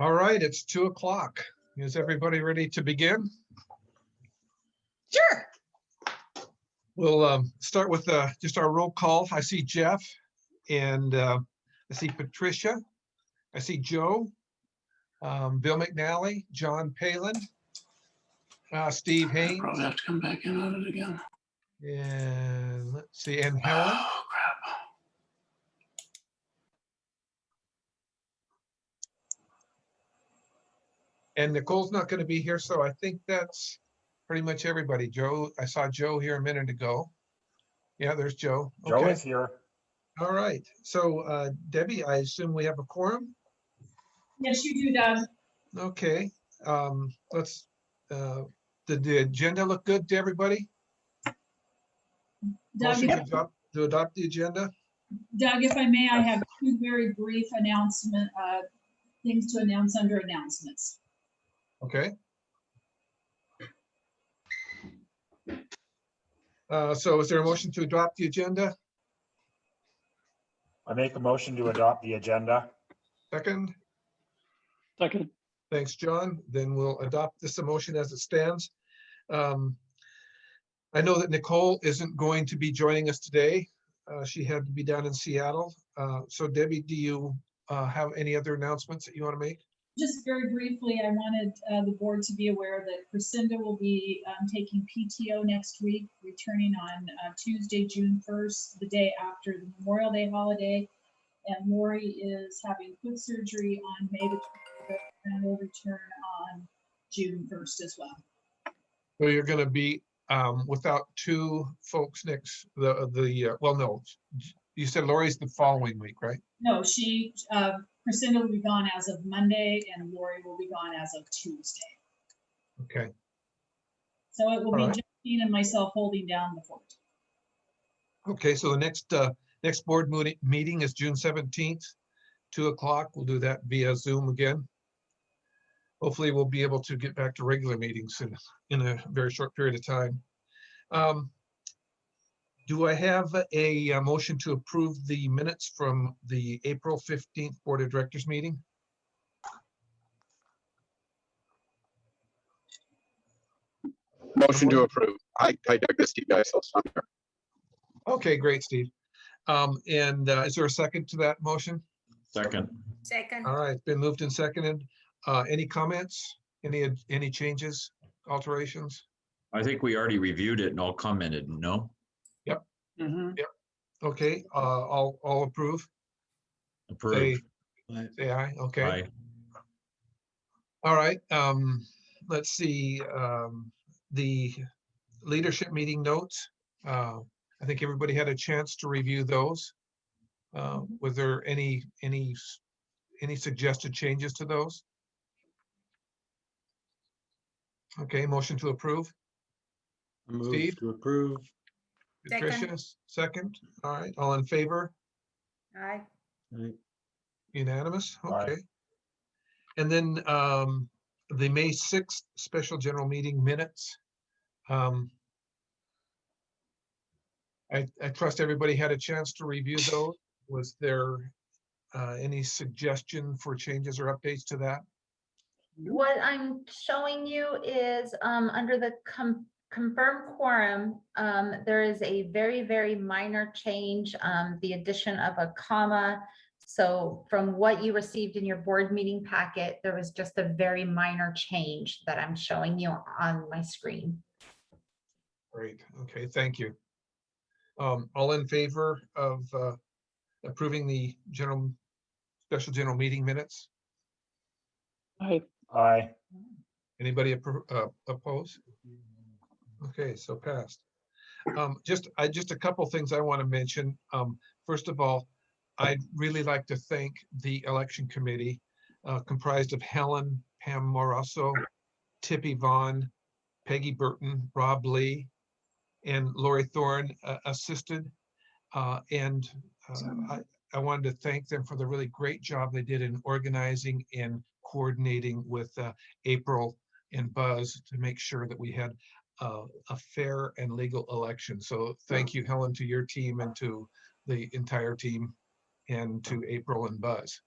All right, it's 2 o'clock. Is everybody ready to begin? Sure. We'll start with just our roll call. I see Jeff and I see Patricia. I see Joe, Bill McNally, John Palin, Steve Haynes. Probably have to come back in on it again. And let's see, and Helen. Oh, crap. And Nicole's not going to be here, so I think that's pretty much everybody. Joe, I saw Joe here a minute ago. Yeah, there's Joe. Joe Okay. is here. All right. So Debbie, I assume we have a quorum? Yes, you do, Doug. Okay. Let's, did the agenda look good to everybody? Doug, Motion to adopt the agenda? Doug, if I may, I have two very brief things to announce under announcements. Okay. So is there a motion to adopt the agenda? I make a motion to adopt the agenda. Second? Second. Thanks, John. Then we'll adopt this motion as it stands. I know that Nicole isn't going to be joining us today. She had to be down in Seattle. So Debbie, do you have any other announcements that you want to make? Just very briefly, I wanted the board to be aware that Crescenda will be taking PTO next week, returning on Tuesday, June 1st, the day after the Memorial Day holiday. And Lori is having foot surgery on May the 25th and will return on June 1st as well. So you're going to be without two folks next, well, no, you said Lori's the following week, right? No, Crescenda will be gone as of Monday and Lori will be gone as of Tuesday. Okay. So it will All be right. Justine and myself holding down the fort. Okay, so the next board meeting is June 17th, 2 o'clock. We'll do that via Zoom again. Hopefully we'll be able to get back to regular meetings in a very short period of time. Do I have a motion to approve the minutes from the April 15th Board of Directors meeting? Motion to approve. I Doug, this Steve guy, so I'm here. Okay, great, Steve. And is there a second to that motion? Second. Second. All right, it's been moved and seconded. Any comments? Any changes, alterations? I think we already reviewed it and all commented, no? Mm-hmm. Okay, all approve. Approved. Say aye. Okay. Aye. All right. Let's see. The leadership meeting notes. I think everybody had a chance to review those. Was there any suggested changes to those? Okay, motion to approve. Steve? To approve. Patricia, second. All right, all in favor? Aye. Unanimous? Aye. Okay. And then the May 6th special general meeting minutes. I trust everybody had a chance to review those. Was there any suggestion for changes or updates to that? What I'm showing you is under the confirmed quorum, there is a very, very minor change, the addition of a comma. So from what you received in your board meeting packet, there was just a very minor change that I'm showing you on my screen. Great. Okay, thank you. All in favor of approving the special general meeting minutes? Aye. Aye. Anybody oppose? Okay, so passed. Just a couple things I want to mention. First of all, I'd really like to thank the election committee comprised of Helen, Pam Morasso, Tippy Vaughn, Peggy Burton, Rob Lee, and Lori Thorne assisted. I wanted to thank them for the really great job they did in organizing and coordinating with April and Buzz to make sure that we had a fair and legal election. So thank you, Helen, to your team and to the entire team and to April and Buzz.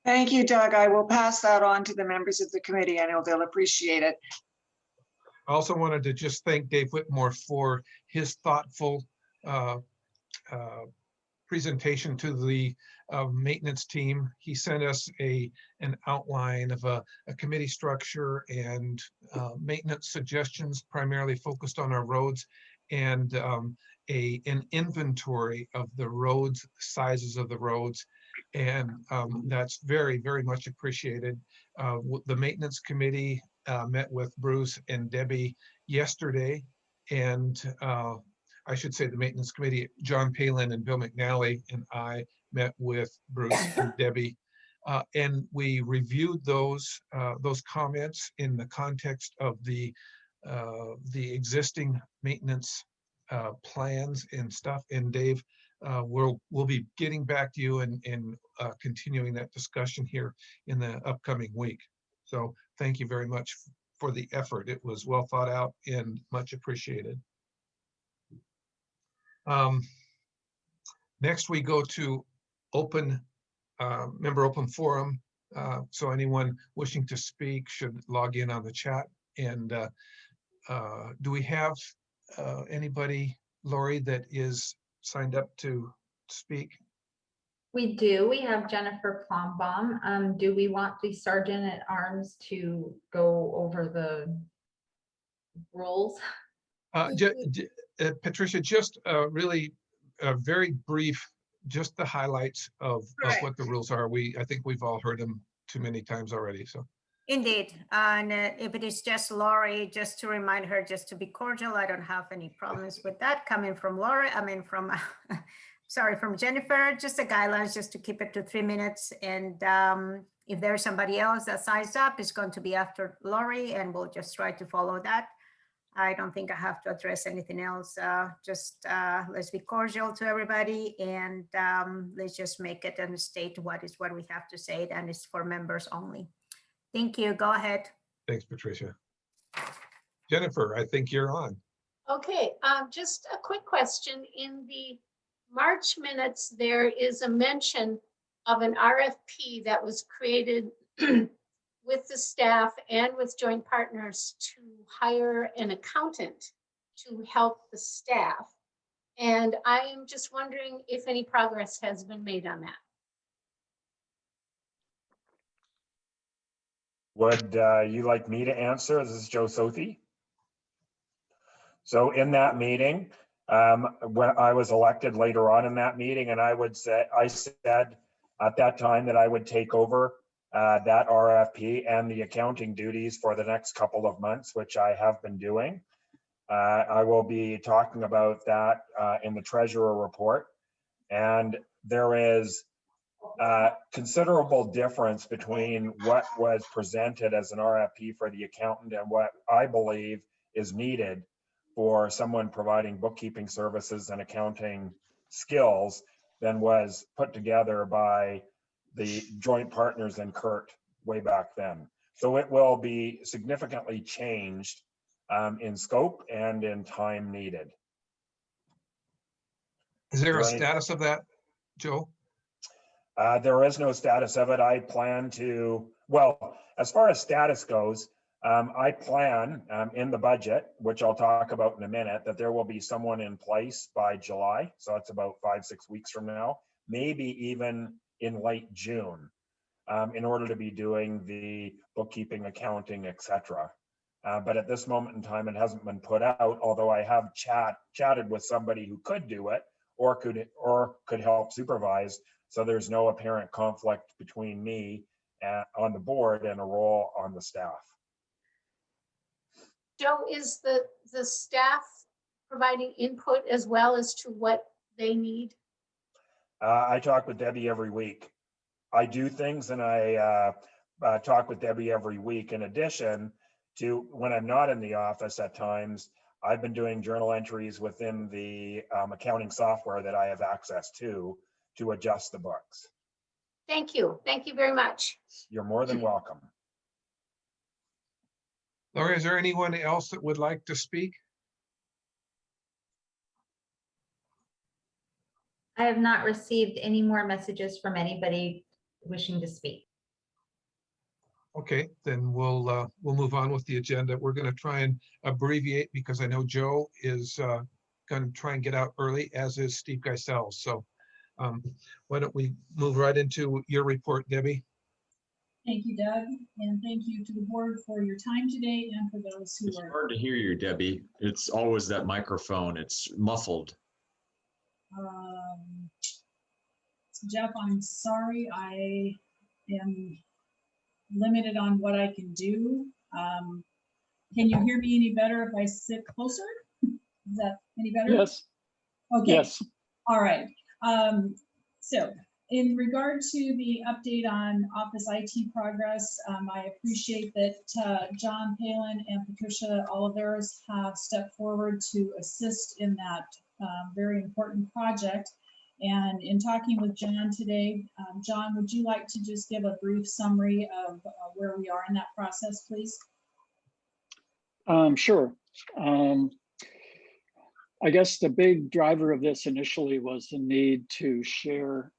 Thank you, Doug. I will pass that on to the members of the committee. I know they'll appreciate it. I also wanted to just thank Dave Whitmore for his thoughtful uh, presentation to the maintenance team. He sent us an outline of a committee structure and maintenance suggestions primarily focused on our roads, and an inventory of the roads, sizes of the roads. And that's very, very much appreciated. The maintenance committee met with Bruce and Debbie yesterday, and I should say the maintenance committee, John Palin and Bill McNally and I met with Bruce and Debbie. And we reviewed those comments in the context of the existing maintenance plans and stuff. And Dave, we'll be getting back to you and continuing that discussion here in the upcoming week. So thank you very much for the effort. It was well thought out and much appreciated. Next, we go to member open forum. So anyone wishing to speak should log in on the chat. And do we have anybody, Lori, that is signed up to speak? We do. We have Jennifer Plombaum. Do we want the Sergeant at Arms to go over the rules? Patricia, just really very brief, just the highlights of what the rules are. I think we've all heard them too many times already. So. Indeed, and if it is just Lori, just to remind her, just to be cordial, I don't have any problems with that coming from Lori. I mean, from from Jennifer, just the guidelines, just to keep it to 3 minutes. And if there's somebody else that signs up, it's going to be after Lori, and we'll just try to follow that. I don't think I have to address anything else. Let's be cordial to everybody, and let's just make it and state what we have to say, and it's for members only. Thank you. Go ahead. Thanks, Patricia. Jennifer, I think you're on. Okay, just a quick question. In the March minutes, there is a mention of an RFP that was created with the staff and with joint partners to hire an accountant to help the staff. And I am just wondering if any progress has been made on that. Would you like me to answer? This is Joe Sothi. So in that meeting, when I was elected later on in that meeting, and I said at that time that I would take over that RFP and the accounting duties for the next couple of months, which I have been doing. I will be talking about that in the treasurer report. And there is considerable difference between what was presented as an RFP for the accountant and what I believe is needed for someone providing bookkeeping services and accounting skills than was put together by the joint partners and Kurt way back then. So it will be significantly changed in scope and in time needed. Is there a status of that, Joe? There is no status of it. I plan to, well, as far as status goes, I plan in the budget, which I'll talk about in a minute, that there will be someone in place by July. So that's about 5-6 weeks from now, maybe even in late June, in order to be doing the bookkeeping, accounting, etc. But at this moment in time, it hasn't been put out, although I have chatted with somebody who could do it or could help supervise. So there's no apparent conflict between me on the board and a role on the staff. Joe, is the staff providing input as well as to what they need? I talk with Debbie every week. I do things and I talk with Debbie every week. In addition to when I'm not in the office at times, I've been doing journal entries within the accounting software that I have access to adjust the books. Thank you. Thank you very much. You're more than welcome. Laura, is there anyone else that would like to speak? I have not received any more messages from anybody wishing to speak. Okay, then we'll move on with the agenda. We're going to try and abbreviate because I know Joe is going to try and get out early, as is Steve Geisel. So why don't we move right into your report, Debbie? Thank you, Doug, and thank you to the board for your time today and for those who It's are. hard to hear you, Debbie. It's always that microphone. It's muffled. Jeff, I'm sorry, I am limited on what I can do. Can you hear me any better if I sit closer? Is that any better? Yes, Okay. yes. All right. So in regard to the update on office IT progress, I appreciate that John Palin and Patricia Olivers have stepped forward to assist in that very important project. And in talking with John today, John, would you like to just give a brief summary of where we are in that process, please? Sure. I guess the big driver of this initially was the need to share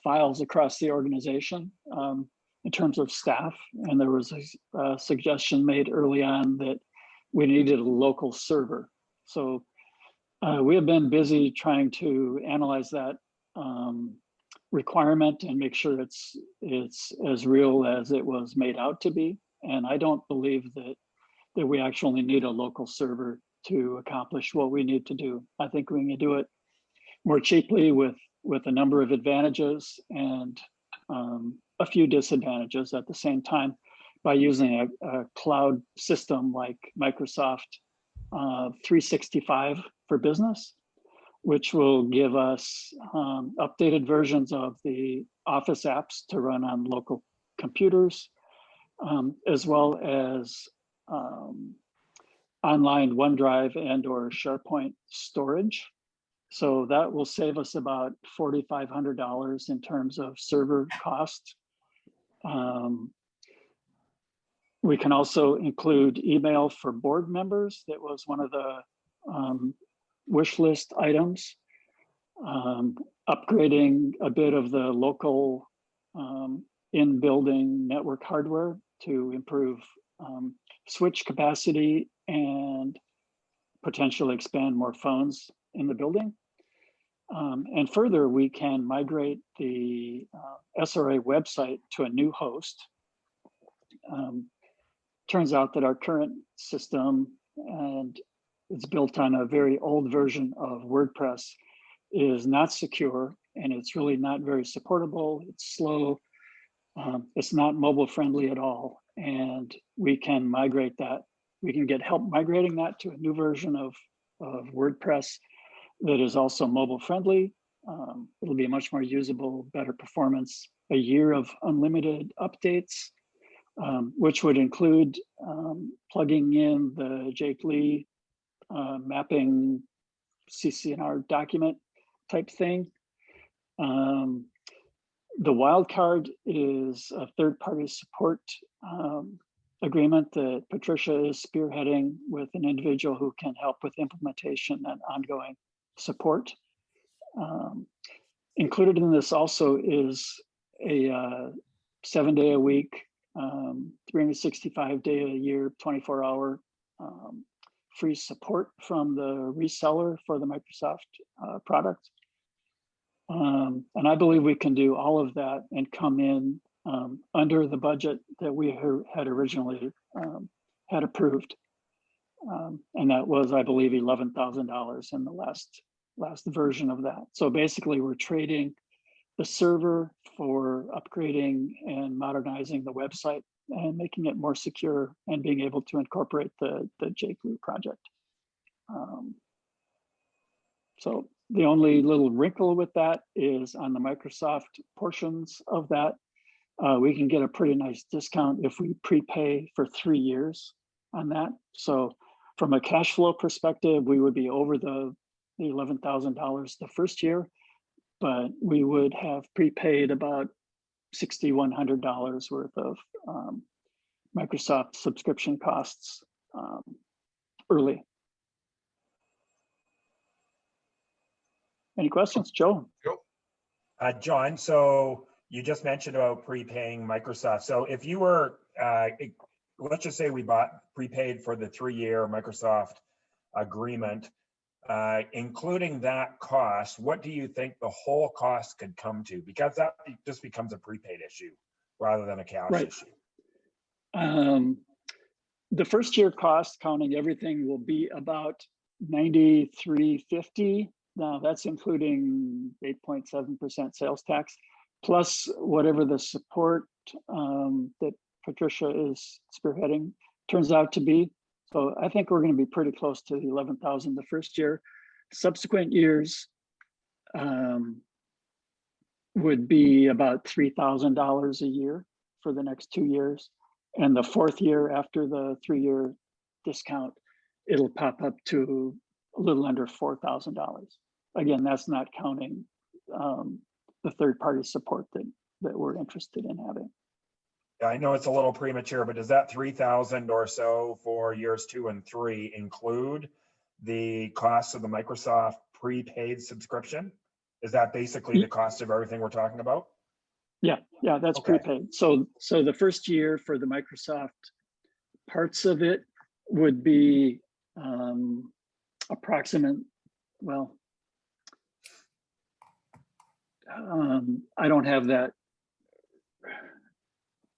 files across the organization in terms of staff. And there was a suggestion made early on that we needed a local server. So we have been busy trying to analyze that requirement and make sure it's as real as it was made out to be. And I don't believe that we actually need a local server to accomplish what we need to do. I think we can do it more cheaply with a number of advantages and a few disadvantages at the same time by using a cloud system like Microsoft 365 for Business, which will give us updated versions of the Office apps to run on local computers, as well as online OneDrive and or SharePoint storage. So that will save us about $4,500 in terms of server cost. We can also include email for board members. That was one of the wish list items. Upgrading a bit of the local in-building network hardware to improve switch capacity and potentially expand more phones in the building. And further, we can migrate the SRA website to a new host. Turns out that our current system, and it's built on a very old version of WordPress, is not secure, and it's really not very supportable. It's slow. It's not mobile friendly at all. And we can migrate that. We can get help migrating that to a new version of WordPress that is also mobile friendly. It'll be much more usable, better performance, a year of unlimited updates, which would include plugging in the Jake Lee mapping CCNR document type thing. The wildcard is a third-party support agreement that Patricia is spearheading with an individual who can help with implementation and ongoing support. Included in this also is a 7-day-a-week, 365-day-a-year, 24-hour free support from the reseller for the Microsoft product. And I believe we can do all of that and come in under the budget that we had originally had approved. And that was, I believe, $11,000 in the last version of that. So basically we're trading the server for upgrading and modernizing the website and making it more secure and being able to incorporate the Jake Lee project. So the only little wrinkle with that is on the Microsoft portions of that, we can get a pretty nice discount if we prepay for 3 years on that. So from a cash flow perspective, we would be over the $11,000 the first year, but we would have prepaid about $6,100 worth of Microsoft subscription costs early. Any questions, Joe? John, so you just mentioned about prepaying Microsoft. So if you were let's just say we bought prepaid for the 3-year Microsoft agreement, including that cost, what do you think the whole cost could come to? Because that just becomes a prepaid issue rather than a cash Right. issue. The first year cost, counting everything, will be about $93.50. Now that's including 8.7% sales tax, plus whatever the support that Patricia is spearheading turns out to be. So I think we're going to be pretty close to the 11,000 the first year. Subsequent years would be about $3,000 a year for the next 2 years. And the fourth year after the 3-year discount, it'll pop up to a little under $4,000. Again, that's not counting the third-party support that we're interested in having. I know it's a little premature, but does that 3,000 or so for years 2 and 3 include the cost of the Microsoft prepaid subscription? Is that basically the cost of everything we're talking about? Yeah, that's Okay. prepaid. So the first year for the Microsoft parts of it would be approximate, well, I don't have that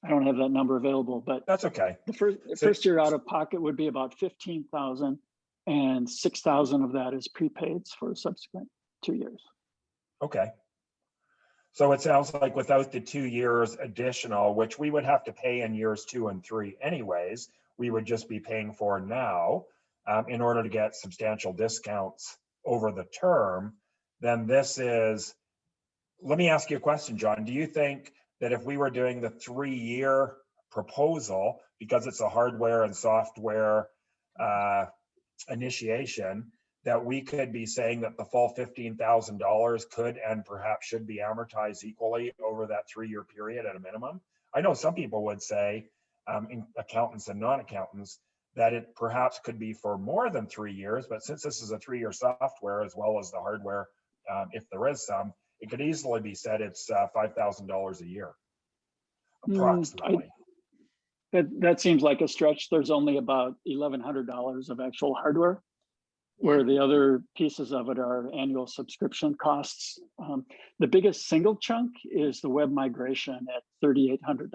number available, but That's okay. the first year out of pocket would be about 15,000, and 6,000 of that is prepaids for subsequent 2 years. Okay. So it sounds like without the 2 years additional, which we would have to pay in years 2 and 3 anyways, we would just be paying for now in order to get substantial discounts over the term. Then this is, let me ask you a question, John. Do you think that if we were doing the 3-year proposal, because it's a hardware and software initiation, that we could be saying that the full $15,000 could and perhaps should be amortized equally over that 3-year period at a minimum? I know some people would say, accountants and non-accountants, that it perhaps could be for more than 3 years, but since this is a 3-year software as well as the hardware, if there is some, it could easily be said it's $5,000 a year, approximately. That seems like a stretch. There's only about $1,100 of actual hardware, where the other pieces of it are annual subscription costs. The biggest single chunk is the web migration at $3,800.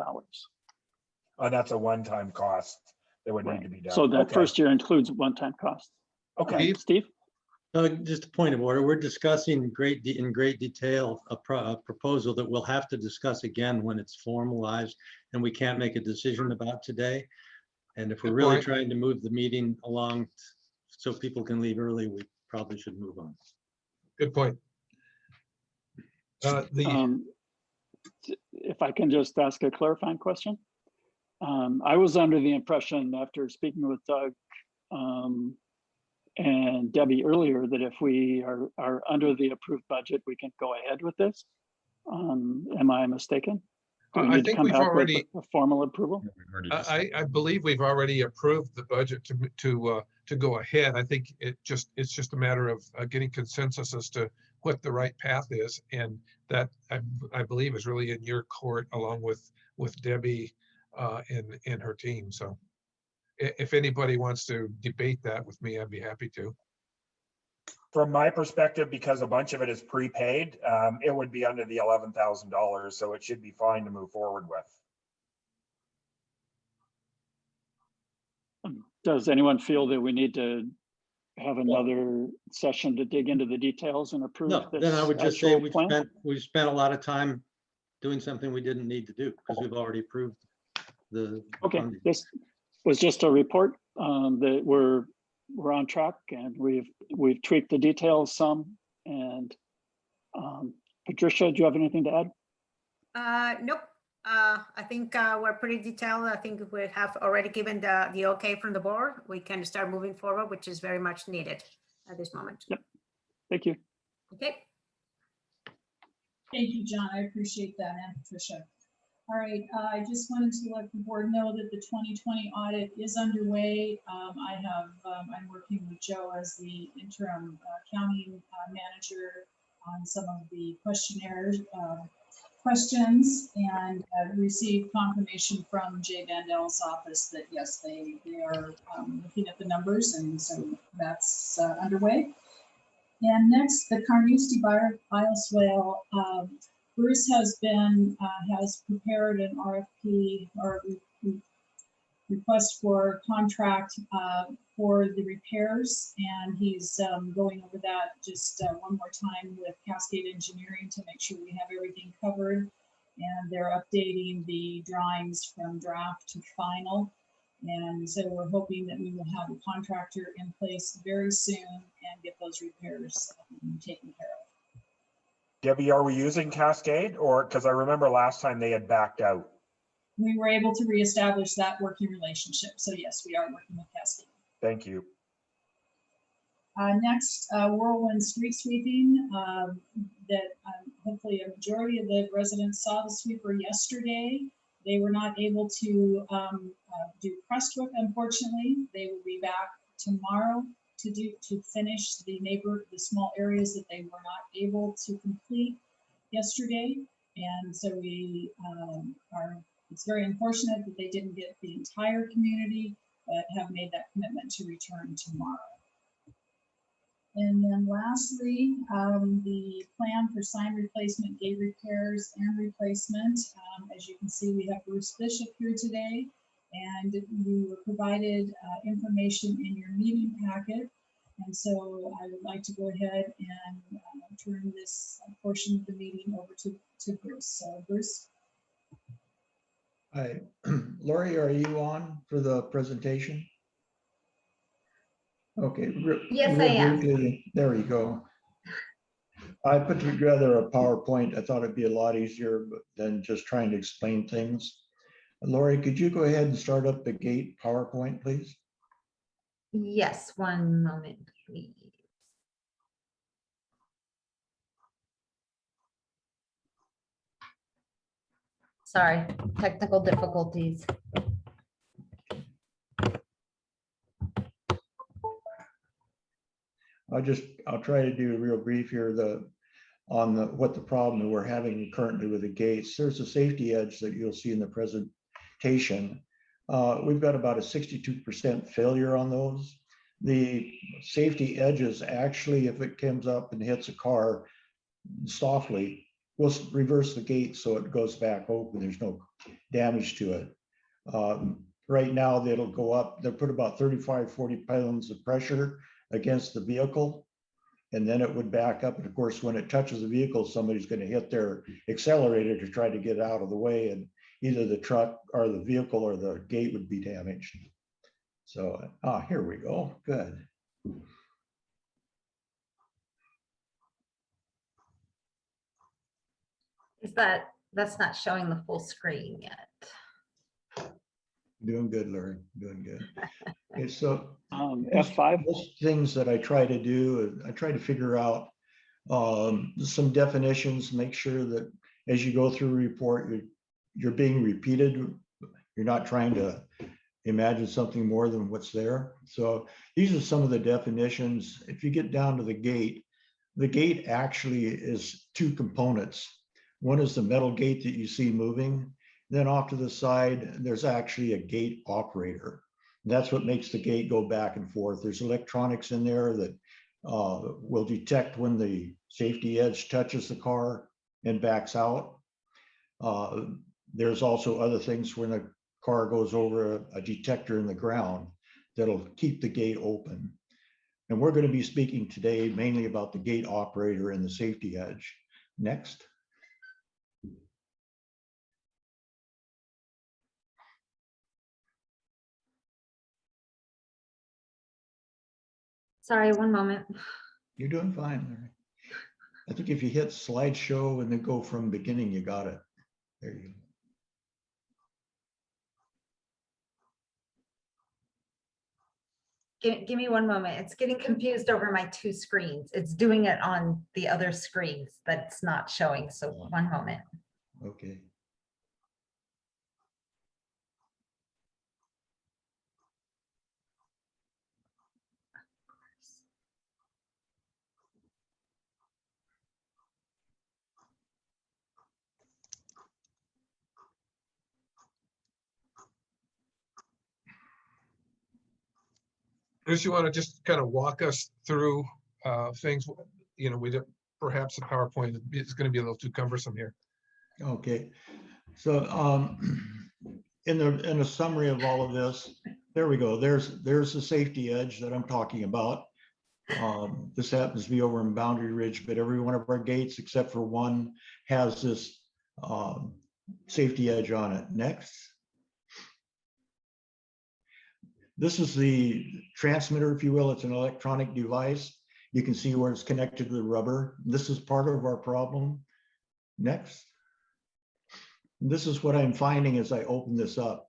And that's a one-time cost that would need to be done. So that first year includes one-time cost. Okay. Steve? Just a point of order. We're discussing in great detail a proposal that we'll have to discuss again when it's formalized and we can't make a decision about today. And if we're really trying to move the meeting along so people can leave early, we probably should move on. Good point. If I can just ask a clarifying question. I was under the impression after speaking with Doug and Debbie earlier that if we are under the approved budget, we can go ahead with this. Am I mistaken? Do we need to come back with a formal approval? I believe we've already approved the budget to go ahead. I think it's just a matter of getting consensus as to what the right path is, and that I believe is really in your court along with Debbie and her team. So if anybody wants to debate that with me, I'd be happy to. From my perspective, because a bunch of it is prepaid, it would be under the $11,000, so it should be fine to move forward with. Does anyone feel that we need to have another session to dig into the details and approve? No, then I would just say we spent a lot of time doing something we didn't need to do because we've already approved the. Okay, funding. this was just a report that we're on track and we've tweaked the details some. And Patricia, do you have anything to add? Nope. I think we're pretty detailed. I think we have already given the okay from the board. We can start moving forward, which is very much needed at this moment. Yep. Thank you. Okay. Thank you, John. I appreciate that, and Patricia. All right, I just wanted to let the board know that the 2020 audit is underway. I'm working with Joe as the interim accounting manager on some of the questionnaires questions and received confirmation from Jay Vandel's office that yes, they are looking at the numbers, and so that's underway. And next, the Carnoustie bioswale. Bruce has prepared an RFP or request for contract for the repairs, and he's going over that just one more time with Cascade Engineering to make sure we have everything covered. And they're updating the drawings from draft to final. And so we're hoping that we will have a contractor in place very soon and get those repairs taken care of. Debbie, are we using Cascade, or, because I remember last time they had backed out? We were able to reestablish that working relationship. So yes, we are working with Cascade. Thank you. Next, whirlwind street sweeping that hopefully a majority of the residents saw the sweeper yesterday. They were not able to do Crestwood, unfortunately. They will be back tomorrow to finish the small areas that they were not able to complete yesterday. And so it's very unfortunate that they didn't get the entire community, but have made that commitment to return tomorrow. And then lastly, the plan for sign replacement, gate repairs and replacement. As you can see, we have Bruce Bishop here today, and you were provided information in your meeting packet. And so I would like to go ahead and turn this portion of the meeting over to Bruce. So Bruce. Hi, Lori, are you on for the presentation? Okay. Yes, I am. Briefly, there you go. I put together a PowerPoint. I thought it'd be a lot easier than just trying to explain things. Lori, could you go ahead and start up the gate PowerPoint, please? Yes, one moment, please. Sorry, technical difficulties. I'll try to do real brief here what the problem that we're having currently with the gates. There's a safety edge that you'll see in the presentation. We've got about a 62% failure on those. The safety edges actually, if it comes up and hits a car softly, we'll reverse the gate so it goes back open. There's no damage to it. Right now, it'll go up. They'll put about 35, 40 pounds of pressure against the vehicle, and then it would back up. And of course, when it touches the vehicle, somebody's going to hit their accelerator to try to get out of the way, and either the truck or the vehicle or the gate would be damaged. So, here we go. Good. That's not showing the full screen yet? Doing good, Larry. Doing good. Okay, so F5. Most things that I try to do, I try to figure out some definitions, make sure that as you go through a report, you're being repeated. You're not trying to imagine something more than what's there. So these are some of the definitions. If you get down to the gate actually is two components. One is the metal gate that you see moving. Then off to the side, there's actually a gate operator. That's what makes the gate go back and forth. There's electronics in there that will detect when the safety edge touches the car and backs out. There's also other things when a car goes over a detector in the ground that'll keep the gate open. And we're going to be speaking today mainly about the gate operator and the safety edge. Next. Sorry, one moment. You're doing fine, Larry. I think if you hit slideshow and then go from beginning, you got it. There you go. Give me one moment. It's getting confused over my two screens. It's doing it on the other screens that's not showing. So one moment. Okay. Bruce, you want to just kind of walk us through things? You know, we don't, perhaps the PowerPoint is going to be a little too cumbersome here. Okay, so in the summary of all of this, there we go. There's the safety edge that I'm talking about. This happens to be over in Boundary Ridge, but every one of our gates except for one has this safety edge on it. Next. This is the transmitter, if you will. It's an electronic device. You can see where it's connected to the rubber. This is part of our problem. Next. This is what I'm finding as I open this up.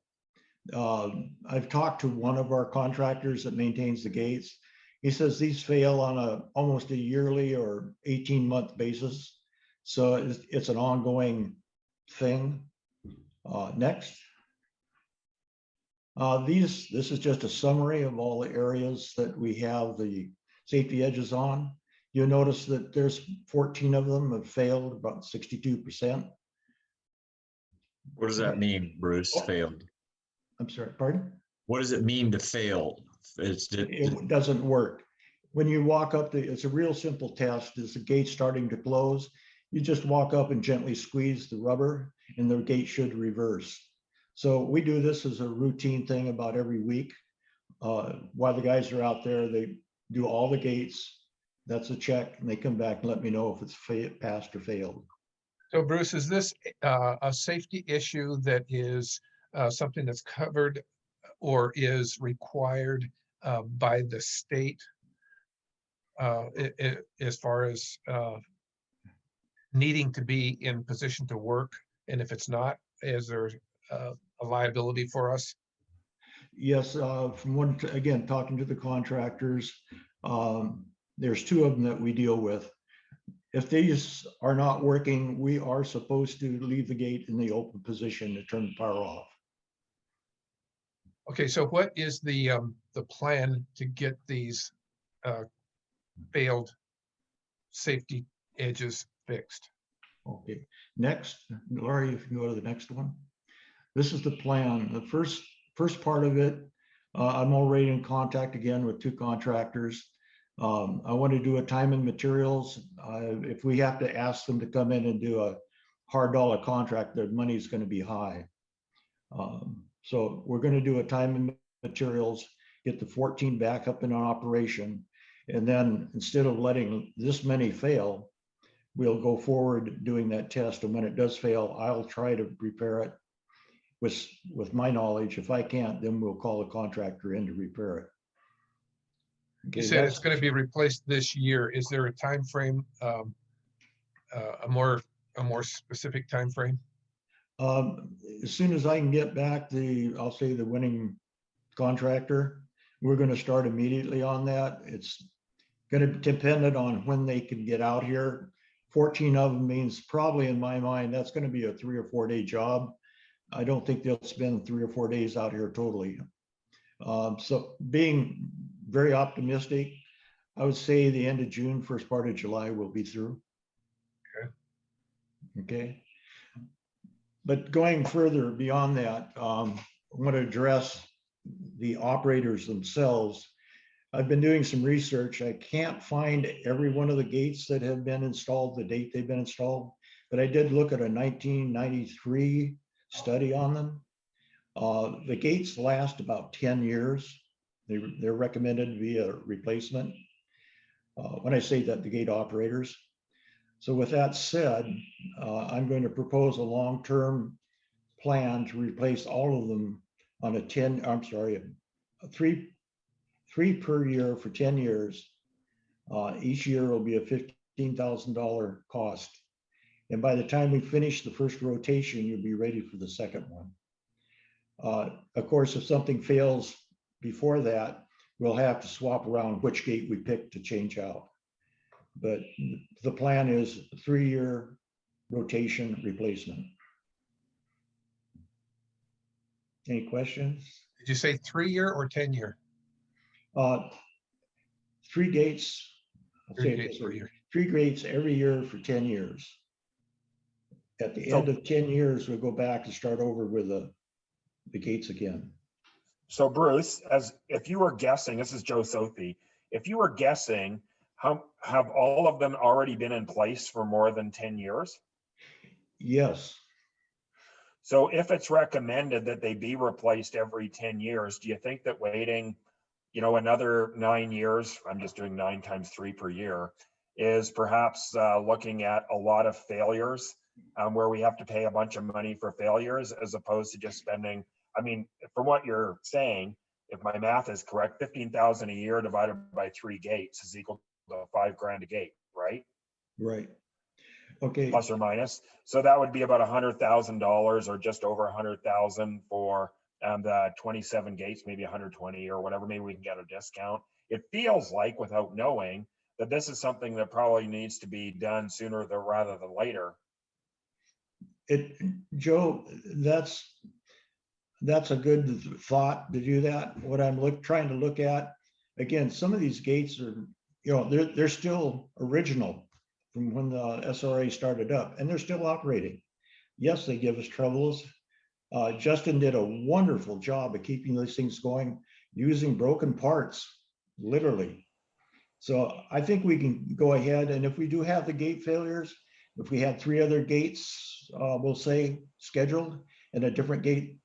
I've talked to one of our contractors that maintains the gates. He says these fail on almost a yearly or 18-month basis. So it's an ongoing thing. Next. This is just a summary of all the areas that we have the safety edges on. You'll notice that there's 14 of them have failed, about 62%. What does that mean, Bruce? Failed? I'm sorry, pardon? What does it mean to fail? It doesn't work. When you walk up, it's a real simple test. Is the gate starting to close? You just walk up and gently squeeze the rubber and the gate should reverse. So we do this as a routine thing about every week. While the guys are out there, they do all the gates. That's a check, and they come back and let me know if it's passed or failed. So Bruce, is this a safety issue that is something that's covered or is required by the state as far as needing to be in position to work? And if it's not, is there a liability for us? Yes, from again, talking to the contractors, there's two of them that we deal with. If these are not working, we are supposed to leave the gate in the open position to turn the power off. Okay, so what is the plan to get these failed safety edges fixed? Okay, next, Laurie, if you go to the next one. This is the plan. The first part of it, I'm already in contact again with two contractors. I want to do a time and materials. If we have to ask them to come in and do a hard dollar contract, their money is going to be high. So we're going to do a time and materials, get the 14 back up in operation. And then instead of letting this many fail, we'll go forward doing that test. And when it does fail, I'll try to repair it with my knowledge. If I can't, then we'll call a contractor in to repair it. You said it's going to be replaced this year. Is there a time frame, a more specific time frame? As soon as I can get back I'll say the winning contractor, we're going to start immediately on that. It's going to be dependent on when they can get out here. 14 of them means probably, in my mind, that's going to be a 3 or 4 day job. I don't think they'll spend 3 or 4 days out here totally. So being very optimistic, I would say the end of June, first part of July, we'll be through. Okay. But going further beyond that, I want to address the operators themselves. I've been doing some research. I can't find every one of the gates that have been installed, the date they've been installed, but I did look at a 1993 study on them. The gates last about 10 years. They're recommended to be a replacement. When I say that, the gate operators. So with that said, I'm going to propose a long-term plan to replace all of them on a three per year for 10 years. Each year will be a $15,000 cost. And by the time we finish the first rotation, you'll be ready for the second one. Of course, if something fails before that, we'll have to swap around which gate we pick to change out. But the plan is a 3-year rotation replacement. Any questions? Did you say 3-year or 10-year? 3 gates. 3 gates per year. 3 gates every year for 10 years. At the end of 10 years, we'll go back and start over with the gates again. So Bruce, as if you were guessing, this is Joe Sophie, if you were guessing, have all of them already been in place for more than 10 years? Yes. So if it's recommended that they be replaced every 10 years, do you think that waiting, another 9 years, I'm just doing 9 times 3 per year, is perhaps looking at a lot of failures where we have to pay a bunch of money for failures as opposed to just spending, I mean, from what you're saying, if my math is correct, 15,000 a year divided by 3 gates is equal to $5,000 a gate, right? Right. Okay. Plus or minus. So that would be about $100,000 or just over 100,000 for the 27 gates, maybe 120 or whatever. Maybe we can get a discount. It feels like, without knowing, that this is something that probably needs to be done sooner rather than later. Joe, that's a good thought to do that. What I'm trying to look at, again, some of these gates are, they're still original from when the SRA started up, and they're still operating. Yes, they give us troubles. Justin did a wonderful job of keeping those things going using broken parts, literally. So I think we can go ahead, and if we do have the gate failures, if we had 3 other gates, we'll say scheduled, and a different gate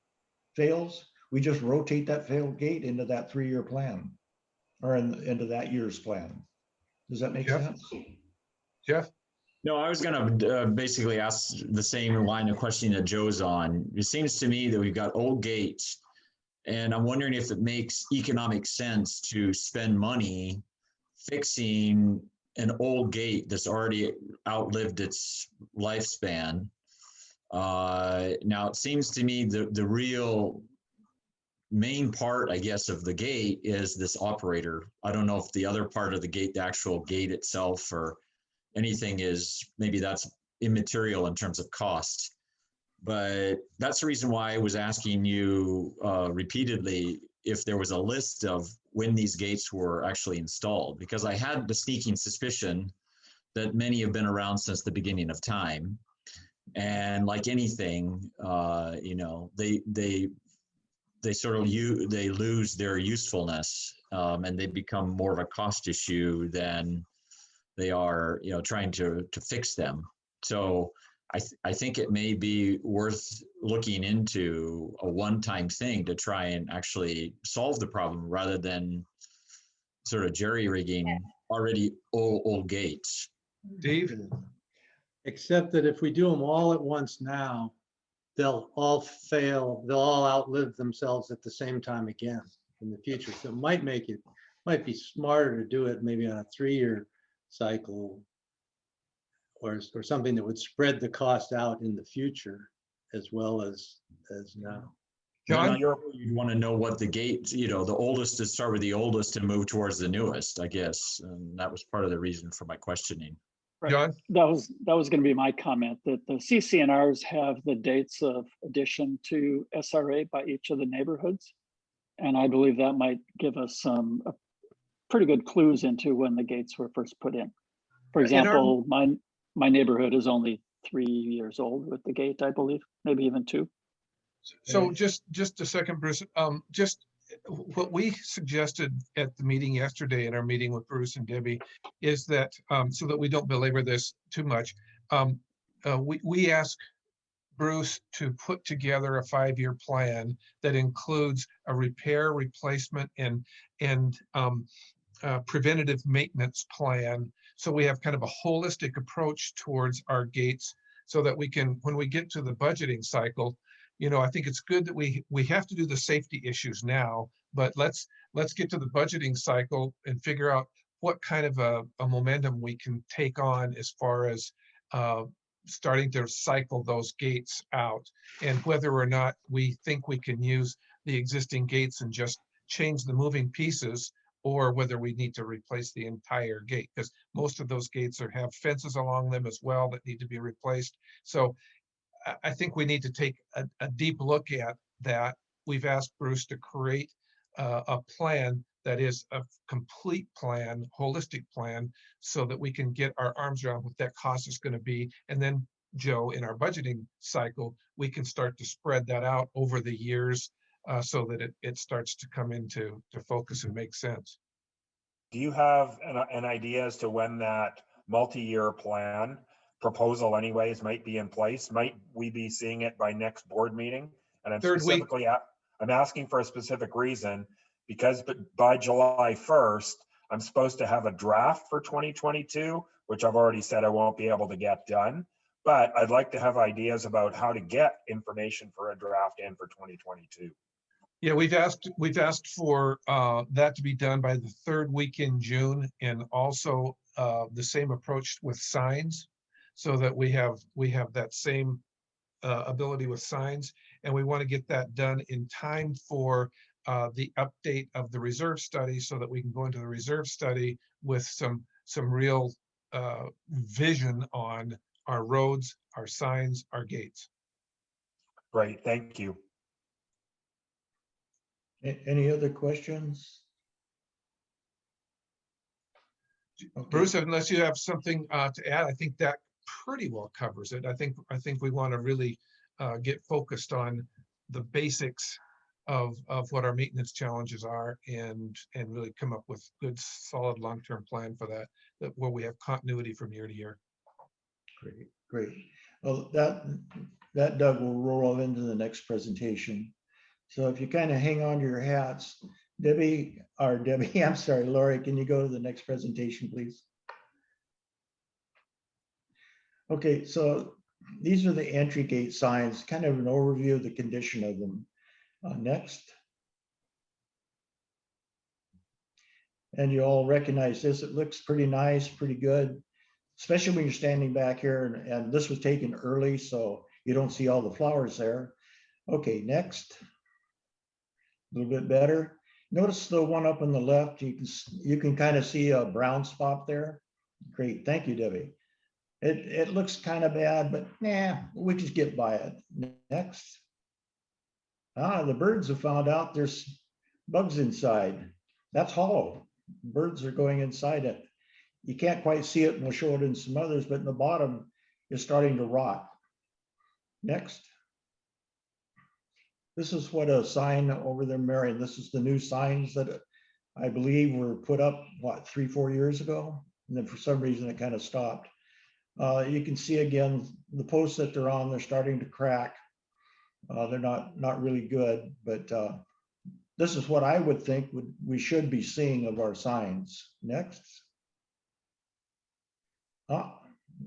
fails, we just rotate that failed gate into that 3-year plan, or into that year's plan. Does that make sense? Jeff? No, I was going to basically ask the same line of questioning that Joe's on. It seems to me that we've got old gates, and I'm wondering if it makes economic sense to spend money fixing an old gate that's already outlived its lifespan. Now, it seems to me the real main part, I guess, of the gate is this operator. I don't know if the other part of the gate, the actual gate itself or anything is, maybe that's immaterial in terms of cost. But that's the reason why I was asking you repeatedly if there was a list of when these gates were actually installed, because I had the sneaking suspicion that many have been around since the beginning of time. And like anything, they sort of they lose their usefulness, and they become more of a cost issue than they are, trying to fix them. So I think it may be worth looking into a one-time thing to try and actually solve the problem rather than sort of jerry-rigging already old gates. Dave? Except that if we do them all at once now, they'll all fail, they'll all outlive themselves at the same time again in the future. So it might be smarter to do it maybe on a 3-year cycle or something that would spread the cost out in the future as well as now. John? You want to know what the gate, the oldest, to start with the oldest and move towards the newest, I guess. And that was part of the reason for my questioning. Right. John? That was going to be my comment, that the CCNRs have the dates of addition to SRA by each of the neighborhoods. And I believe that might give us some pretty good clues into when the gates were first put in. For example, my neighborhood is only 3 years old with the gate, I believe, maybe even 2. So just a second, Bruce, just what we suggested at the meeting yesterday in our meeting with Bruce and Debbie is that, so that we don't belabor this too much, we asked Bruce to put together a 5-year plan that includes a repair, replacement, and preventative maintenance plan. So we have kind of a holistic approach towards our gates so that we can, when we get to the budgeting cycle, I think it's good that we have to do the safety issues now, but let's get to the budgeting cycle and figure out what kind of a momentum we can take on as far as starting to cycle those gates out, and whether or not we think we can use the existing gates and just change the moving pieces, or whether we need to replace the entire gate, because most of those gates have fences along them as well that need to be replaced. So I think we need to take a deep look at that. We've asked Bruce to create a plan that is a complete plan, holistic plan, so that we can get our arms around what that cost is going to be. And then, Joe, in our budgeting cycle, we can start to spread that out over the years so that it starts to come into focus and make sense. Do you have an idea as to when that multi-year plan proposal anyways might be in place? Might we be seeing it by next board meeting? And I'm Third week. specifically, I'm asking for a specific reason, because by July 1st, I'm supposed to have a draft for 2022, which I've already said I won't be able to get done. But I'd like to have ideas about how to get information for a draft in for 2022. Yeah, we've asked for that to be done by the third week in June, and also the same approach with signs, so that we have that same ability with signs, and we want to get that done in time for the update of the reserve study, so that we can go into the reserve study with some real vision on our roads, our signs, our gates. Great, thank you. Any other questions? Okay. Bruce, unless you have something to add, I think that pretty well covers it. I think we want to really get focused on the basics of what our maintenance challenges are, and really come up with good, solid, long-term plan for that where we have continuity from year to year. Great. Well, that Doug will roll into the next presentation. So if you kind of hang on to your hats, Debbie, I'm sorry, Lori, can you go to the next presentation, please? Okay, so these are the entry gate signs, kind of an overview of the condition of them. Next. And you all recognize this. It looks pretty nice, pretty good, especially when you're standing back here, and this was taken early, so you don't see all the flowers there. Okay, next. A little bit better. Notice the one up on the left, you can kind of see a brown spot there. Great, thank you, Debbie. It looks kind of bad, but nah, we just get by it. Next. The birds have found out there's bugs inside. That's hollow. Birds are going inside it. You can't quite see it, and we'll show it in some others, but in the bottom is starting to rot. Next. This is what a sign over there, Marion. This is the new signs that I believe were put up, what, 3-4 years ago? And then for some reason it kind of stopped. You can see again, the posts that they're on, they're starting to crack. They're not really good, but this is what I would think we should be seeing of our signs. Next.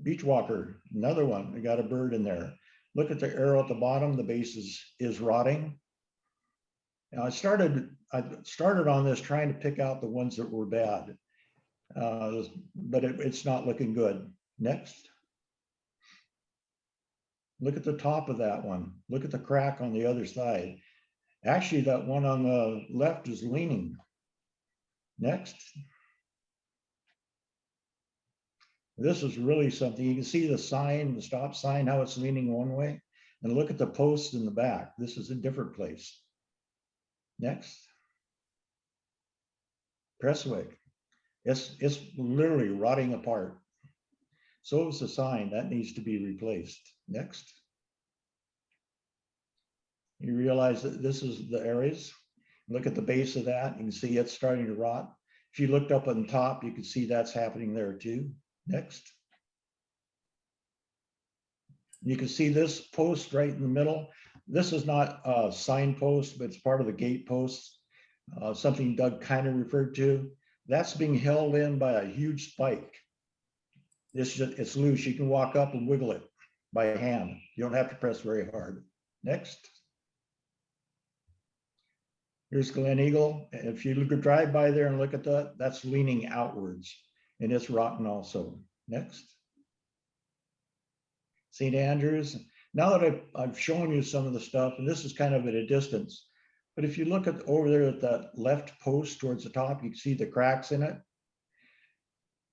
Beach walker, another one. We got a bird in there. Look at the arrow at the bottom. The base is rotting. Now I started on this trying to pick out the ones that were bad, but it's not looking good. Next. Look at the top of that one. Look at the crack on the other side. Actually, that one on the left is leaning. Next. This is really something. You can see the sign, the stop sign, how it's leaning one way. And look at the post in the back. This is a different place. Next. Presswick. It's literally rotting apart. So is the sign. That needs to be replaced. Next. You realize that this is the areas. Look at the base of that. You can see it's starting to rot. If you looked up on top, you can see that's happening there too. Next. You can see this post right in the middle. This is not a sign post, but it's part of the gate posts. Something Doug kind of referred to. That's being held in by a huge spike. It's loose. You can walk up and wiggle it by hand. You don't have to press very hard. Next. Here's Glen Eagle. If you drive by there and look at that, that's leaning outwards. And it's rotten also. Next. St. Andrews. Now that I've shown you some of the stuff, and this is kind of at a distance, but if you look at over there at that left post towards the top, you can see the cracks in it.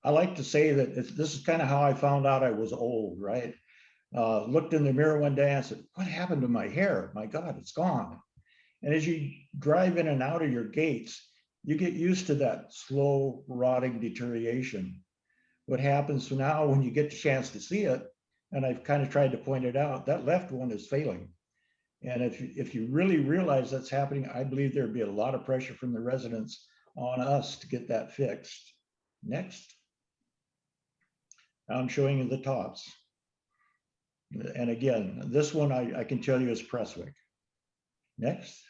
I like to say that this is kind of how I found out I was old, right? Looked in the mirror one day and said, what happened to my hair? My God, it's gone. And as you drive in and out of your gates, you get used to that slow rotting deterioration. What happens now when you get the chance to see it, and I've kind of tried to point it out, that left one is failing. And if you really realize that's happening, I believe there'd be a lot of pressure from the residents on us to get that fixed. Next. I'm showing you the tops. And again, this one I can tell you is Prestwick. Next.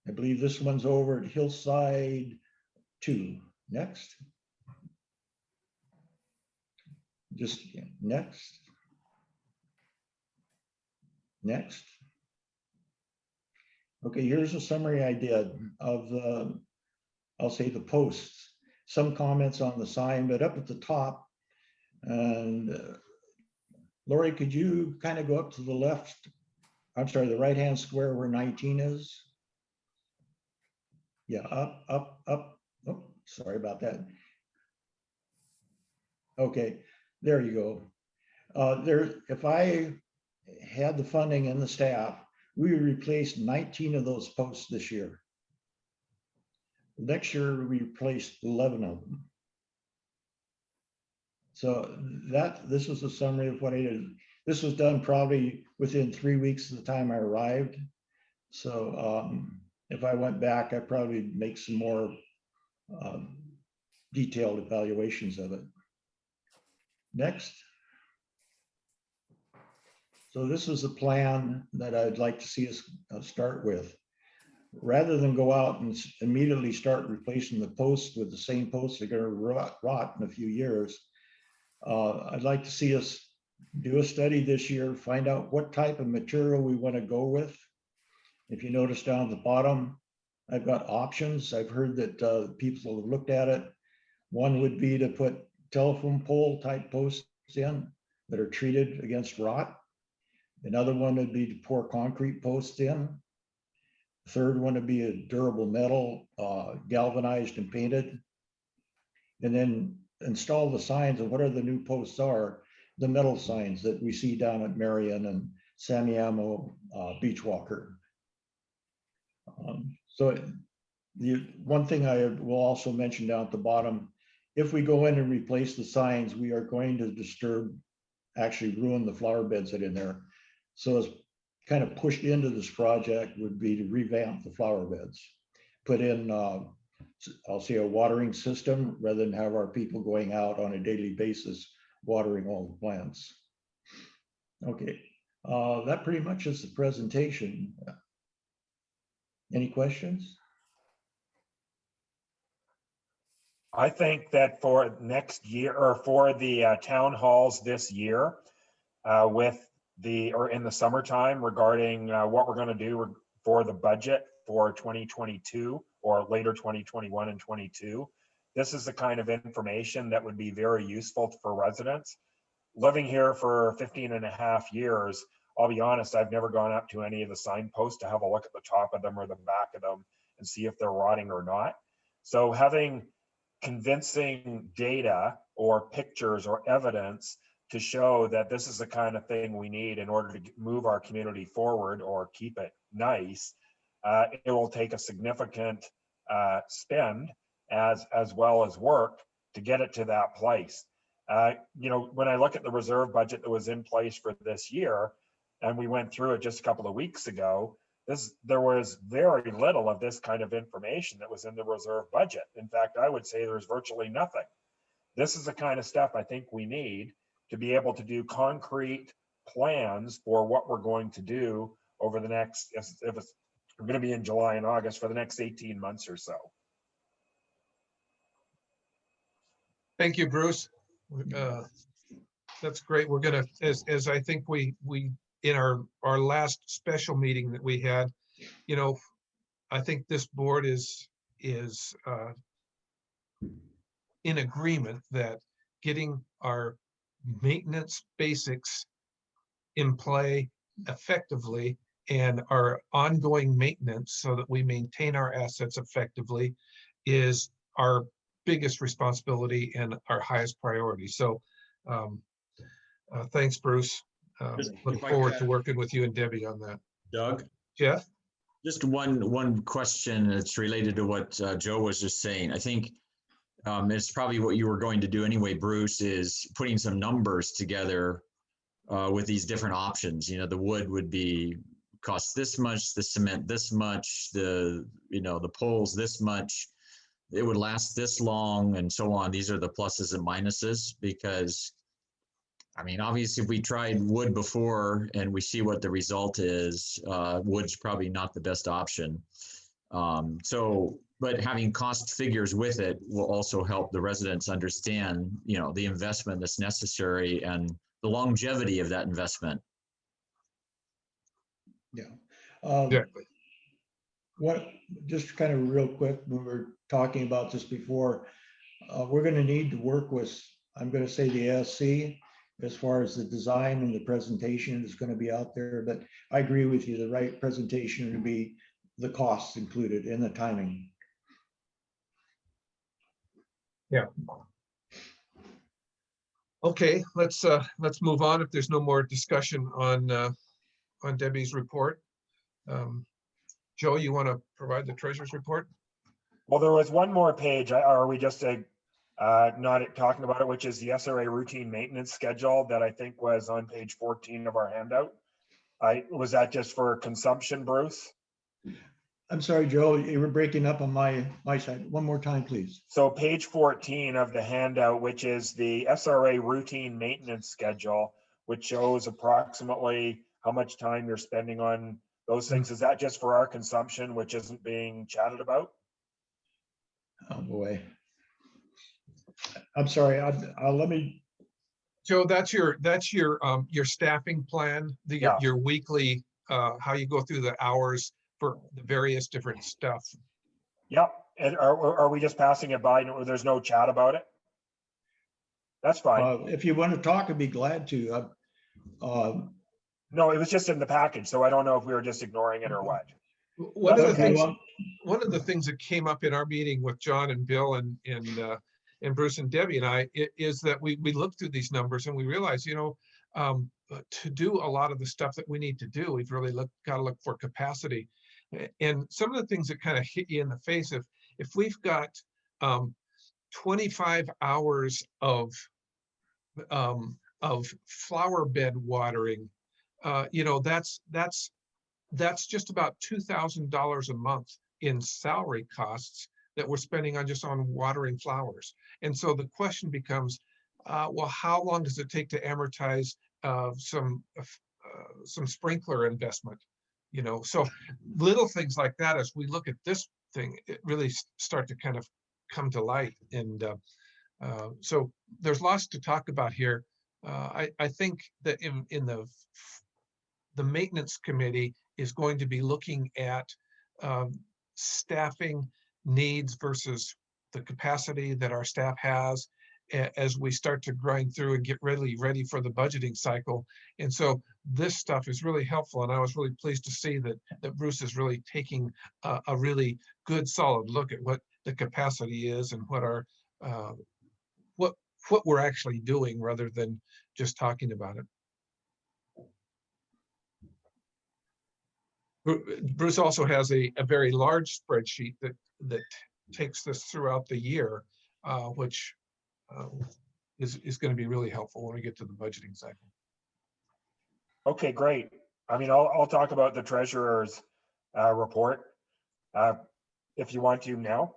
I believe this one's over at Hillside 2. Next. Just next. Next. Okay, here's a summary I did of the, I'll say the posts. Some comments on the sign, but up at the top. And Lori, could you kind of go up to the left? I'm sorry, the right-hand square where 19 is? Yeah, up, up, up. Oh, sorry about that. Okay, there you go. If I had the funding and the staff, we replaced 19 of those posts this year. Next year, we replaced 11 of them. So this was a summary of what I did. This was done probably within 3 weeks of the time I arrived. So if I went back, I'd probably make some more detailed evaluations of it. Next. So this is a plan that I'd like to see us start with. Rather than go out and immediately start replacing the posts with the same posts that are going to rot in a few years, I'd like to see us do a study this year, find out what type of material we want to go with. If you notice down at the bottom, I've got options. I've heard that people have looked at it. One would be to put telephone pole type posts in that are treated against rot. Another one would be to pour concrete posts in. The third one would be a durable metal, galvanized and painted. And then install the signs of whatever the new posts are, the metal signs that we see down at Marion and Samiamo Beachwalker. So the one thing I will also mention down at the bottom, if we go in and replace the signs, we are going to actually ruin the flower beds that are in there. So as kind of pushed into this project would be to revamp the flower beds, put in, I'll say a watering system rather than have our people going out on a daily basis, watering all the plants. Okay, that pretty much is the presentation. Any questions? I think that for next year or for the town halls this year, in the summertime regarding what we're going to do for the budget for 2022 or later 2021 and 22. This is the kind of information that would be very useful for residents. Living here for 15 and a half years, I'll be honest, I've never gone up to any of the signposts to have a look at the top of them or the back of them and see if they're rotting or not. So having convincing data or pictures or evidence to show that this is the kind of thing we need in order to move our community forward or keep it nice, it will take a significant spend as well as work to get it to that place. You know, when I look at the reserve budget that was in place for this year, and we went through it just a couple of weeks ago, there was very little of this kind of information that was in the reserve budget. In fact, I would say there's virtually nothing. This is the kind of stuff I think we need to be able to do concrete plans for what we're going to do over the next, if it's going to be in July and August, for the next 18 months or so. Thank you, Bruce. That's great. We're gonna, as I think we in our last special meeting that we had, you know, I think this board is in agreement that getting our maintenance basics in play effectively and our ongoing maintenance so that we maintain our assets effectively is our biggest responsibility and our highest priority. So thanks, Bruce. Look forward to working with you and Debbie on that. Doug? Jeff? Just one question that's related to what Joe was just saying. I think it's probably what you were going to do anyway, Bruce, is putting some numbers together with these different options. You know, the wood would be cost this much, the cement this much, the poles this much, it would last this long, and so on. These are the pluses and minuses, because I mean, obviously, if we tried wood before and we see what the result is, wood's probably not the best option. But having cost figures with it will also help the residents understand, the investment that's necessary and the longevity of that investment. Yeah. Exactly. Just kind of real quick, we were talking about this before. We're going to need to work with, I'm going to say, the ASC as far as the design and the presentation is going to be out there. But I agree with you, the right presentation would be the costs included and the timing. Yeah. Okay, let's move on if there's no more discussion on Debbie's report. Joe, you want to provide the treasurer's report? Well, there was one more page. Are we just not talking about it, which is the SRA routine maintenance schedule that I think was on page 14 of our handout. Was that just for consumption, Bruce? I'm sorry, Joe, you were breaking up on my side. One more time, please. So page 14 of the handout, which is the SRA routine maintenance schedule, which shows approximately how much time you're spending on those things. Is that just for our consumption, which isn't being chatted about? Oh, boy. I'm sorry. Let me. Joe, that's your staffing plan, your weekly, how you go through the hours for the various different stuff. Yep. And are we just passing it by? There's no chat about it? That's fine. If you want to talk, I'd be glad to. No, it was just in the package, so I don't know if we were just ignoring it or what. One of the things that came up in our meeting with John and Bill and Bruce and Debbie and I is that we looked through these numbers and we realized, to do a lot of the stuff that we need to do, we've really got to look for capacity. And some of the things that kind of hit you in the face, if we've got 25 hours of flower bed watering, that's just about $2,000 a month in salary costs that we're spending on watering flowers. And so the question becomes, well, how long does it take to amortize some sprinkler investment? So little things like that, as we look at this thing, it really start to kind of come to light. And so there's lots to talk about here. I think that in the maintenance committee is going to be looking at staffing needs versus the capacity that our staff has as we start to grind through and get really ready for the budgeting cycle. And so this stuff is really helpful. And I was really pleased to see that Bruce is really taking a really good, solid look at what the capacity is and what our what we're actually doing rather than just talking about it. Bruce also has a very large spreadsheet that takes this throughout the year, which is going to be really helpful when we get to the budgeting cycle. Okay, great. I mean, I'll talk about the treasurer's report if you want to now.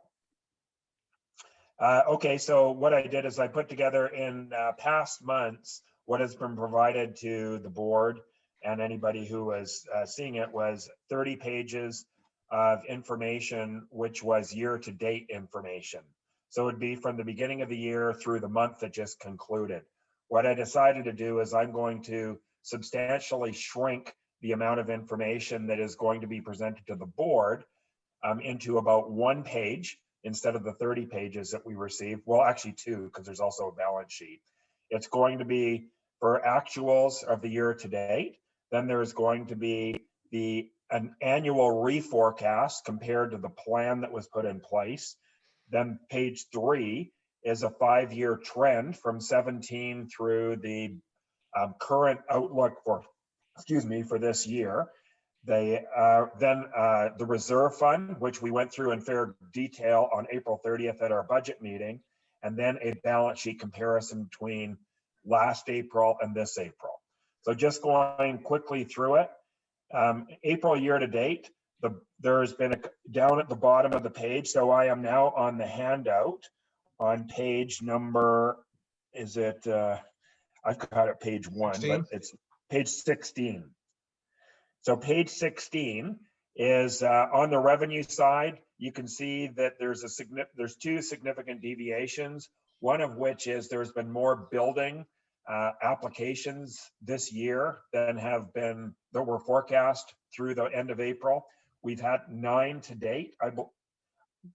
Okay, so what I did is I put together in past months what has been provided to the board and anybody who was seeing it was 30 pages of information, which was year-to-date information. So it'd be from the beginning of the year through the month that just concluded. What I decided to do is I'm going to substantially shrink the amount of information that is going to be presented to the board into about 1 page instead of the 30 pages that we received. Well, actually 2, because there's also a balance sheet. It's going to be for actuals of the year to date. Then there's going to be an annual reforecast compared to the plan that was put in place. Then page 3 is a 5-year trend from 17 through the current outlook for this year. Then the reserve fund, which we went through in fair detail on April 30th at our budget meeting, and then a balance sheet comparison between last April and this April. So just going quickly through it, April year to date, there's been down at the bottom of the page. So I am now on the handout on page number, is it, I've got it page 1, 16? but it's page 16. So page 16 is on the revenue side. You can see that there's two significant deviations. One of which is there's been more building applications this year than that were forecast through the end of April. We've had 9 to date.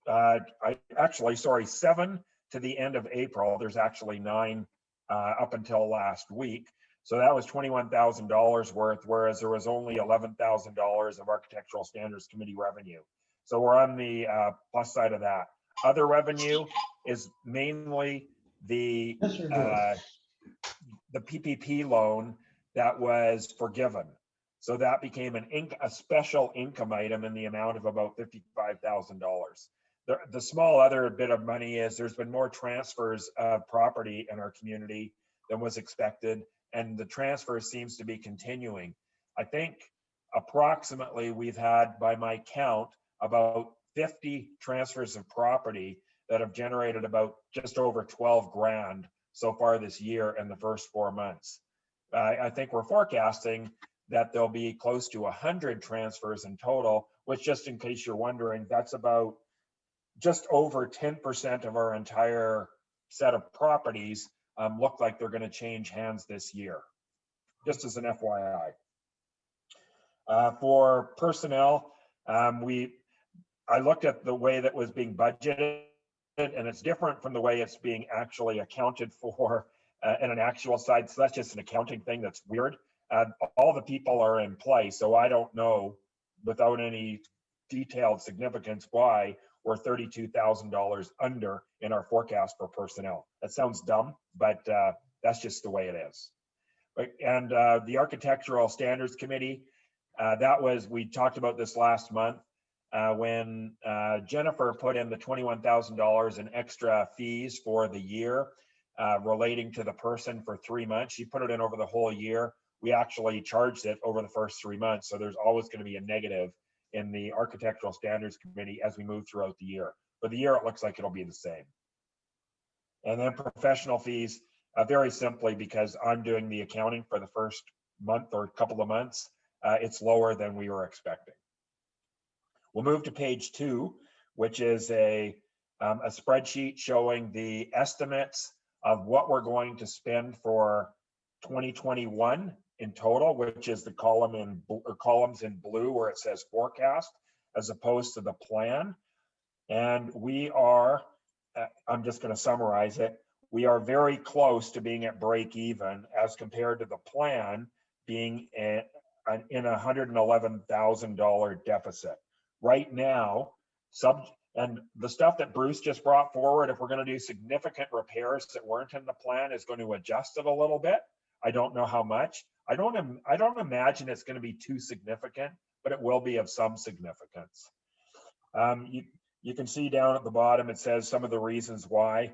Sorry, 7 to the end of April. There's actually 9 up until last week. So that was $21,000 worth, whereas there was only $11,000 of Architectural Standards Committee revenue. So we're on the plus side of that. Other revenue is mainly the PPP loan that was forgiven. So that became a special income item in the amount of about $55,000. The small other bit of money is there's been more transfers of property in our community than was expected, and the transfer seems to be continuing. I think approximately we've had, by my count, about 50 transfers of property that have generated about just over 12 grand so far this year in the first 4 months. I think we're forecasting that there'll be close to 100 transfers in total, which, just in case you're wondering, that's about just over 10% of our entire set of properties look like they're going to change hands this year, just as an FYI. For personnel, I looked at the way that was being budgeted, and it's different from the way it's being actually accounted for in an actual side. So that's just an accounting thing that's weird. All the people are in place, so I don't know without any detailed significance why we're $32,000 under in our forecast for personnel. That sounds dumb, but that's just the way it is. And the Architectural Standards Committee, we talked about this last month when Jennifer put in the $21,000 in extra fees for the year relating to the person for 3 months. She put it in over the whole year. We actually charged it over the first 3 months. So there's always going to be a negative in the Architectural Standards Committee as we move throughout the year. For the year, it looks like it'll be the same. And then professional fees, very simply because I'm doing the accounting for the first month or couple of months, it's lower than we were expecting. We'll move to page 2, which is a spreadsheet showing the estimates of what we're going to spend for 2021 in total, which is the columns in blue where it says forecast, as opposed to the plan. And we are, I'm just going to summarize it, we are very close to being at break even as compared to the plan being in a $111,000 deficit. Right now, and the stuff that Bruce just brought forward, if we're going to do significant repairs that weren't in the plan, is going to adjust it a little bit. I don't know how much. I don't imagine it's going to be too significant, but it will be of some significance. You can see down at the bottom, it says some of the reasons why.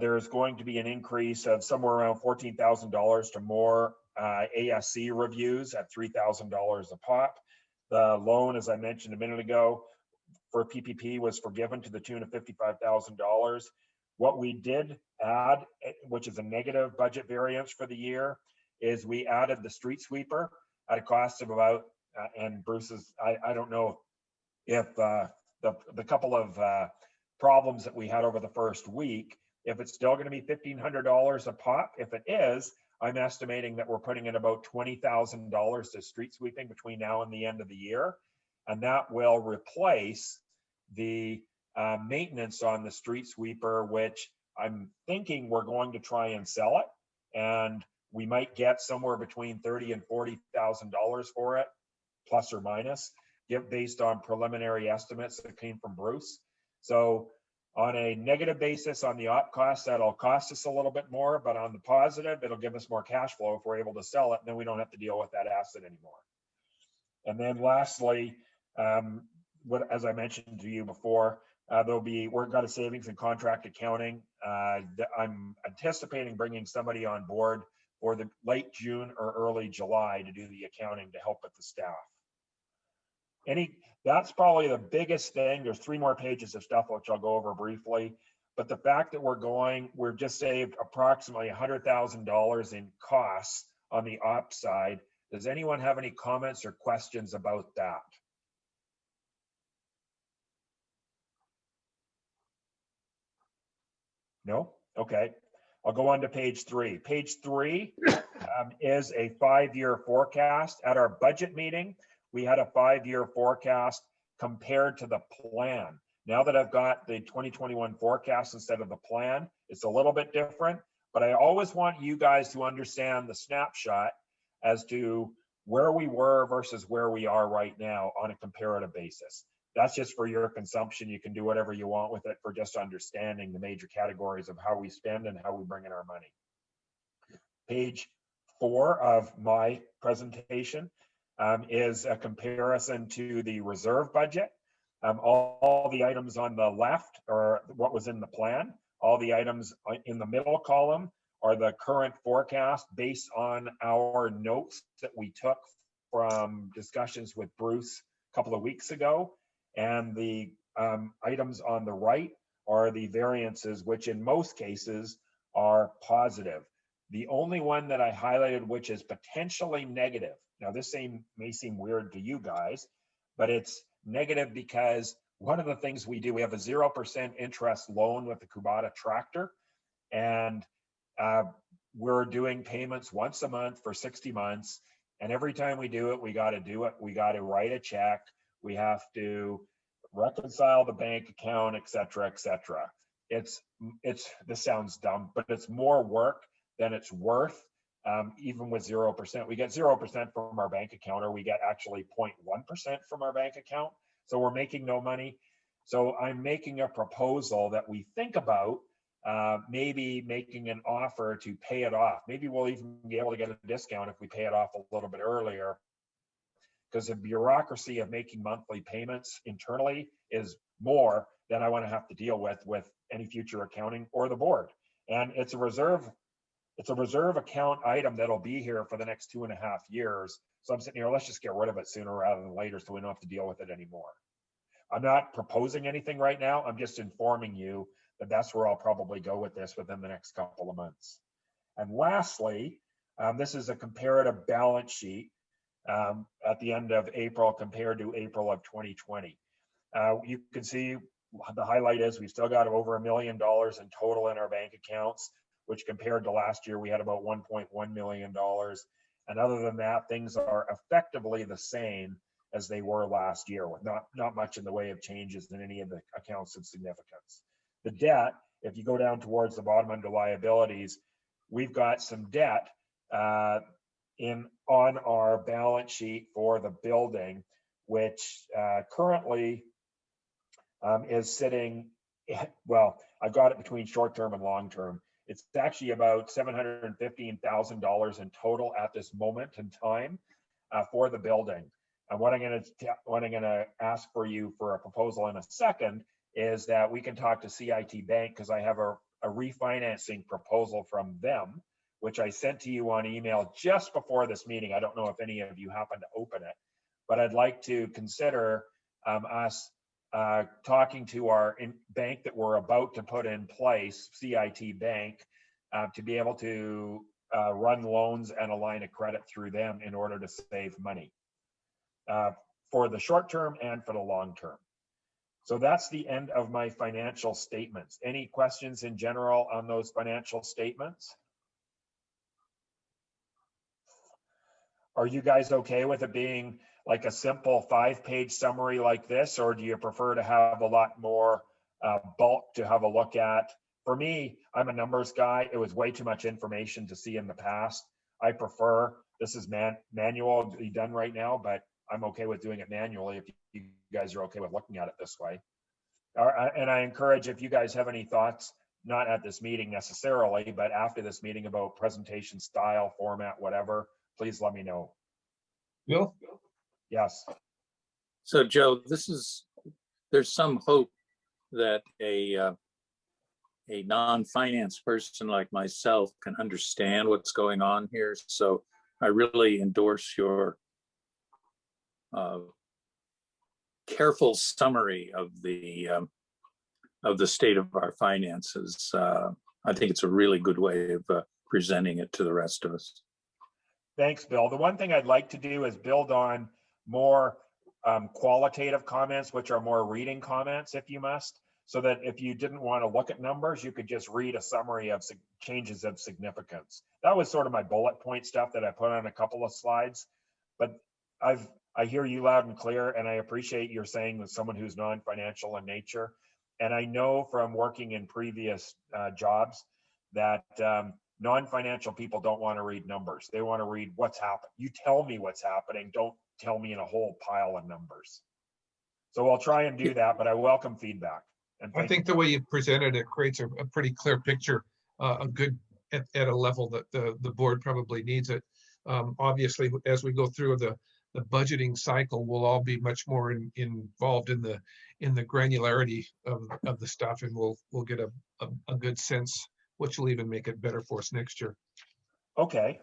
There's going to be an increase of somewhere around $14,000 to more ASC reviews at $3,000 a pop. The loan, as I mentioned a minute ago, for PPP was forgiven to the tune of $55,000. What we did add, which is a negative budget variance for the year, is we added the street sweeper at a cost of about, and Bruce's, I don't know if the couple of problems that we had over the first week, if it's still going to be $1,500 a pop. If it is, I'm estimating that we're putting in about $20,000 to street sweeping between now and the end of the year. And that will replace the maintenance on the street sweeper, which I'm thinking we're going to try and sell it. And we might get somewhere between $30,000 and $40,000 for it, plus or minus, based on preliminary estimates that came from Bruce. So on a negative basis on the op cost, that'll cost us a little bit more, but on the positive, it'll give us more cash flow if we're able to sell it, and then we don't have to deal with that asset anymore. And then lastly, as I mentioned to you before, we've got a savings in contract accounting. I'm anticipating bringing somebody on board or the late June or early July to do the accounting to help with the staff. That's probably the biggest thing. There's 3 more pages of stuff which I'll go over briefly, but the fact that we've just saved approximately $100,000 in costs on the ops side. Does anyone have any comments or questions about that? No? Okay. I'll go on to page 3. Page 3 is a 5-year forecast. At our budget meeting, we had a 5-year forecast compared to the plan. Now that I've got the 2021 forecast instead of the plan, it's a little bit different, but I always want you guys to understand the snapshot as to where we were versus where we are right now on a comparative basis. That's just for your consumption. You can do whatever you want with it for just understanding the major categories of how we spend and how we bring in our money. Page 4 of my presentation is a comparison to the reserve budget. All the items on the left are what was in the plan. All the items in the middle column are the current forecast based on our notes that we took from discussions with Bruce a couple of weeks ago. And the items on the right are the variances, which in most cases are positive. The only one that I highlighted, which is potentially negative. Now, this may seem weird to you guys, but it's negative because one of the things we do, we have a 0% interest loan with the Kubota tractor, and we're doing payments once a month for 60 months. And every time we do it, we got to write a check. We have to reconcile the bank account, et cetera, et cetera. This sounds dumb, but it's more work than it's worth. Even with 0%, we get 0% from our bank account, or we get actually 0.1% from our bank account. So we're making no money. So I'm making a proposal that we think about maybe making an offer to pay it off. Maybe we'll even be able to get a discount if we pay it off a little bit earlier, because the bureaucracy of making monthly payments internally is more than I want to have to deal with any future accounting or the board. And it's a reserve account item that'll be here for the next 2.5 years. So I'm sitting here, let's just get rid of it sooner rather than later so we don't have to deal with it anymore. I'm not proposing anything right now. I'm just informing you that that's where I'll probably go with this within the next couple of months. And lastly, this is a comparative balance sheet at the end of April compared to April of 2020. You can see the highlight is we've still got over $1 million in total in our bank accounts, which compared to last year, we had about $1.1 million. And other than that, things are effectively the same as they were last year, with not much in the way of changes in any of the accounts of significance. The debt, if you go down towards the bottom under liabilities, we've got some debt on our balance sheet for the building, which currently is sitting, well, I've got it between short-term and long-term. It's actually about $715,000 in total at this moment in time for the building. And what I'm going to ask for you for a proposal in a second is that we can talk to CIT Bank, because I have a refinancing proposal from them, which I sent to you on email just before this meeting. I don't know if any of you happen to open it, but I'd like to consider us talking to our bank that we're about to put in place, CIT Bank, to be able to run loans and a line of credit through them in order to save money for the short term and for the long term. So that's the end of my financial statements. Any questions in general on those financial statements? Are you guys okay with it being like a simple 5-page summary like this, or do you prefer to have a lot more bulk to have a look at? For me, I'm a numbers guy. It was way too much information to see in the past. I prefer, this is manually done right now, but I'm okay with doing it manually if you guys are okay with looking at it this way. And I encourage, if you guys have any thoughts, not at this meeting necessarily, but after this meeting about presentation style, format, whatever, please let me know. Bill? Yes. So Joe, there's some hope that a a non-finance person like myself can understand what's going on here. So I really endorse your careful summary of the state of our finances. I think it's a really good way of presenting it to the rest of us. Thanks, Bill. The one thing I'd like to do is build on more qualitative comments, which are more reading comments, if you must, so that if you didn't want to look at numbers, you could just read a summary of changes of significance. That was sort of my bullet point stuff that I put on a couple of slides, but I hear you loud and clear, and I appreciate you're saying with someone who's non-financial in nature. And I know from working in previous jobs that non-financial people don't want to read numbers. They want to read what's happening. You tell me what's happening. Don't tell me in a whole pile of numbers. So I'll try and do that, but I welcome feedback. And I think the way you presented it creates a pretty clear picture, a good at a level that the board probably needs it. Obviously, as we go through the budgeting cycle, we'll all be much more involved in the granularity of the stuff, and we'll get a good sense, which will even make it better for us next year. Okay.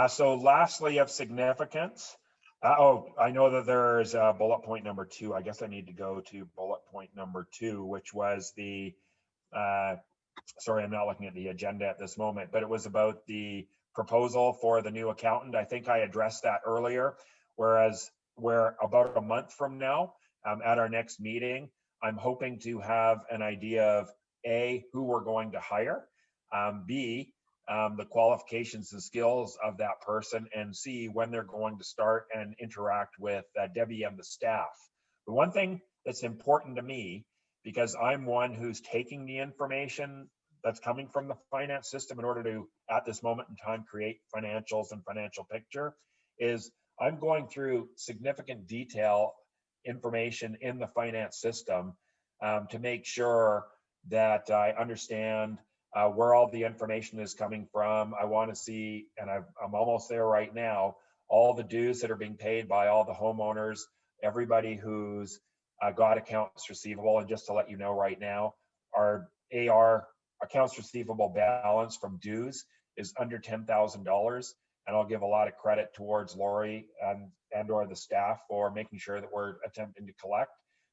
So lastly of significance, I know that there's bullet point number 2. I guess I need to go to bullet point number 2, which was the, sorry, I'm not looking at the agenda at this moment, but it was about the proposal for the new accountant. I think I addressed that earlier, whereas we're about a month from now at our next meeting, I'm hoping to have an idea of A, who we're going to hire, B, the qualifications and skills of that person, and C, when they're going to start and interact with Debbie and the staff. The one thing that's important to me, because I'm one who's taking the information that's coming from the finance system in order to, at this moment in time, create financials and financial picture, is I'm going through significant detail information in the finance system to make sure that I understand where all the information is coming from. I want to see, and I'm almost there right now, all the dues that are being paid by all the homeowners, everybody who's got accounts receivable. And just to let you know right now, our AR accounts receivable balance from dues is under $10,000. And I'll give a lot of credit towards Lori and or the staff for making sure that we're attempting to collect,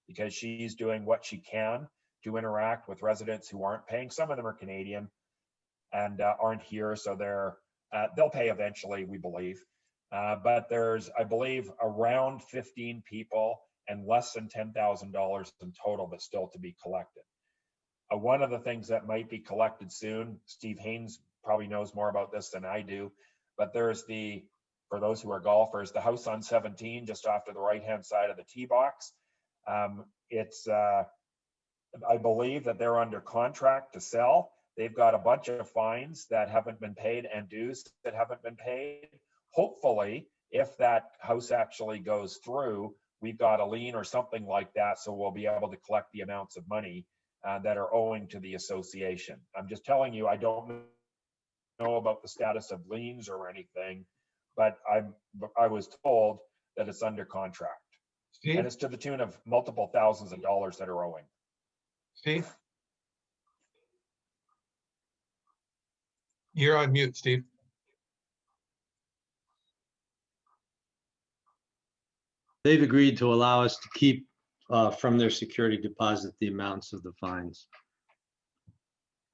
because she's doing what she can to interact with residents who aren't paying. Some of them are Canadian and aren't here, so they'll pay eventually, we believe. But there's, I believe, around 15 people and less than $10,000 in total that's still to be collected. One of the things that might be collected soon, Steve Haynes probably knows more about this than I do, but there's for those who are golfers, the house on 17, just off to the right-hand side of the tee box. It's I believe that they're under contract to sell. They've got a bunch of fines that haven't been paid and dues that haven't been paid. Hopefully, if that house actually goes through, we've got a lien or something like that, so we'll be able to collect the amounts of money that are owing to the association. I'm just telling you, I don't know about the status of liens or anything, but I was told that it's under contract. Steve? And it's to the tune of multiple thousands of dollars that are owing. Steve? You're on mute, Steve. They've agreed to allow us to keep from their security deposit the amounts of the fines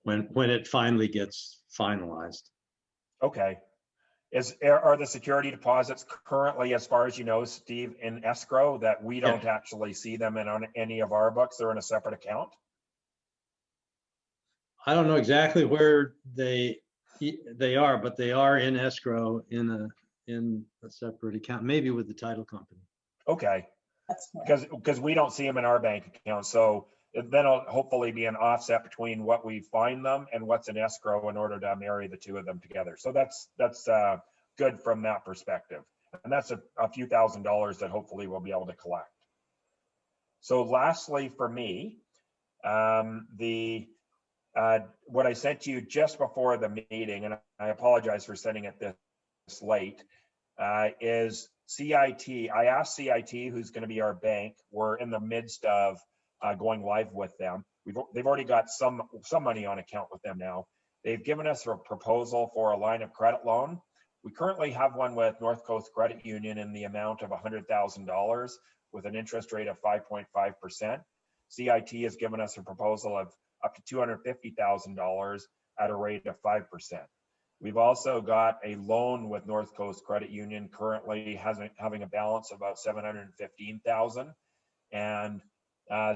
when it finally gets finalized. Okay. Are the security deposits currently, as far as you know, Steve, in escrow, that we don't actually see them on any of our books? They're in a separate account? I don't know exactly where they are, but they are in escrow in a separate account, maybe with the title company. Okay. Because we don't see them in our bank account. So then it'll hopefully be an offset between what we find them and what's in escrow in order to marry the two of them together. So that's good from that perspective. And that's a few $1,000s that hopefully we'll be able to collect. So lastly for me, what I sent you just before the meeting, and I apologize for sending it this late, is CIT. I asked CIT, who's going to be our bank. We're in the midst of going live with them. they've already got some money on account with them now. They've given us a proposal for a line of credit loan. We currently have one with North Coast Credit Union in the amount of $100,000 with an interest rate of 5.5%. CIT has given us a proposal of up to $250,000 at a rate of 5%. We've also got a loan with North Coast Credit Union currently having a balance of about $715,000, and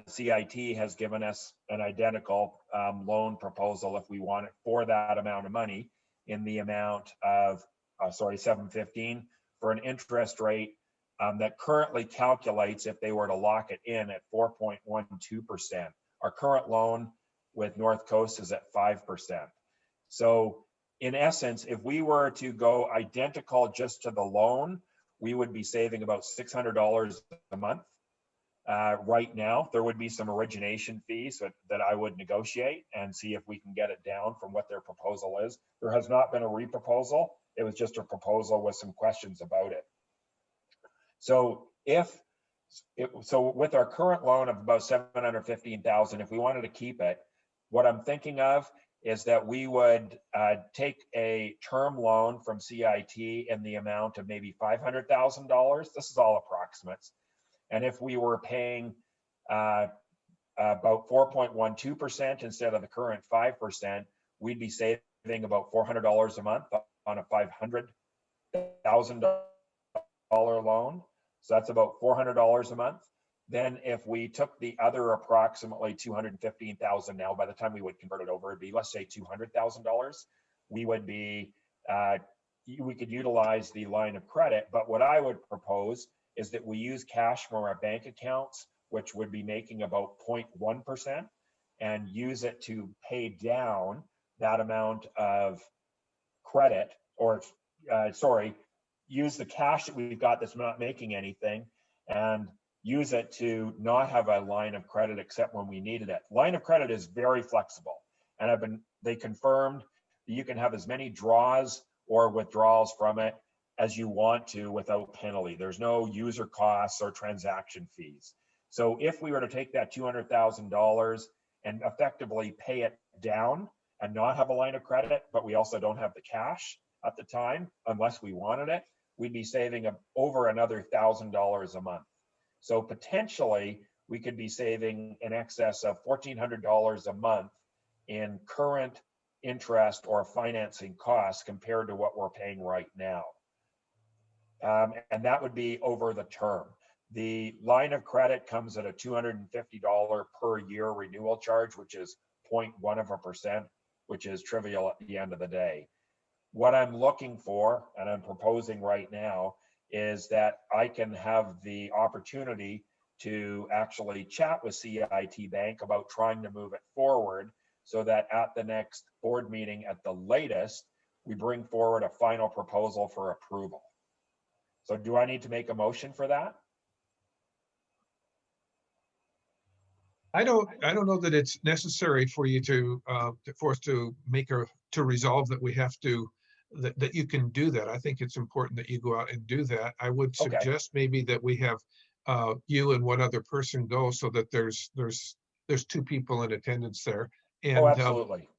CIT has given us an identical loan proposal if we want it for that amount of money in the amount of $715 for an interest rate that currently calculates if they were to lock it in at 4.12%. Our current loan with North Coast is at 5%. So in essence, if we were to go identical just to the loan, we would be saving about $600 a month. Right now, there would be some origination fees that I would negotiate and see if we can get it down from what their proposal is. There has not been a reproposal. It was just a proposal with some questions about it. So with our current loan of about $715,000, if we wanted to keep it, what I'm thinking of is that we would take a term loan from CIT in the amount of maybe $500,000. This is all approximates. And if we were paying about 4.12% instead of the current 5%, we'd be saving about $400 a month on a $500,000 loan. So that's about $400 a month. Then if we took the other approximately $215,000 now, by the time we would convert it over, it'd be, let's say $200,000. We would be, we could utilize the line of credit. But what I would propose is that we use cash from our bank accounts, which would be making about 0.1%, and use it to pay down that amount of credit, or use the cash that we've got that's not making anything and use it to not have a line of credit except when we needed it. Line of credit is very flexible, and they confirmed that you can have as many draws or withdrawals from it as you want to without penalty. There's no user costs or transaction fees. So if we were to take that $200,000 and effectively pay it down and not have a line of credit, but we also don't have the cash at the time, unless we wanted it, we'd be saving over another $1,000 a month. So potentially we could be saving in excess of $1,400 a month in current interest or financing costs compared to what we're paying right now. And that would be over the term. The line of credit comes at a $250 per year renewal charge, which is 0.1%, which is trivial at the end of the day. What I'm looking for, and I'm proposing right now, is that I can have the opportunity to actually chat with CIT Bank about trying to move it forward so that at the next board meeting at the latest, we bring forward a final proposal for approval. So do I need to make a motion for that? I don't know that it's necessary for you to for us to resolve that we have to, that you can do that. I think it's important that you go out and do that. I would suggest maybe that we have you and one other person go, so that there's two people in attendance there. And, absolutely.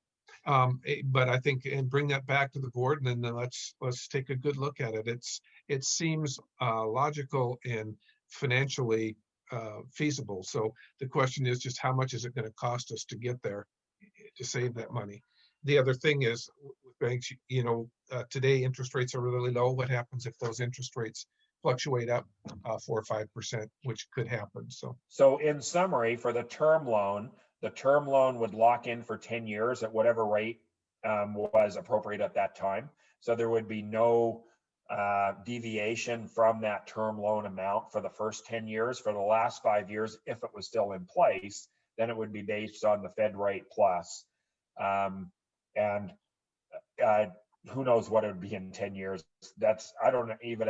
But I think, and bring that back to the board, and then let's take a good look at it. It seems logical and financially feasible. So the question is just how much is it going to cost us to get there, to save that money? The other thing is with banks, today interest rates are really low. What happens if those interest rates fluctuate up 4 or 5%, which could happen? So in summary, for the term loan would lock in for 10 years at whatever rate was appropriate at that time. So there would be no deviation from that term loan amount for the first 10 years. For the last 5 years, if it was still in place, then it would be based on the Fed rate plus. And who knows what it would be in 10 years. I don't even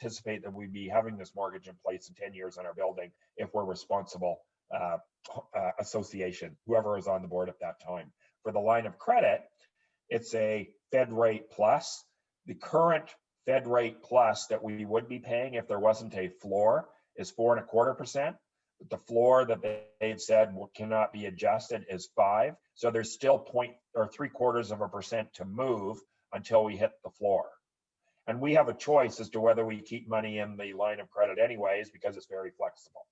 anticipate that we'd be having this mortgage in place in 10 years on our building if we're responsible association, whoever is on the board at that time. For the line of credit, it's a Fed rate plus. The current Fed rate plus that we would be paying if there wasn't a floor is 4.25%. The floor that they've said cannot be adjusted is 5. So there's still 0.75% to move until we hit the floor. And we have a choice as to whether we keep money in the line of credit anyways, because it's very flexible.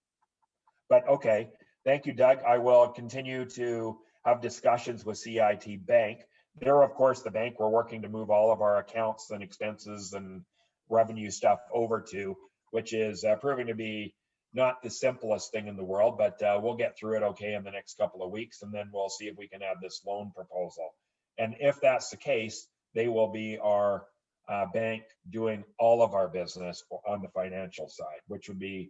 But okay, thank you, Doug. I will continue to have discussions with CIT Bank. They're, of course, the bank we're working to move all of our accounts and expenses and revenue stuff over to, which is proving to be not the simplest thing in the world, but we'll get through it okay in the next couple of weeks, and then we'll see if we can have this loan proposal. And if that's the case, they will be our bank doing all of our business on the financial side, which would be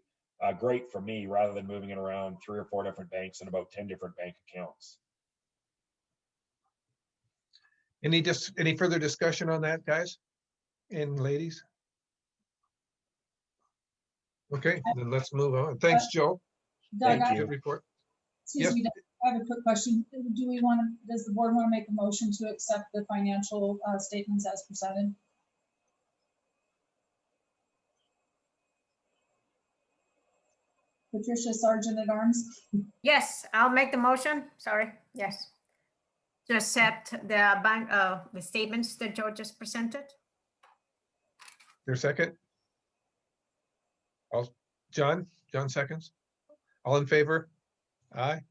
great for me rather than moving it around 3 or 4 different banks and about 10 different bank accounts. Any further discussion on that, guys and ladies? Okay, then let's move on. Thanks, Joe. Doug, Thank you. Good report. excuse me, Doug, I have a quick question. Do we want to, does the board want to make a motion to accept the financial statements as presented? Patricia, Sergeant at Arms? Yes, I'll make the motion. Sorry. Yes. To accept the bank, the statements that Joe just presented. Your second? John seconds. All in favor? Aye.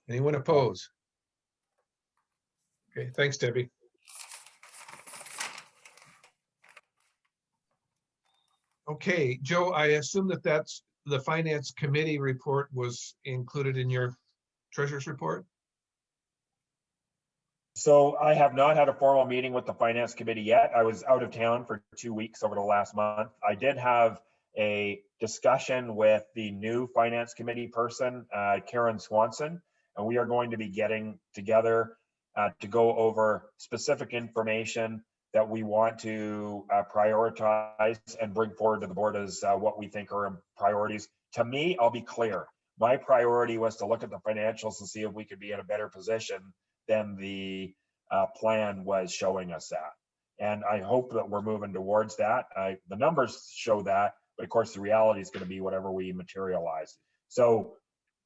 Anyone oppose? Okay, thanks, Debbie. Okay, Joe, I assume that that's the Finance Committee report was included in your treasurer's report? So I have not had a formal meeting with the Finance Committee yet. I was out of town for 2 weeks over the last month. I did have a discussion with the new Finance Committee person, Karen Swanson, and we are going to be getting together to go over specific information that we want to prioritize and bring forward to the board as what we think are priorities. To me, I'll be clear. My priority was to look at the financials and see if we could be in a better position than the plan was showing us that. And I hope that we're moving towards that. The numbers show that, but of course the reality is going to be whatever we materialize. So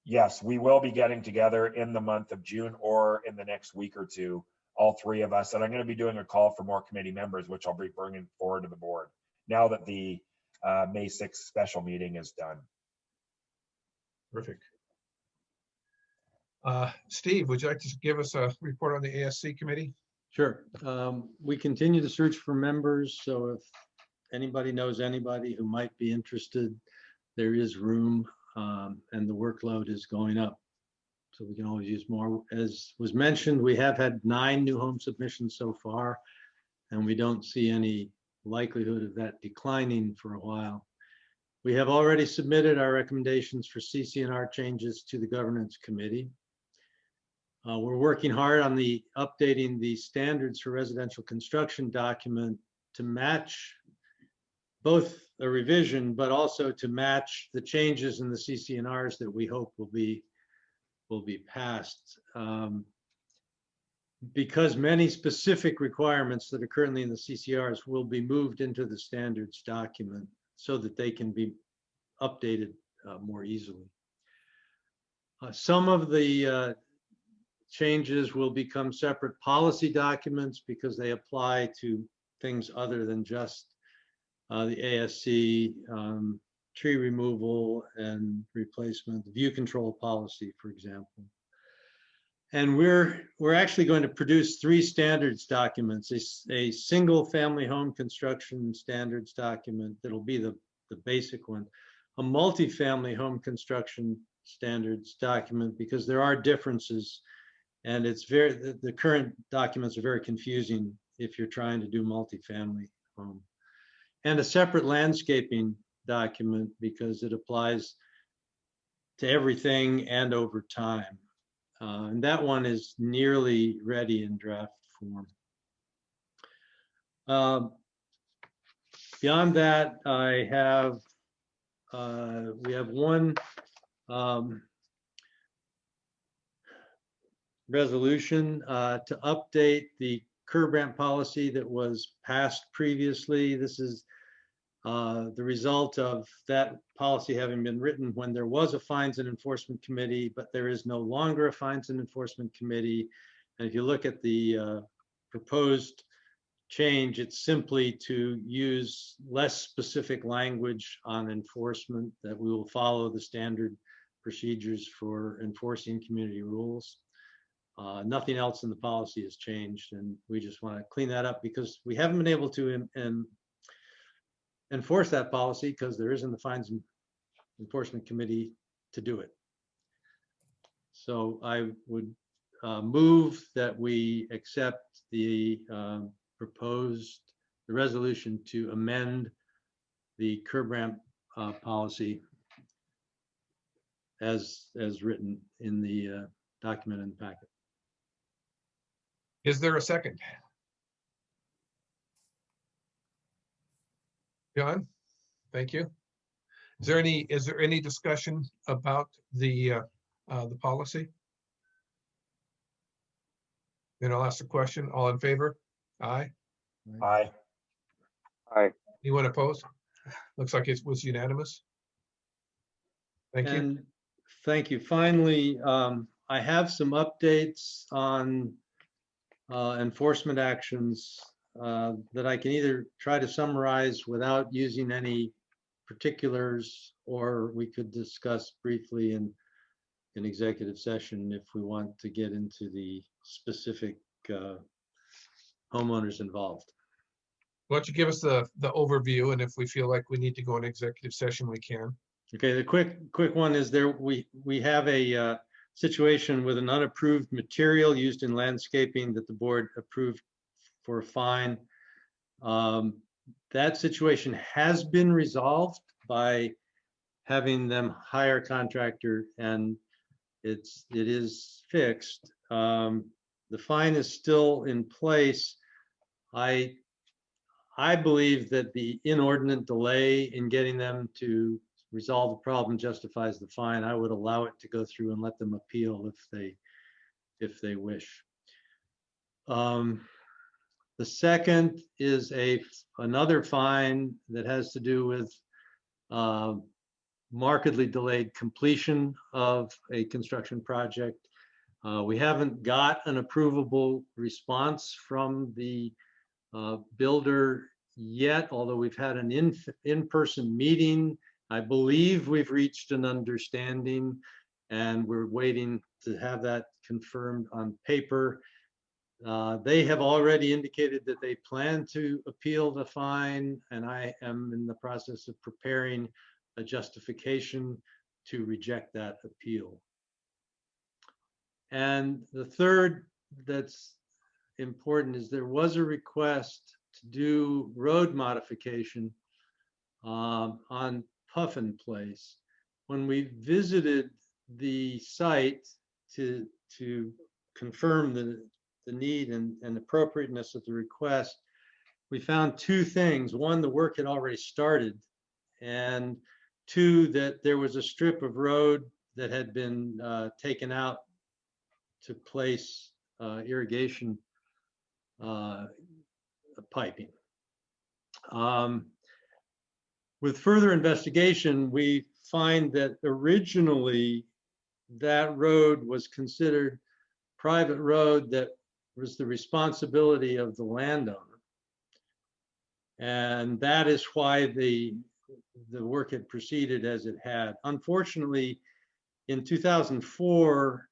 yes, we will be getting together in the month of June or in the next week or two, all 3 of us. And I'm going to be doing a call for more committee members, which I'll be bringing forward to the board now that the May 6th special meeting is done. Terrific. Steve, would you like to give us a report on the ASC committee? Sure. We continue to search for members, so if anybody knows anybody who might be interested, there is room, and the workload is going up. So we can always use more. As was mentioned, we have had 9 new home submissions so far, and we don't see any likelihood of that declining for a while. We have already submitted our recommendations for CC&R changes to the governance committee. We're working hard on updating the standards for residential construction document to match both a revision, but also to match the changes in the CC&Rs that we hope will be passed. Because many specific requirements that are currently in the CCRs will be moved into the standards document so that they can be updated more easily. Some of the changes will become separate policy documents because they apply to things other than just the ASC, tree removal and replacement, view control policy, for example. And we're actually going to produce 3 standards documents, a single family home construction standards document that'll be the basic one, a multi-family home construction standards document, because there are differences, and the current documents are very confusing if you're trying to do multi-family home. And a separate landscaping document because it applies to everything and over time. And that one is nearly ready in draft form. Beyond that, we have one resolution to update the curb ramp policy that was passed previously. This is the result of that policy having been written when there was a fines and enforcement committee, but there is no longer a fines and enforcement committee. And if you look at the proposed change, it's simply to use less specific language on enforcement, that we will follow the standard procedures for enforcing community rules. Nothing else in the policy has changed, and we just want to clean that up because we haven't been able to enforce that policy because there isn't the fines and enforcement committee to do it. So I would move that we accept the proposed resolution to amend the curb ramp policy as written in the document in the packet. Is there a second? John, thank you. Is there any discussion about the policy? Then I'll ask the question. All in favor? Aye. Aye. Aye. Anyone opposed? Looks like it was unanimous. Thank you. And thank you. Finally, I have some updates on enforcement actions that I can either try to summarize without using any particulars, or we could discuss briefly in an executive session if we want to get into the specific homeowners involved. Why don't you give us the overview, and if we feel like we need to go in executive session, we can. Okay, the quick one is we have a situation with an unapproved material used in landscaping that the board approved for a fine. That situation has been resolved by having them hire a contractor, and it is fixed. The fine is still in place. I believe that the inordinate delay in getting them to resolve the problem justifies the fine. I would allow it to go through and let them appeal if they wish. The second is another fine that has to do with markedly delayed completion of a construction project. We haven't got an approvable response from the builder yet, although we've had an in-person meeting. I believe we've reached an understanding, and we're waiting to have that confirmed on paper. They have already indicated that they plan to appeal the fine, and I am in the process of preparing a justification to reject that appeal. And the third that's important is there was a request to do road modification on Puffin Place. When we visited the site to confirm the need and appropriateness of the request, we found two things. One, the work had already started, and two, that there was a strip of road that had been taken out to place irrigation piping. With further investigation, we find that originally that road was considered private road that was the responsibility of the landowner. And that is why the work had proceeded as it had. Unfortunately, in 2004,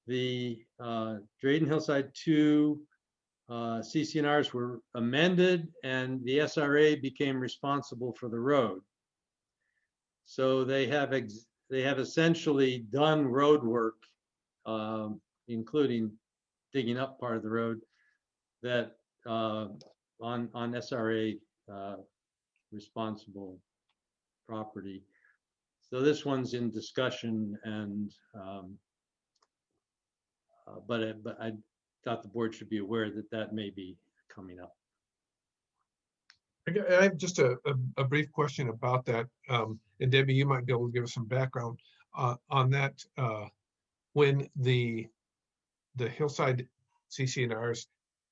the Drayton Hillside 2 CC&Rs were amended, and the SRA became responsible for the road. So they have essentially done road work, including digging up part of the road, that on SRA responsible property. So this one's in discussion, and but I thought the board should be aware that that may be coming up. I have just a brief question about that. And Debbie, you might be able to give us some background on that. When the Hillside CC&Rs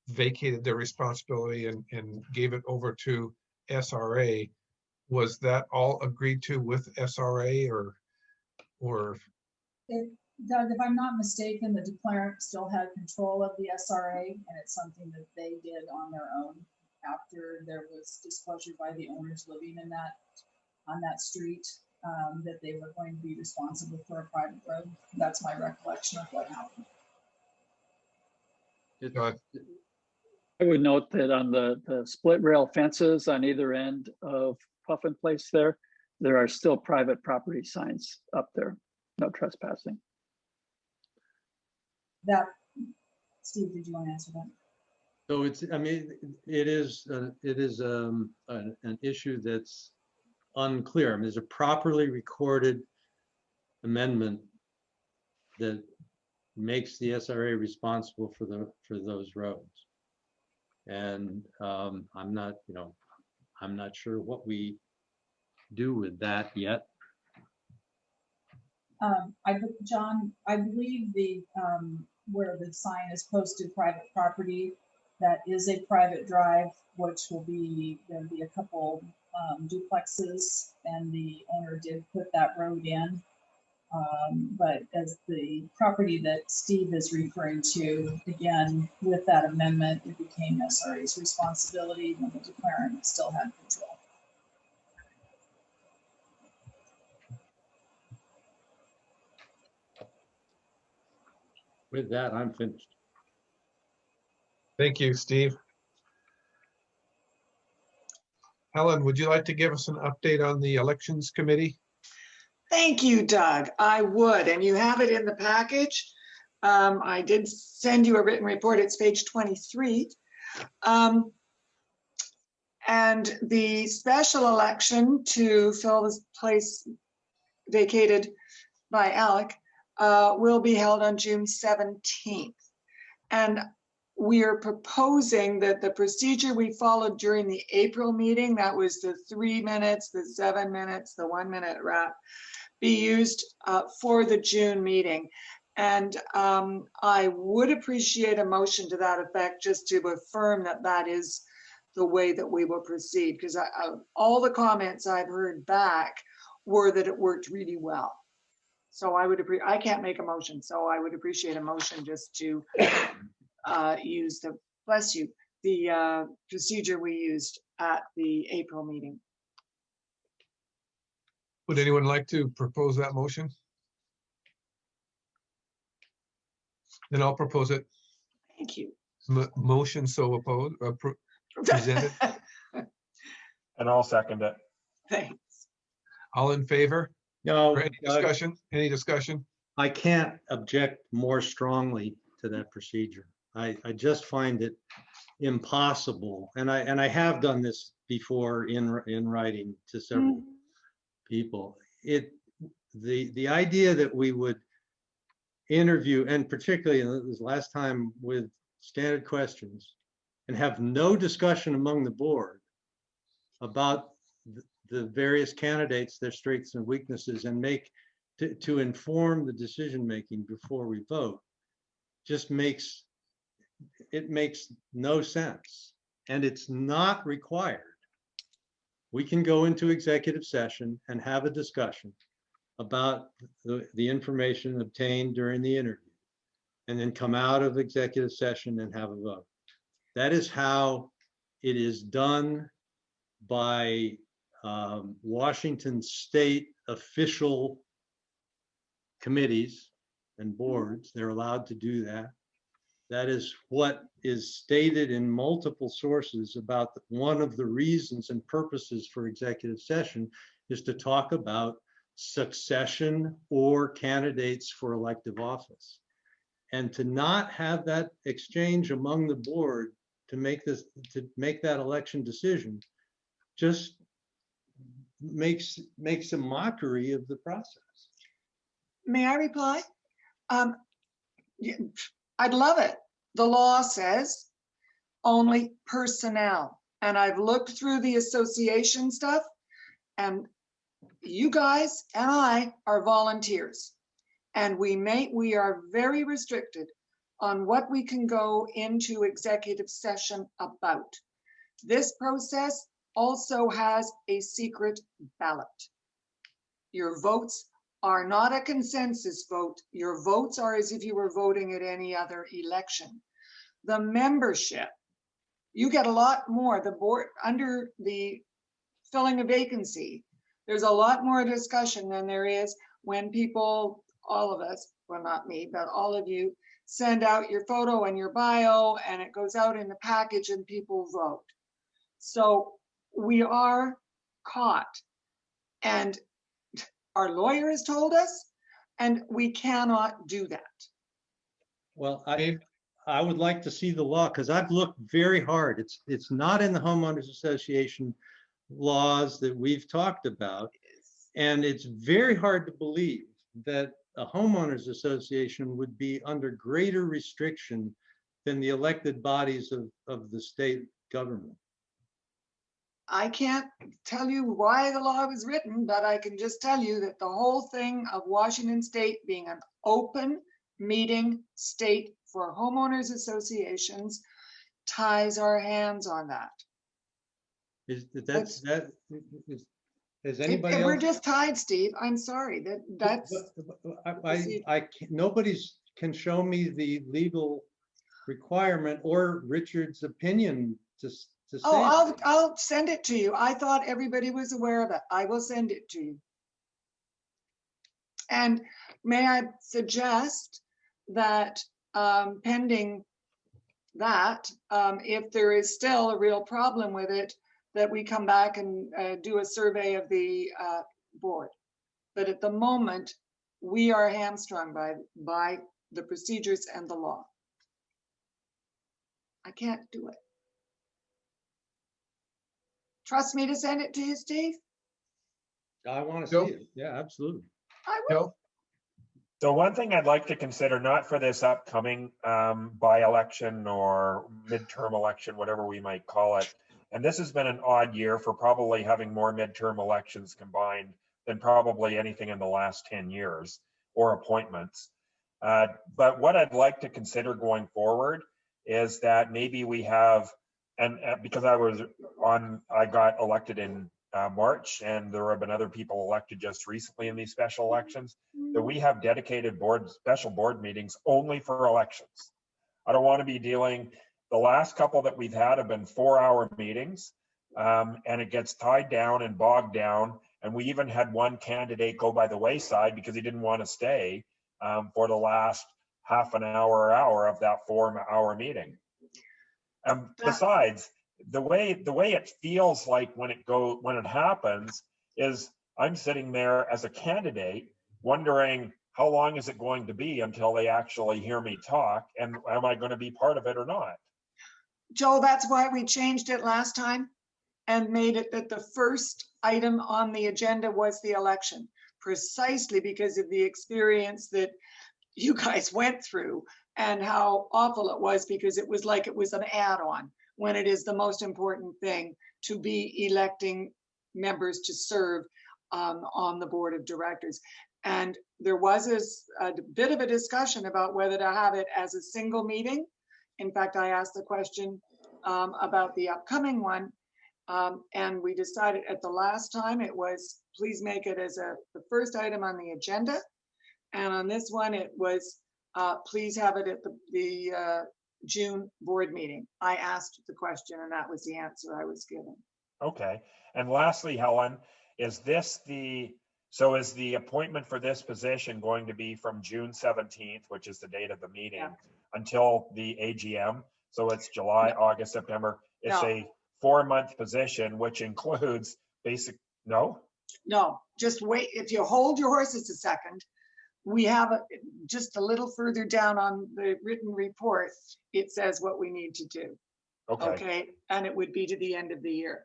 vacated their responsibility and gave it over to SRA, was that all agreed to with SRA or, Doug, if I'm not mistaken, the declarant still had control of the SRA, and it's something that they did on their own after there was disclosure by the owners living in that, on that street, that they were going to be responsible for a private road. That's my recollection of what happened. I would note that on the split rail fences on either end of Puffin Place there are still private property signs up there, no trespassing. That, Steve, did you want to answer that? So it's, I mean, it is an issue that's unclear. I mean, there's a properly recorded amendment that makes the SRA responsible for those roads. And I'm not sure what we do with that yet. John, I believe the where the sign is posted private property, that is a private drive, which will be, there'll be a couple duplexes, and the owner did put that road in. But as the property that Steve is referring to, again, with that amendment, it became SRA's responsibility when the declarant still had control. With that, I'm finished. Thank you, Steve. Helen, would you like to give us an update on the elections committee? Thank you, Doug. I would, and you have it in the package. I did send you a written report. It's page 23. And the special election to fill this place vacated by Alec will be held on June 17th. And we are proposing that the procedure we followed during the April meeting, that was the 3 minutes, the 7 minutes, the 1 minute wrap, be used for the June meeting. And I would appreciate a motion to that effect, just to affirm that that is the way that we will proceed, because all the comments I've heard back were that it worked really well. So I can't make a motion, so I would appreciate a motion just to use the, bless you, the procedure we used at the April meeting. Would anyone like to propose that motion? Then I'll propose it. Thank you. Motion so opposed, presented. And I'll second it. Thanks. All in favor? No, Or any discussion? Any discussion? I can't object more strongly to that procedure. I just find it impossible, and I have done this before in writing to several people. The idea that we would interview, and particularly this last time with standard questions, and have no discussion among the board about the various candidates, their strengths and weaknesses, and make to inform the decision making before we vote, just makes no sense, and it's not required. We can go into executive session and have a discussion about the information obtained during the interview, and then come out of executive session and have a vote. That is how it is done by Washington state official committees and boards. They're allowed to do that. That is what is stated in multiple sources about one of the reasons and purposes for executive session is to talk about succession or candidates for elective office. And to not have that exchange among the board to make that election decision just makes a mockery of the process. May I reply? I'd love it. The law says only personnel. And I've looked through the association stuff, and you guys and I are volunteers. And we are very restricted on what we can go into executive session about. This process also has a secret ballot. Your votes are not a consensus vote. Your votes are as if you were voting at any other election. The membership, you get a lot more. The board, under the filling a vacancy, there's a lot more discussion than there is when people, all of us, well, not me, but all of you, send out your photo and your bio, and it goes out in the package and people vote. So we are caught, and our lawyer has told us, and we cannot do that. Well, I would like to see the law, because I've looked very hard. It's not in the homeowners association laws that we've talked about. And it's very hard to believe that a homeowners association would be under greater restriction than the elected bodies of the state government. I can't tell you why the law was written, but I can just tell you that the whole thing of Washington State being an open meeting state for homeowners associations ties our hands on that. Is anybody else? We're just tied, Steve. I'm sorry. Nobody's can show me the legal requirement or Richard's opinion to say. Oh, I'll send it to you. I thought everybody was aware of it. I will send it to you. And may I suggest that pending that, if there is still a real problem with it, that we come back and do a survey of the board. But at the moment, we are hamstrung by the procedures and the law. I can't do it. Trust me to send it to you, Steve? I want to see it. Yeah, absolutely. I will. So one thing I'd like to consider, not for this upcoming by-election or midterm election, whatever we might call it, and this has been an odd year for probably having more midterm elections combined than probably anything in the last 10 years, or appointments. But what I'd like to consider going forward is that maybe we have, and because I got elected in March, and there have been other people elected just recently in these special elections, that we have dedicated special board meetings only for elections. I don't want to be dealing, the last couple that we've had have been 4-hour meetings, and it gets tied down and bogged down. And we even had one candidate go by the wayside because he didn't want to stay for the last half an hour or hour of that 4-hour meeting. Besides, the way it feels like when it happens is I'm sitting there as a candidate wondering how long is it going to be until they actually hear me talk, and am I going to be part of it or not? Joe, that's why we changed it last time and made it that the first item on the agenda was the election, precisely because of the experience that you guys went through and how awful it was, because it was like it was an add-on when it is the most important thing to be electing members to serve on the board of directors. And there was a bit of a discussion about whether to have it as a single meeting. In fact, I asked the question about the upcoming one, and we decided at the last time it was, please make it as the first item on the agenda. And on this one, it was, please have it at the June board meeting. I asked the question, and that was the answer I was given. Okay. And lastly, Helen, is the appointment for this position going to be from June 17th, which is the date of the meeting, until the AGM? So it's July, August, September. It's a 4-month position, which includes no, just wait. If you hold your horses a second, we have just a little further down on the written report, it says what we need to do. Okay. And it would be to the end of the year.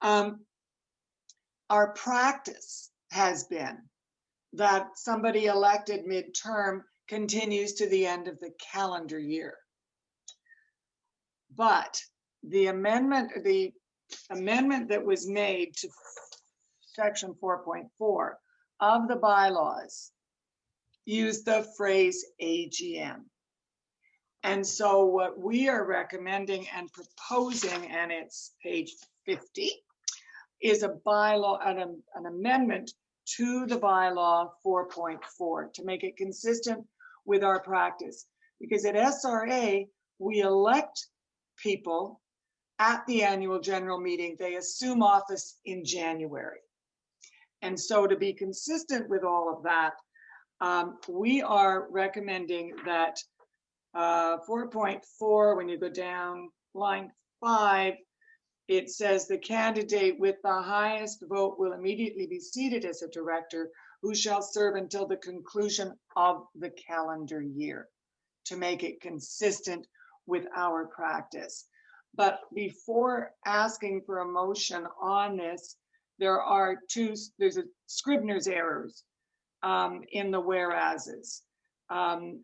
Our practice has been that somebody elected midterm continues to the end of the calendar year. But the amendment that was made to section 4.4 of the bylaws used the phrase AGM. And so what we are recommending and proposing, and it's page 50 is a bylaw, an amendment to the bylaw 4.4 to make it consistent with our practice. Because at SRA, we elect people at the annual general meeting. They assume office in January. And so to be consistent with all of that, we are recommending that 4.4, when you go down line 5, it says the candidate with the highest vote will immediately be seated as a director who shall serve until the conclusion of the calendar year, to make it consistent with our practice. But before asking for a motion on this, there's a Scribner's errors in the whereases,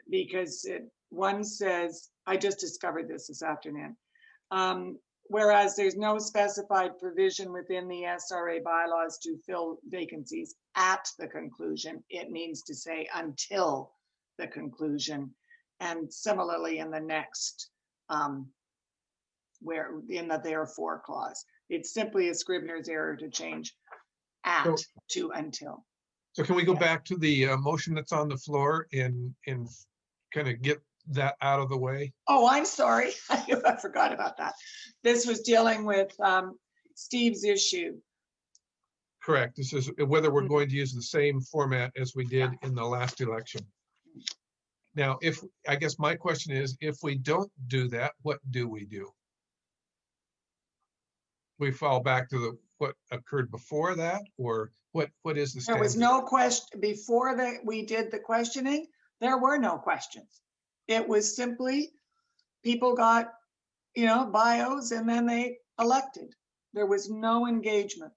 because one says, I just discovered this afternoon, whereas there's no specified provision within the SRA bylaws to fill vacancies at the conclusion. It needs to say until the conclusion. And similarly in the next, where in the therefore clause, it's simply a Scribner's error to change at to until. So can we go back to the motion that's on the floor and kind of get that out of the way? Oh, I'm sorry. I forgot about that. This was dealing with Steve's issue. Correct. This is whether we're going to use the same format as we did in the last election. Now, I guess my question is, if we don't do that, what do we do? We fall back to what occurred before that, or what is the standard? There was no question before that we did the questioning. There were no questions. It was simply people got, bios and then they elected. There was no engagement.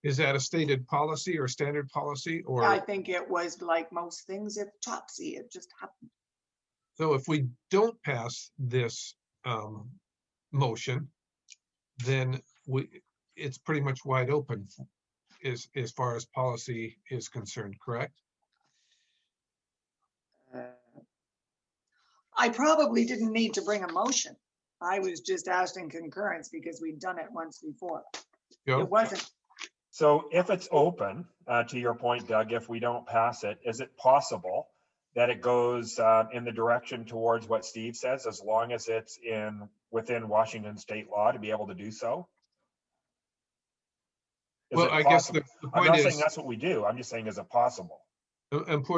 Is that a stated policy or standard policy, or? I think it was like most things at Topsy. It just happened. So if we don't pass this motion, then it's pretty much wide open as far as policy is concerned, correct? I probably didn't need to bring a motion. I was just asking concurrence because we'd done it once before. Go. It wasn't. So if it's open, to your point, Doug, if we don't pass it, is it possible that it goes in the direction towards what Steve says, as long as it's within Washington state law to be able to do so? Well, I guess the I'm point not is, saying that's what we do. I'm just saying, is it possible?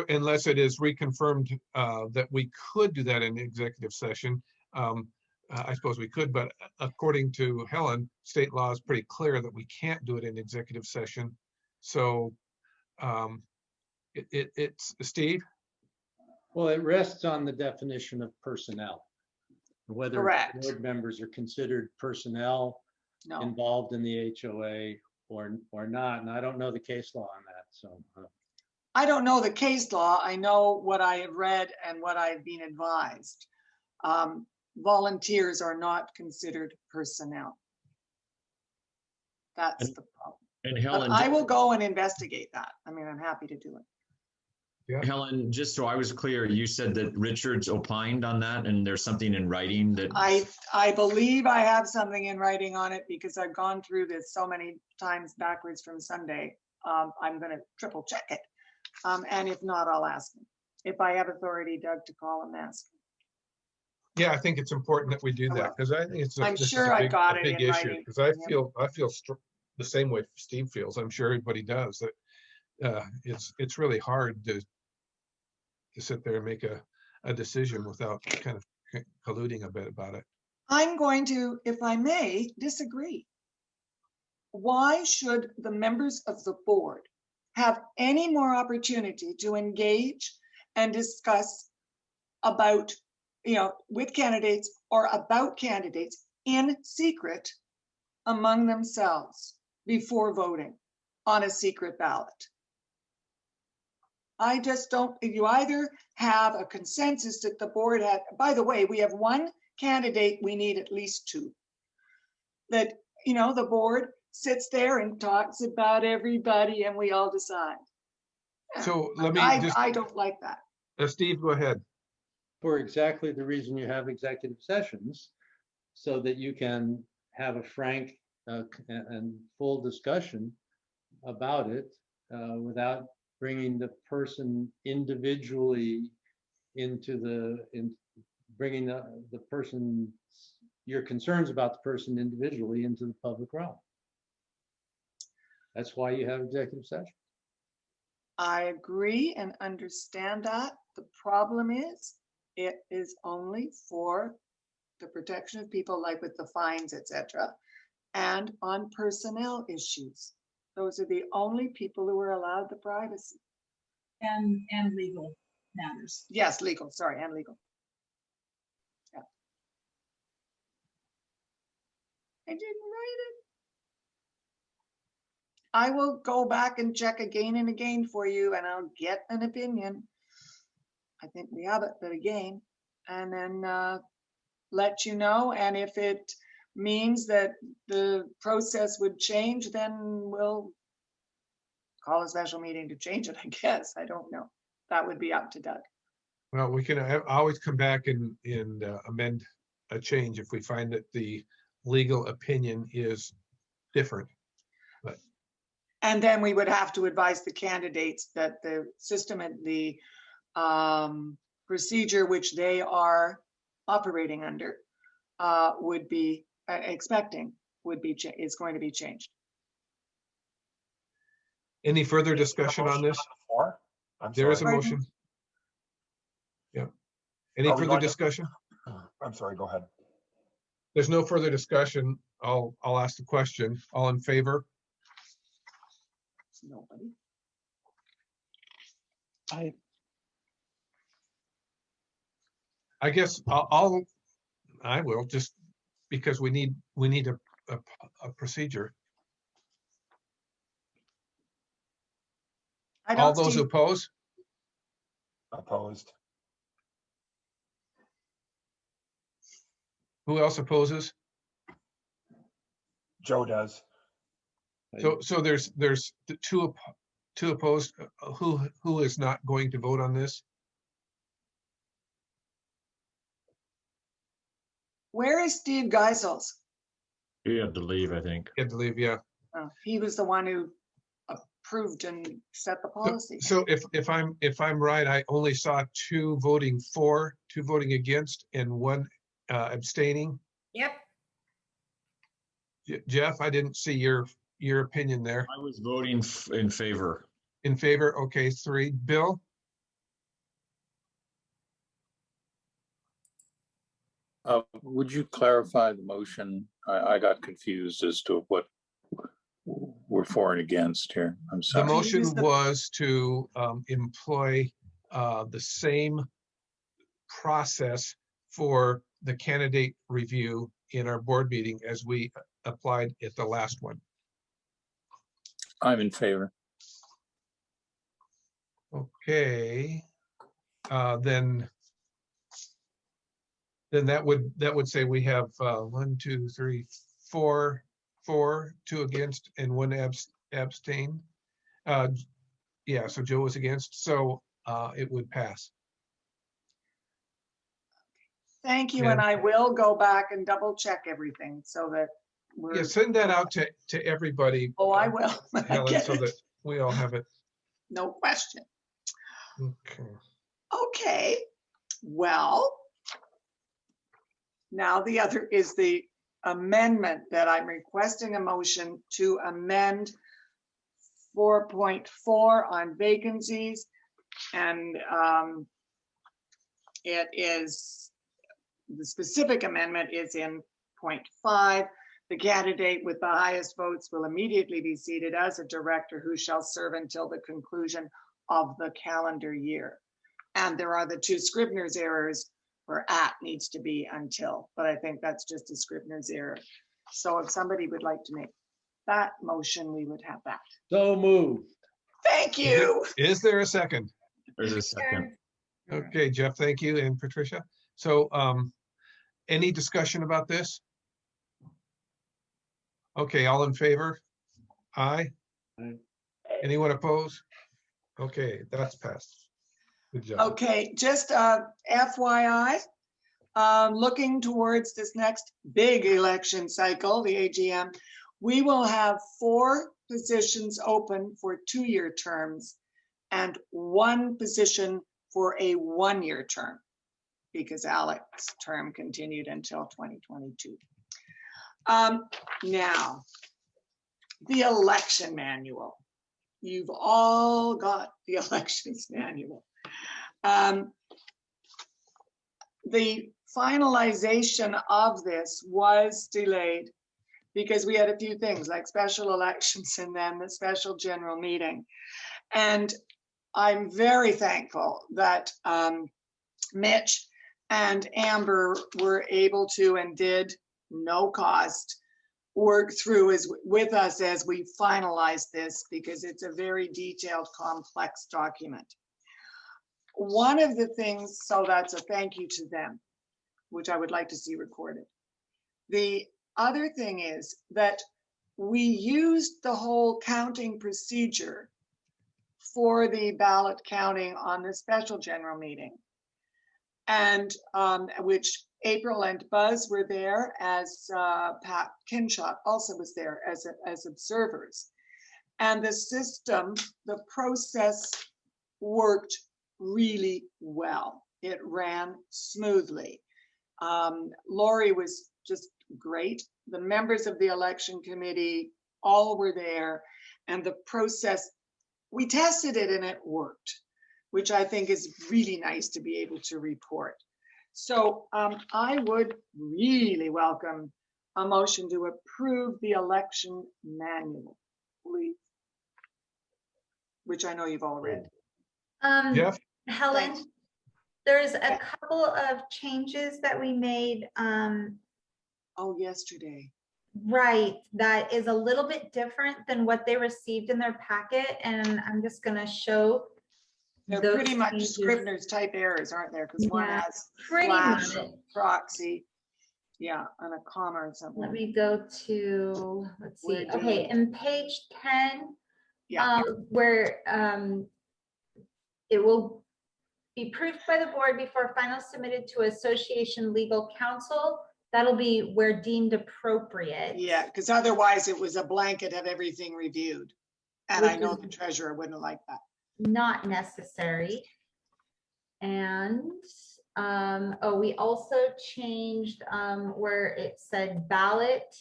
unless it is reconfirmed that we could do that in executive session, I suppose we could, but according to Helen, state law is pretty clear that we can't do it in executive session. So it's Steve? Well, it rests on the definition of personnel. Whether Correct. board members are considered personnel No. involved in the HOA or not. And I don't know the case law on that. So I don't know the case law. I know what I have read and what I've been advised. Volunteers are not considered personnel. That's the problem. And But Helen, I will go and investigate that. I mean, I'm happy to do it. Yeah. Helen, just so I was clear, you said that Richard's opined on that and there's something in writing that. I believe I have something in writing on it because I've gone through this so many times backwards from Sunday. I'm going to triple check it. And if not, I'll ask him. If I have authority, Doug, to call and ask. Yeah, I think it's important that we do that because I think it's I'm this is sure a I big, got a it big in issue writing. because I feel the same way Steve feels. I'm sure everybody does, that it's really hard to sit there and make a decision without kind of colluding a bit about it. I'm going to, if I may, disagree. Why should the members of the board have any more opportunity to engage and discuss about, with candidates or about candidates in secret among themselves before voting on a secret ballot? I just don't, you either have a consensus that the board had, by the way, we have one candidate, we need at least two. That, the board sits there and talks about everybody and we all decide. So let me I don't like that. Steve, go ahead. for exactly the reason you have executive sessions, so that you can have a frank and full discussion about it without bringing the person individually bringing the person, your concerns about the person individually into the public realm. That's why you have executive session. I agree and understand that. The problem is, it is only for the protection of people, like with the fines, etc., and on personnel issues. Those are the only people who are allowed the privacy. And legal matters. Yes, legal, sorry, and legal. Yeah. I didn't write it. I will go back and check again and again for you, and I'll get an opinion. I think we have it, but again, and then let you know. And if it means that the process would change, then we'll call a special meeting to change it, I guess. I don't know. That would be up to Doug. Well, we can always come back and amend a change if we find that the legal opinion is different. But And then we would have to advise the candidates that the system and the procedure which they are operating under would be expecting is going to be changed. any further discussion on this? There is a motion. Yeah. Any further discussion? I'm sorry, go ahead. There's no further discussion. I'll ask the question. All in favor? Nobody. I guess I will, just because we need a procedure. All those opposed? Opposed. Who else opposes? Joe does. So there's the two opposed. Who is not going to vote on this? Where is Steve Geisels? He had to leave, I think. He had to leave, yeah. He was the one who approved and set the policy. So if I'm right, I only saw two voting for, two voting against, and one abstaining. Yep. Jeff, I didn't see your opinion there. I was voting in favor. In favor, okay, 3. Bill? Would you clarify the motion? I got confused as to what we're for and against here. I'm The sorry. motion was to employ the same process for the candidate review in our board meeting as we applied at the last one. I'm in favor. Okay. Then that would say we have 1, 2, 3, 4, 2 against, and 1 abstain. Yeah, so Joe was against, so it would pass. Thank you, Yeah. and I will go back and double check everything so that we're. Yeah, send that out to everybody. Oh, I will. I Helen, get so it. that we all have it. No question. Okay. Okay, well, now the other is the amendment that I'm requesting a motion to amend 4.4 on vacancies. And it is, the specific amendment is in 0.5. The candidate with the highest votes will immediately be seated as a director who shall serve until the conclusion of the calendar year. And there are the 2 Scribner's errors where at needs to be until, but I think that's just a Scribner's error. So if somebody would like to make that motion, we would have that. So moved. Thank you. Is there a second? There's a second. Okay, Jeff, thank you, and Patricia. So any discussion about this? Okay, all in favor? Aye. Aye. Anyone opposed? Okay, that's passed. Good job. Okay, just FYI, looking towards this next big election cycle, the AGM, We will have 4 positions open for 2-year terms and 1 position for a 1-year term, because Alec's term continued until 2022. Now, the election manual. You've all got the elections manual. The finalization of this was delayed because we had a few things like special elections and then the special general meeting. And I'm very thankful that Mitch and Amber were able to and did, no cost, work through with us as we finalize this, because it's a very detailed, complex document. One of the things, so that's a thank you to them, which I would like to see recorded. The other thing is that we used the whole counting procedure for the ballot counting on the special general meeting, and which April and Buzz were there, as Pat Kinshot also was there as observers. And the system, the process worked really well. It ran smoothly. Lori was just great. The members of the election committee all were there, and the process, we tested it and it worked, which I think is really nice to be able to report. So I would really welcome a motion to approve the election manual, please, which I know you've all read. Jeff? Helen, Thanks. there's a couple of changes that we made. Oh, yesterday. Right, that is a little bit different than what they received in their packet, and I'm just gonna show. They're those pretty much changes. Scrivener's type errors, aren't there? Because one Yeah, has pretty slash much. proxy, yeah, and a comma or something. Let me go to, let's see, We're okay, doing- in page 10, Yeah. where it will be approved by the board before final submitted to association legal counsel. That'll be where deemed appropriate. Yeah, because otherwise it was a blanket of everything reviewed. And I Which know is- the treasurer wouldn't like that. Not necessary. And, we also changed where it said ballot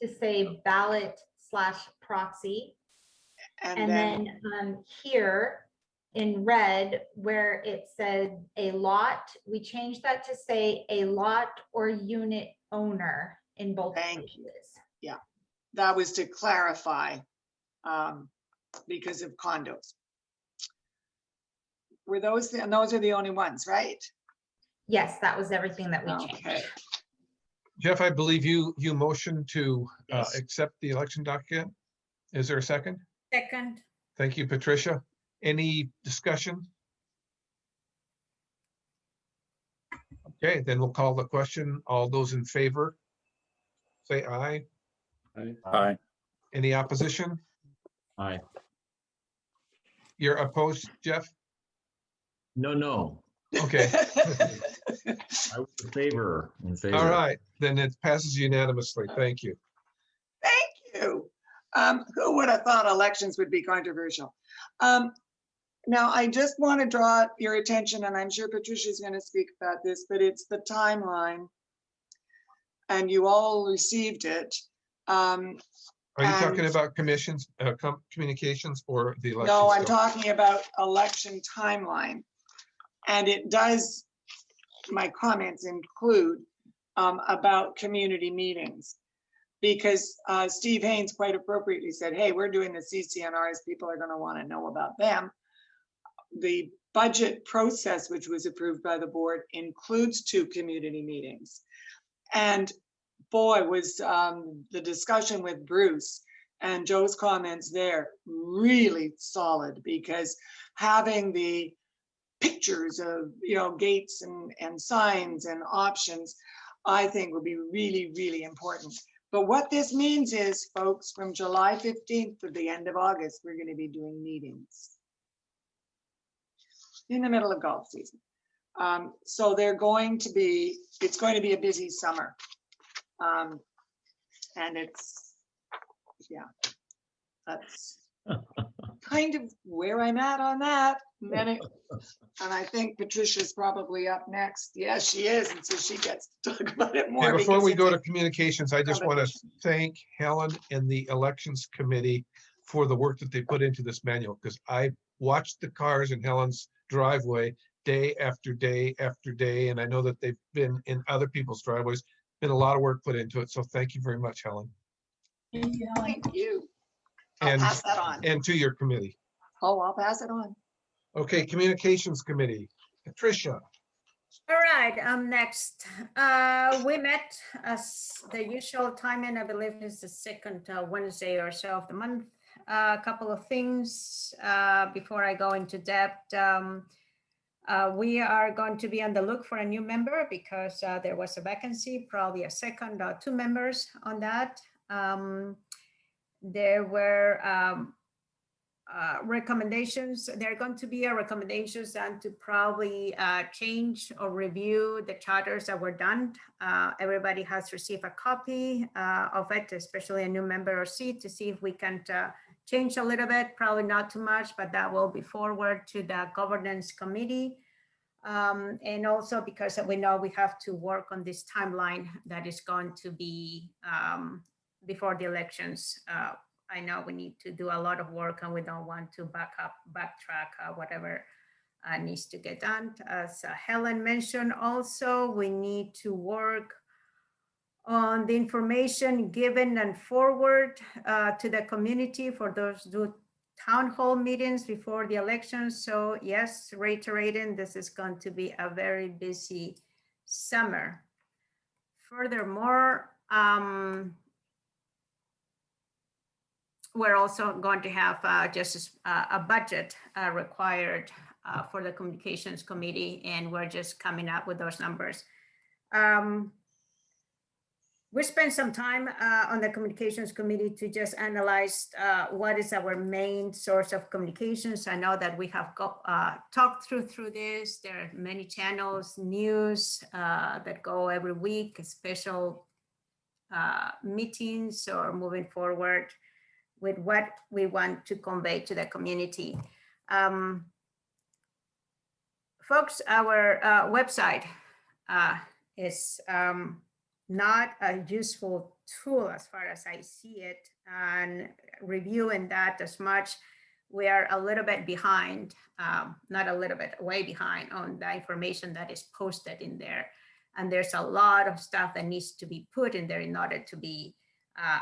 to say ballot/proxy. And then here in red, where it said a lot, we changed that to say a lot or unit owner in both Thank you. places. Yeah, that was to clarify because of condos. Were those, and those are the only ones, right? Yes, that was everything that we Okay. changed. Jeff, I believe you motioned to Yes. accept the election document. Is there a second? Second. Thank you, Patricia. Any discussion? Okay, then we'll call the question. All those in favor, say aye. Aye. Any opposition? Aye. You're opposed, Jeff? No, Okay, I was in favor. all right, then it passes unanimously. Thank you. Thank you. Who would have thought elections would be controversial? Now, I just want to draw your attention, and I'm sure Patricia's going to speak about this, but it's the timeline. And you all received it. Are you talking And- about commissions, communications or the election? No, I'm stuff? talking about election timeline. And it does, my comments include about community meetings. Because Steve Haynes quite appropriately said, hey, we're doing the CCNRs, people are gonna wanna know about them. The budget process, which was approved by the board, includes 2 community meetings. And boy, was the discussion with Bruce and Joe's comments there really solid, because having the pictures of, gates and signs and options, I think will be really, really important. But what this means is, folks, from July 15th to the end of August, we're going to be doing meetings in the middle of golf season. So it's going to be a busy summer. And it's yeah, that's kind of where I'm at on that. And I think Patricia's probably up next. Yes, she is. And so she gets to talk about it more. Okay, before because we it's go a to communications, I just want to combination. thank Helen and the elections committee for the work that they put into this manual, because I watched the cars in Helen's driveway day after day after day, and I know that they've been in other people's driveways. Been a lot of work put into it, so thank you very much, Helen, Thank you, Helen. Thank you. I'll and pass that on. and to your committee. Oh, I'll pass it on. Okay, communications committee, Patricia. All right, next. We met as the usual timing, I believe is the second Wednesday or so of the month. A couple of things before I go into depth. We are going to be on the look for a new member because there was a vacancy, probably a second or two members on that. There were recommendations. There are going to be recommendations and to probably change or review the charters that were done. Everybody has received a copy of it, especially a new member or seat, to see if we can change a little bit, probably not too much, but that will be forward to the governance committee. And also because we know we have to work on this timeline that is going to be before the elections. I know we need to do a lot of work and we don't want to backtrack whatever needs to get done. As Helen mentioned, also, we need to work on the information given and forward to the community for those town hall meetings before the elections. So yes, reiterating, this is going to be a very busy summer. Furthermore, we're also going to have just a budget required for the communications committee, and we're just coming up with those numbers. We spent some time on the communications committee to just analyze what is our main source of communications. I know that we have talked through this. There are many channels, news that go every week, special meetings, or moving forward with what we want to convey to the community. Folks, our website is not a useful tool as far as I see it, and reviewing that as much, we are a little bit behind, not a little bit, way behind on the information that is posted in there. And there's a lot of stuff that needs to be put in there in order to be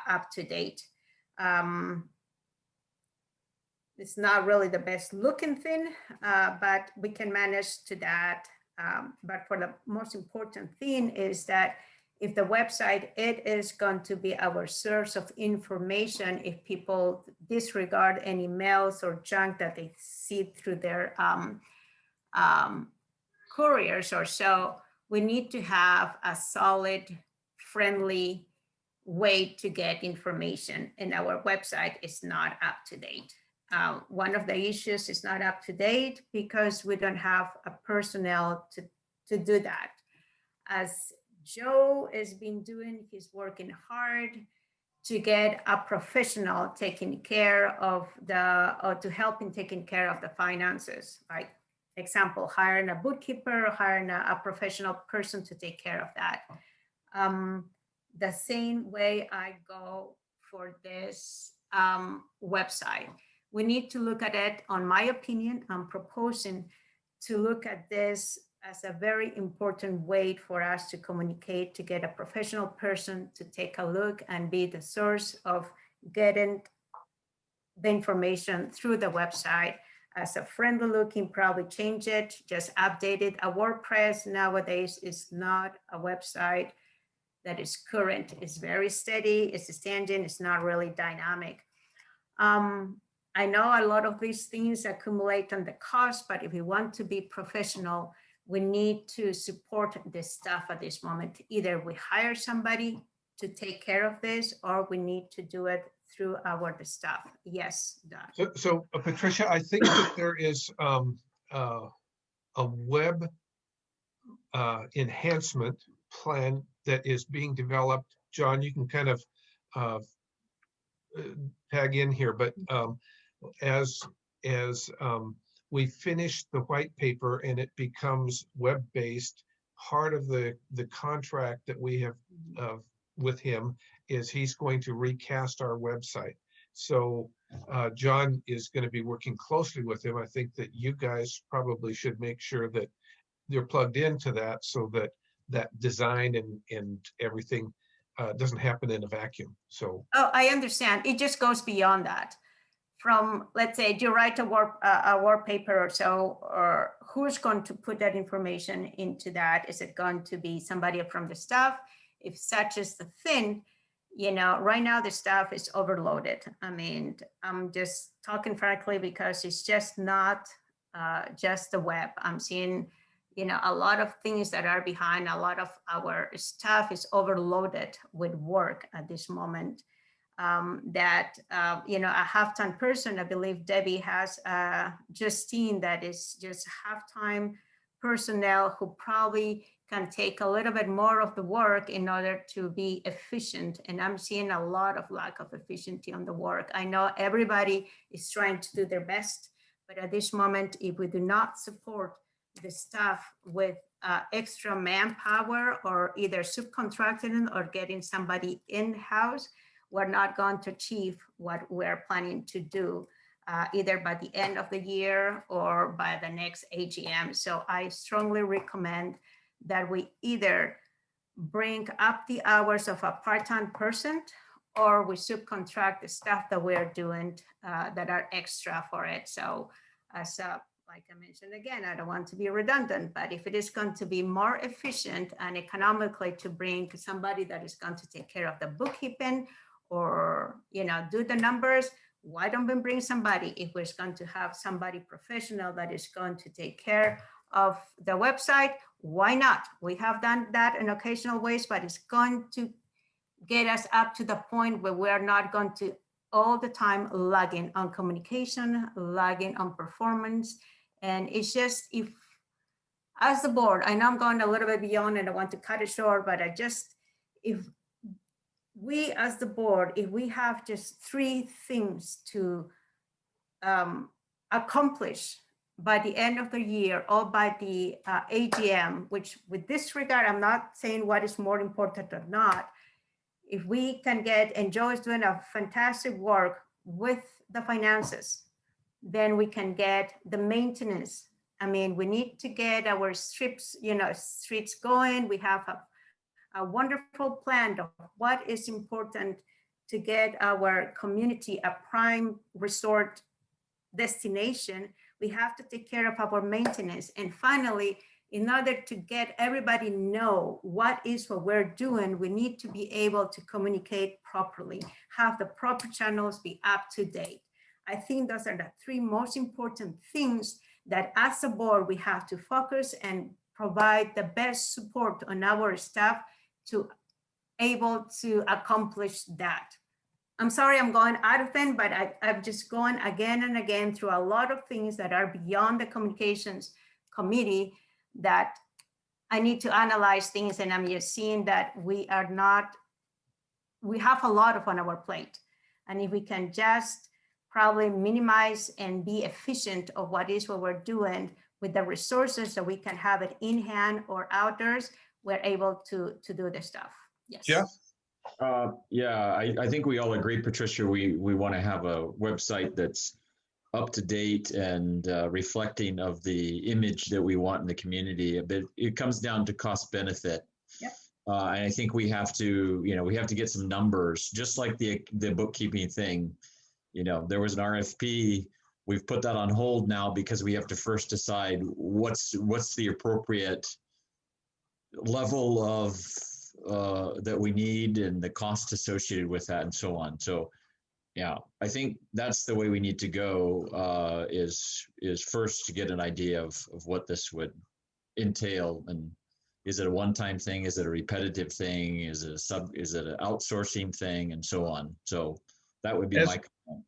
up to date. It's not really the best looking thing, but we can manage to that. But for the most important thing is that if the website, it is going to be our source of information if people disregard any mails or junk that they see through their couriers or so. We need to have a solid, friendly way to get information, and our website is not up to date. One of the issues is not up to date because we don't have a personnel to do that. As Joe has been doing, he's working hard to get a professional taking care of or to help in taking care of the finances. Like example, hiring a bookkeeper, hiring a professional person to take care of that. The same way I go for this website. We need to look at it, on my opinion, I'm proposing to look at this as a very important way for us to communicate, to get a professional person to take a look and be the source of getting the information through the website as a friendly looking, probably change it, just update it. A WordPress nowadays is not a website that is current. It's very steady, it's standing, it's not really dynamic. I know a lot of these things accumulate on the cost, but if we want to be professional, we need to support this stuff at this moment. Either we hire somebody to take care of this, or we need to do it through our staff. Yes, Doug. So Patricia, I think that there is a web enhancement plan that is being developed. John, you can kind of tag in here, but as we finish the white paper and it becomes web-based, part of the contract that we have with him is he's going to recast our website. So John is going to be working closely with him. I think that you guys probably should make sure that you're plugged into that, so that that design and everything doesn't happen in a vacuum. So Oh, I understand. It just goes beyond that. From, let's say, do you write a work paper or so, or who's going to put that information into that? Is it going to be somebody from the staff? If such is the thing, you know, right now the staff is overloaded. I mean, I'm just talking frankly because it's just not just the web. I'm seeing, you know, a lot of things that are behind. A lot of our staff is overloaded with work at this moment. You know, a half-time person, I believe Debbie has Justine, that is just half-time personnel who probably can take a little bit more of the work in order to be efficient. And I'm seeing a lot of lack of efficiency on the work. I know everybody is trying to do their best, but at this moment, if we do not support the staff with extra manpower or either subcontracting or getting somebody in-house, we're not going to achieve what we're planning to do either by the end of the year or by the next AGM. So I strongly recommend that we either bring up the hours of a part-time person or we subcontract the stuff that we're doing that are extra for it. So as like I mentioned again, I don't want to be redundant, but if it is going to be more efficient and economically to bring somebody that is going to take care of the bookkeeping or, you know, do the numbers, why don't we bring somebody? If we're going to have somebody professional that is going to take care of the website, why not? We have done that in occasional ways, but it's going to get us up to the point where we're not going to all the time lagging on communication, lagging on performance. And it's just, if as the board, I know I'm going a little bit beyond and I want to cut it short, but if we as the board, if we have just 3 things to accomplish by the end of the year or by the AGM, which with this regard, I'm not saying what is more important or not. If we can get, and Joe is doing a fantastic work with the finances, then we can get the maintenance. I mean, we need to get our streets going. We have a wonderful plan of what is important to get our community a prime resort destination. We have to take care of our maintenance. And finally, in order to get everybody know what we're doing, we need to be able to communicate properly, have the proper channels be up to date. I think those are the 3 most important things that as a board, we have to focus and provide the best support on our staff to able to accomplish that. I'm sorry I'm going out of them, but I'm just going again and again through a lot of things that are beyond the communications committee that I need to analyze things, and I'm just seeing that we have a lot on our plate. And if we can just probably minimize and be efficient of what we're doing with the resources so we can have it in hand or outdoors, we're able to do the stuff. Yes. Jeff? Yeah, I think we all agree, Patricia, we want to have a website that's up to date and reflecting of the image that we want in the community. But it comes down to cost benefit. Yep. And I think we have to get some numbers, just like the bookkeeping thing. You know, there was an RFP. We've put that on hold now because we have to first decide what's the appropriate level of that we need and the cost associated with that and so on. So yeah, I think that's the way we need to go, is first to get an idea of what this would entail. And is it a one-time thing? Is it a repetitive thing? Is it an outsourcing thing, and so on? So that would be my comment.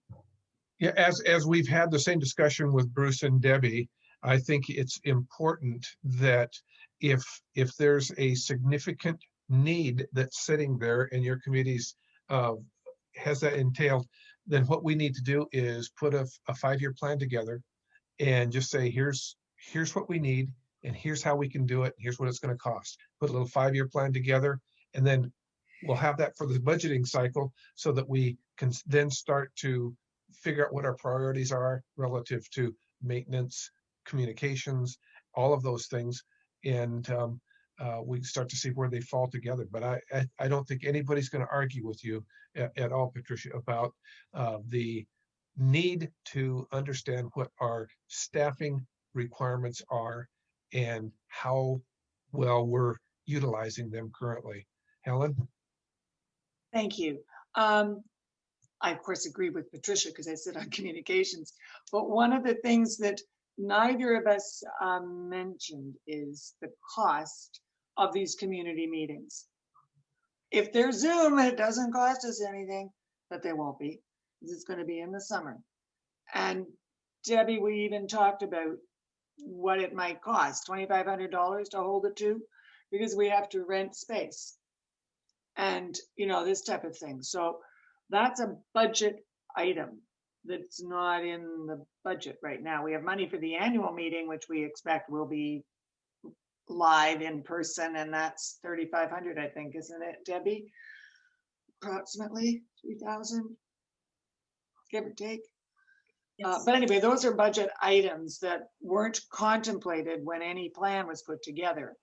Yeah, as we've had the same discussion with Bruce and Debbie, I think it's important that if there's a significant need that's sitting there and your committee's has that entailed, then what we need to do is put a 5-year plan together and just say, here's what we need, and here's how we can do it. Here's what it's going to cost. Put a little 5-year plan together, and then we'll have that for the budgeting cycle so that we can then start to figure out what our priorities are relative to maintenance, communications, all of those things. And we start to see where they fall together. But I don't think anybody's going to argue with you at all, Patricia, about the need to understand what our staffing requirements are and how well we're utilizing them currently. Helen? Thank you. I, of course, agree with Patricia because I sit on communications. But one of the things that neither of us mentioned is the cost of these community meetings. If they're Zoom, it doesn't cost us anything, but they won't be. It's going to be in the summer. And Debbie, we even talked about what it might cost, $2,500 to hold it to, because we have to rent space and, you know, this type of thing. So that's a budget item that's not in the budget right now. We have money for the annual meeting, which we expect will be live in person, and that's $3,500, I think, isn't it, Debbie? Approximately 3,000, give or take. Yes. But anyway, those are budget items that weren't contemplated when any plan was put together.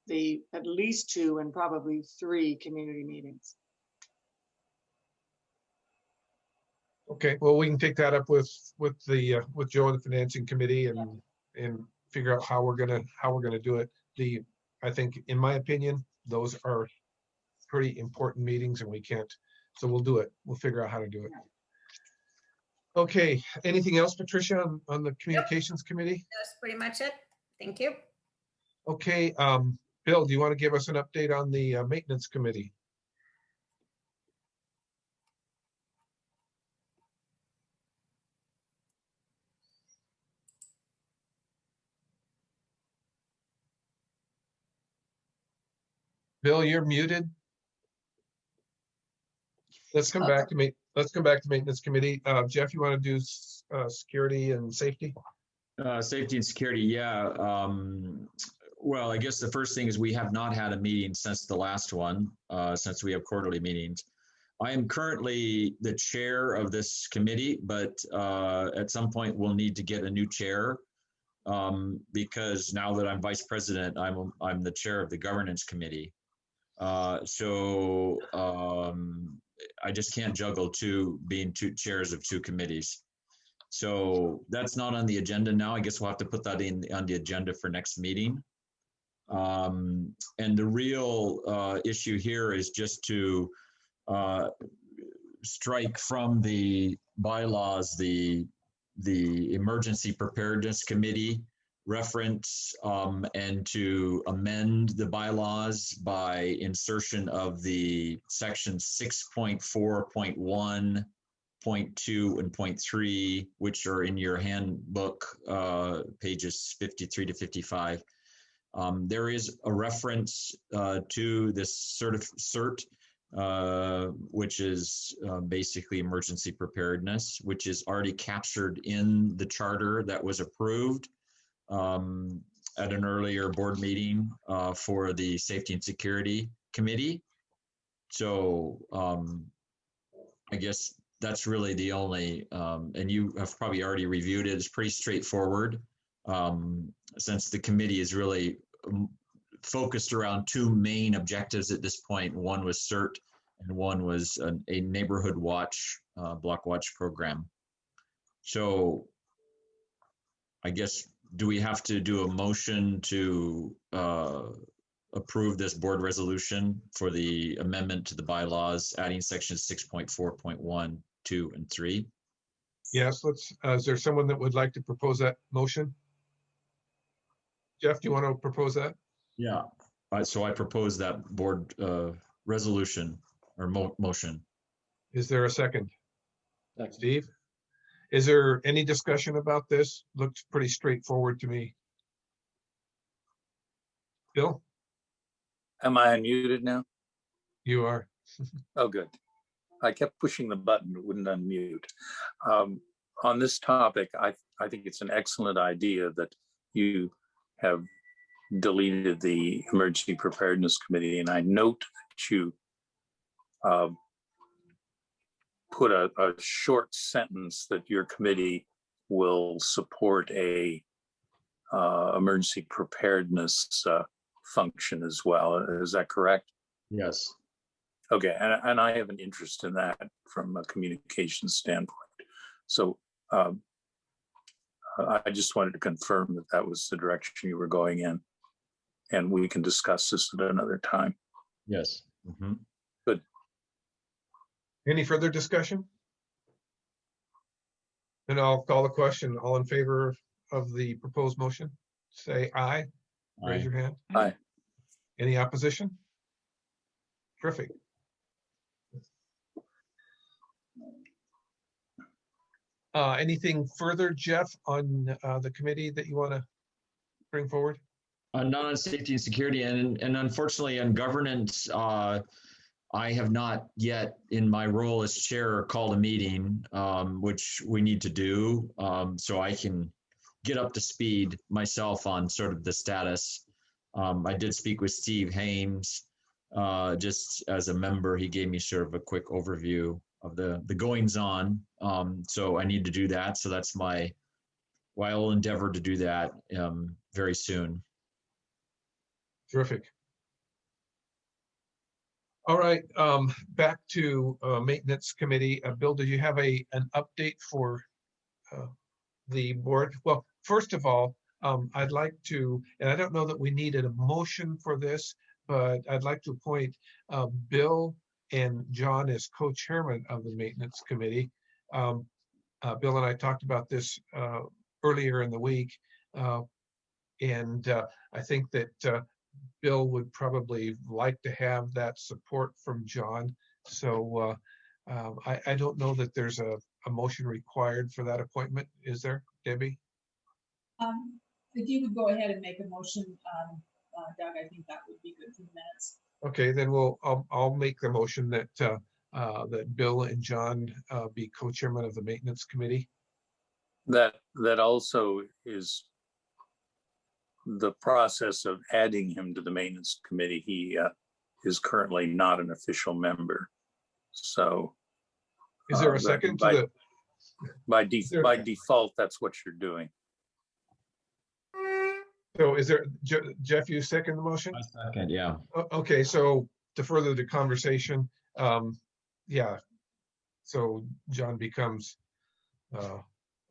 The at least 2 and probably 3 community meetings. Okay, well, we can take that up with Joe and the financing committee and figure out how we're gonna do it. I think, in my opinion, those are pretty important meetings, and we can't. So we'll do it. We'll figure out how to do it. Okay. Anything else, Patricia, on the communications committee? That's pretty much it. Thank you. Okay. Bill, do you want to give us an update on the maintenance committee? Bill, you're muted. Let's come back to me. Let's come back to maintenance committee. Jeff, you want to do security and safety? Safety and security, yeah. Well, I guess the first thing is we have not had a meeting since the last one, since we have quarterly meetings. I am currently the chair of this committee, but at some point we'll need to get a new chair because now that I'm vice president, I'm the chair of the governance committee. So I just can't juggle being two chairs of 2 committees. So that's not on the agenda now. I guess we'll have to put that on the agenda for next meeting. And the real issue here is just to strike from the bylaws the emergency preparedness committee reference and to amend the bylaws by insertion of the section 6.4.1, 0.2 and 0.3, which are in your handbook, pages 53 to 55. There is a reference to this CERT, which is basically emergency preparedness, which is already captured in the charter that was approved at an earlier board meeting for the Safety and Security Committee. So I guess that's really the only, and you have probably already reviewed it. It's pretty straightforward since the committee is really focused around 2 main objectives at this point. One was CERT and one was a neighborhood watch, block watch program. So I guess, do we have to do a motion to approve this board resolution for the amendment to the bylaws, adding sections 6.4.1, 2, and 3? Yes, let's, is there someone that would like to propose that motion? Jeff, do you want to propose that? Yeah, so I propose that board resolution or motion. Is there a second? Steve? Is there any discussion about this? Looks pretty straightforward to me. Bill? Am I unmuted now? You are. Oh, good. I kept pushing the button, it wouldn't unmute. On this topic, I think it's an excellent idea that you have deleted the Emergency Preparedness Committee, and I note that you put a short sentence that your committee will support a emergency preparedness function as well. Is that correct? Yes. Okay, and I have an interest in that from a communication standpoint. So I just wanted to confirm that that was the direction you were going in, and we can discuss this at another time. Yes. Mhm. Good. Any further discussion? Then I'll call the question. All in favor of the proposed motion, say aye. Raise Aye. your hand. Aye. Any opposition? Terrific. Anything further, Jeff, on the committee that you want to bring forward? Not on safety and security, and unfortunately on governance, I have not yet, in my role as chair, called a meeting, which we need to do, so I can get up to speed myself on sort of the status. I did speak with Steve Hames, just as a member. He gave me sort of a quick overview of the goings on. So I need to do that. So that's I will endeavor to do that very soon. Terrific. All right, back to maintenance committee. Bill, do you have an update for the board? Well, first of all, I'd like to, and I don't know that we needed a motion for this, but I'd like to appoint Bill and John as co-chairman of the maintenance committee. Bill and I talked about this earlier in the week, and I think that Bill would probably like to have that support from John. So I don't know that there's a motion required for that appointment. Is there, Debbie? If you would go ahead and make a motion, Doug, I think that would be good for the minutes. Okay, then I'll make the motion that that Bill and John be co-chairman of the maintenance committee. That also is the process of adding him to the maintenance committee. He is currently not an official member. So is there a second to by default, that's what you're doing. So is there, Jeff, you second the motion? I second, yeah. Okay, so to further the conversation, yeah. So John becomes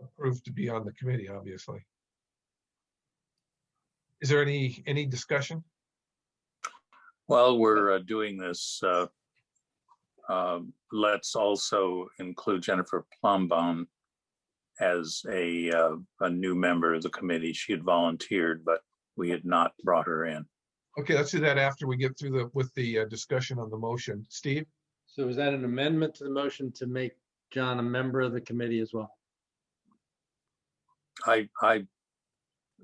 approved to be on the committee, obviously. Is there any discussion? While we're doing this, let's also include Jennifer Plumbaum as a new member of the committee. She had volunteered, but we had not brought her in. Okay, let's do that after we get through with the discussion on the motion. Steve? So is that an amendment to the motion to make John a member of the committee as well?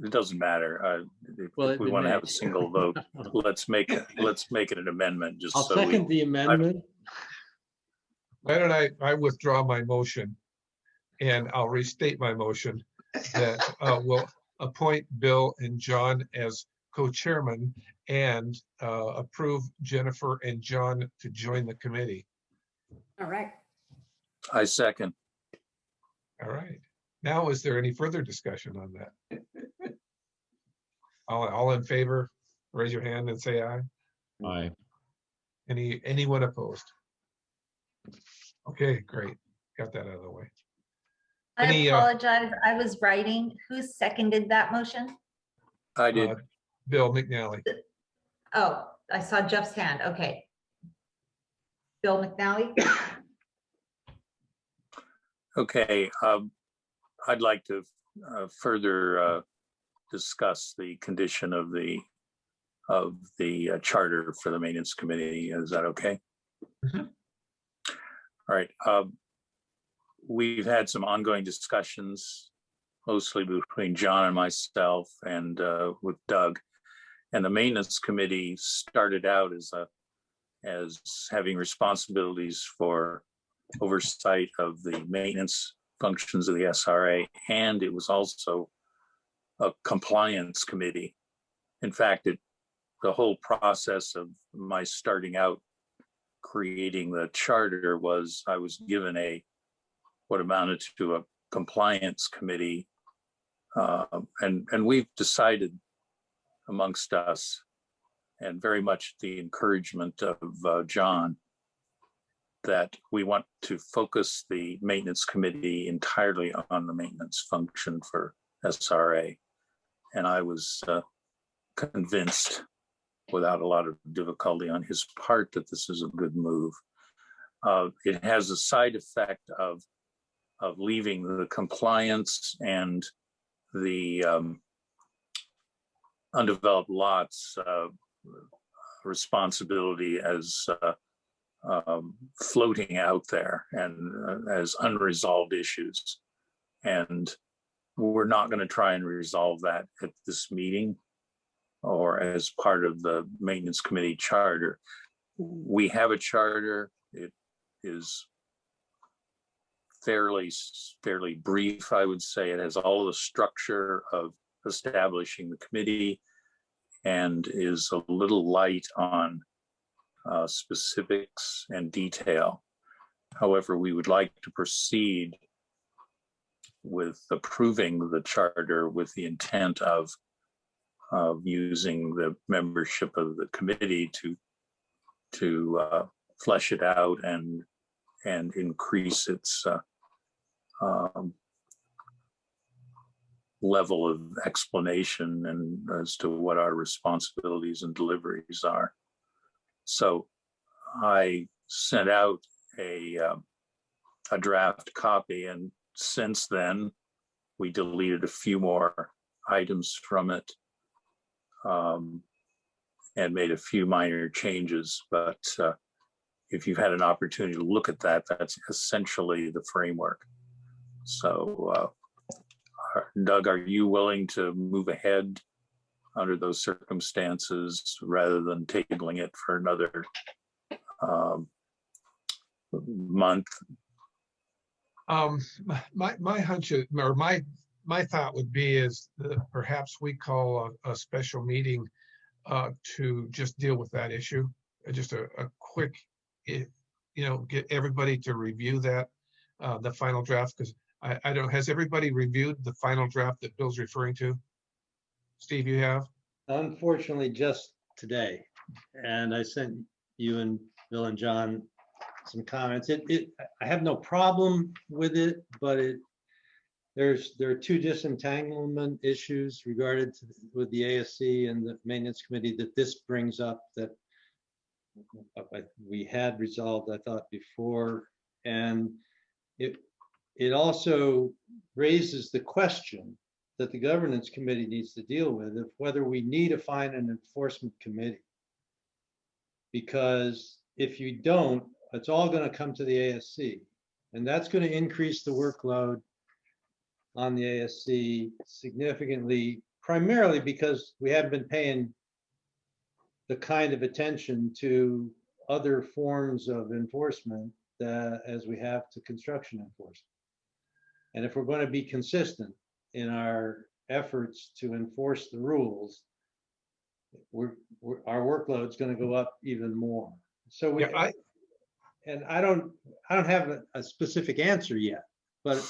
It doesn't matter. If we want to have a single vote, let's make it an amendment. Just I'll so second the amendment. Why don't I withdraw my motion and I'll restate my motion that we'll appoint Bill and John as co-chairman and approve Jennifer and John to join the committee. All right. I second. All right. Now, is there any further discussion on that? All in favor, raise your hand and say aye. Aye. Anyone opposed? Okay, great. Got that out of the way. I apologize. I was writing. Who seconded that motion? I did. Bill McNally. Oh, I saw Jeff's hand. Okay. Bill McNally? Okay. I'd like to further discuss the condition of the charter for the maintenance committee. Is that okay? Mm-hmm. All right. We've had some ongoing discussions, mostly between John and myself and with Doug. And the maintenance committee started out as having responsibilities for oversight of the maintenance functions of the SRA, and it was also a compliance committee. In fact, the whole process of my starting out creating the charter was I was given what amounted to a compliance committee, and we've decided amongst us, and very much the encouragement of John, that we want to focus the maintenance committee entirely on the maintenance function for SRA. And I was convinced, without a lot of difficulty on his part, that this is a good move. It has a side effect of leaving the compliance and the undeveloped lots responsibility as floating out there and as unresolved issues. And we're not going to try and resolve that at this meeting or as part of the maintenance committee charter. We have a charter. It is fairly brief, I would say. It has all the structure of establishing the committee and is a little light on specifics and detail. However, we would like to proceed with approving the charter with the intent of using the membership of the committee to flesh it out and increase its level of explanation and as to what our responsibilities and deliveries are. So I sent out a draft copy, and since then we deleted a few more items from it and made a few minor changes. But if you've had an opportunity to look at that, that's essentially the framework. So Doug, are you willing to move ahead under those circumstances rather than tabling it for another month? My hunch is, or my thought would be is that perhaps we call a special meeting to just deal with that issue. Just a quick, get everybody to review that, the final draft, because I don't, has everybody reviewed the final draft that Bill's referring to? Steve, you have? Unfortunately, just today. And I sent you and Bill and John some comments. I have no problem with it, but there are two disentanglement issues regarded with the ASC and the maintenance committee that this brings up that we had resolved, I thought, before. And it also raises the question that the governance committee needs to deal with of whether we need to find an enforcement committee. Because if you don't, it's all going to come to the ASC, and that's going to increase the workload on the ASC significantly, primarily because we haven't been paying the kind of attention to other forms of enforcement as we have to construction enforcement. And if we're going to be consistent in our efforts to enforce the rules, our workload is going to go up even more. So I don't have a specific answer yet, but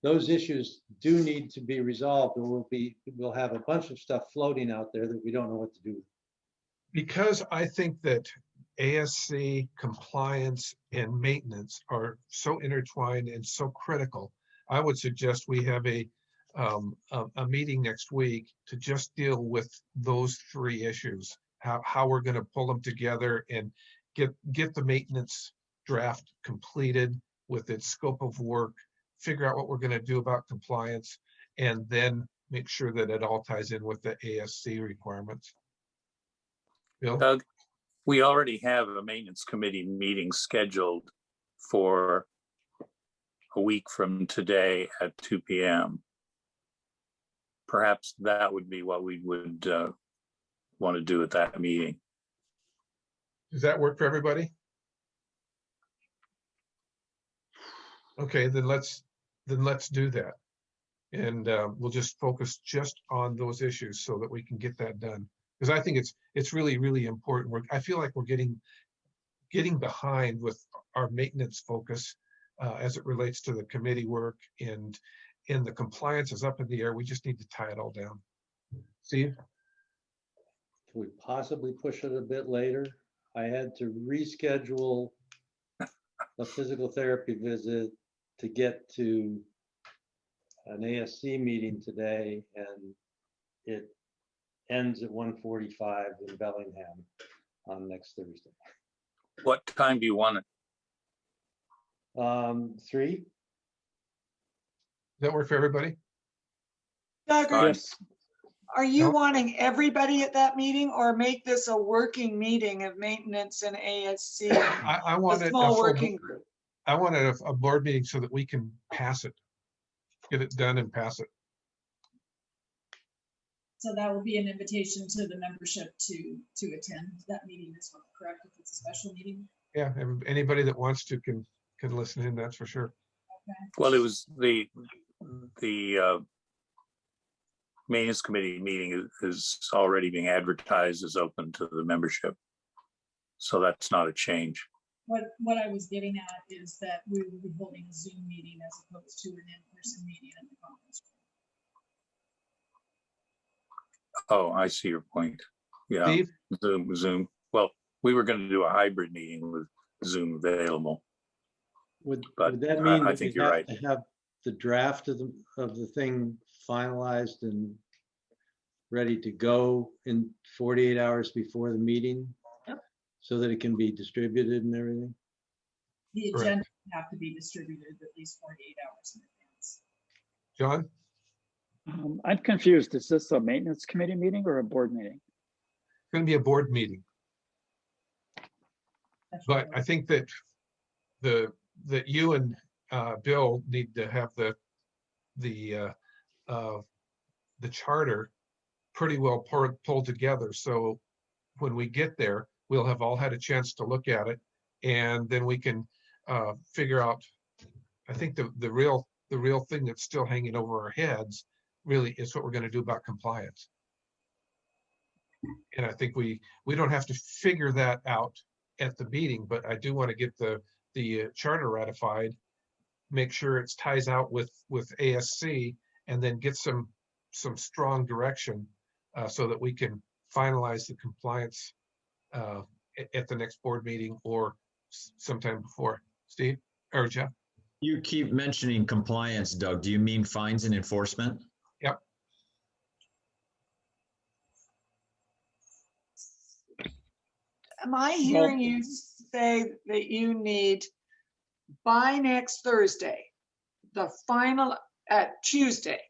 those issues do need to be resolved, or we'll have a bunch of stuff floating out there that we don't know what to do with. Because I think that ASC compliance and maintenance are so intertwined and so critical, I would suggest we have a meeting next week to just deal with those three issues, how we're going to pull them together and get the maintenance draft completed with its scope of work, figure out what we're going to do about compliance, and then make sure that it all ties in with the ASC requirements. Bill? Doug, we already have a maintenance committee meeting scheduled for a week from today at 2 p.m. Perhaps that would be what we would want to do at that meeting. Does that work for everybody? Okay, then let's do that. And we'll just focus just on those issues so that we can get that done. Because I think it's really, really important. I feel like we're getting behind with our maintenance focus as it relates to the committee work, and the compliance is up in the air. We just need to tie it all down. Steve? Can we possibly push it a bit later? I had to reschedule a physical therapy visit to get to an ASC meeting today, and it ends at 1:45 in Bellingham on next Thursday. What time do you want it? 3? Does that work for everybody? Doug, Yes, are you No. wanting everybody at that meeting or make this a working meeting of maintenance and ASC? I A wanted small working group. I wanted a board meeting so that we can pass it, get it done and pass it. So that will be an invitation to the membership to attend that meeting as well, correct? If it's a special meeting? Yeah, anybody that wants to can listen in, that's for sure. Okay. Well, it was the maintenance committee meeting is already being advertised as open to the membership. So that's not a change. What I was getting at is that we will be holding a Zoom meeting as opposed to an in-person meeting in the conference room. Oh, I see your point. Yeah, Steve? Zoom. Well, we were going to do a hybrid meeting with Zoom available. Would But that mean I that think we you're have right. to have the draft of the thing finalized and ready to go in 48 hours before the meeting? Yep. So that it can be distributed and everything? The Correct. agenda would have to be distributed at least 48 hours in advance. John? I'm confused. Is this a maintenance committee meeting or a board meeting? It's going to be a board meeting. That's But what I think that that you and Bill need to have the charter pretty well pulled together. So when we get there, we'll have all had a chance to look at it, and then we can figure out. I think the real thing that's still hanging over our heads really is what we're going to do about compliance. And I think we don't have to figure that out at the meeting, but I do want to get the charter ratified, make sure it ties out with ASC, and then get some strong direction so that we can finalize the compliance at the next board meeting or sometime before. Steve or Jeff? You keep mentioning compliance, Doug. Do you mean fines and enforcement? Yep. Am I hearing you say that you need by next Thursday, Tuesday,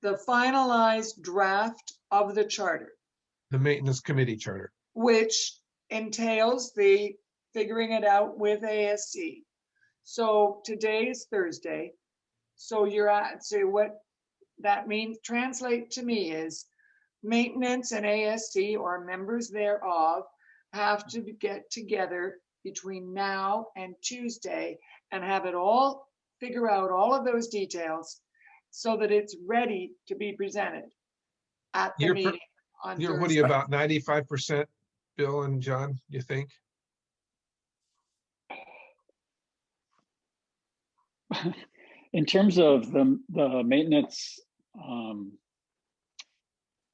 the finalized draft of the charter, The maintenance committee charter. which entails the figuring it out with ASC. So today is Thursday. So so what that means, translate to me is maintenance and ASC or members thereof have to get together between now and Tuesday and have it all, figure out all of those details so that it's ready to be presented at the meeting on Thursday. What are you, about 95%, Bill and John, you think? In terms of the maintenance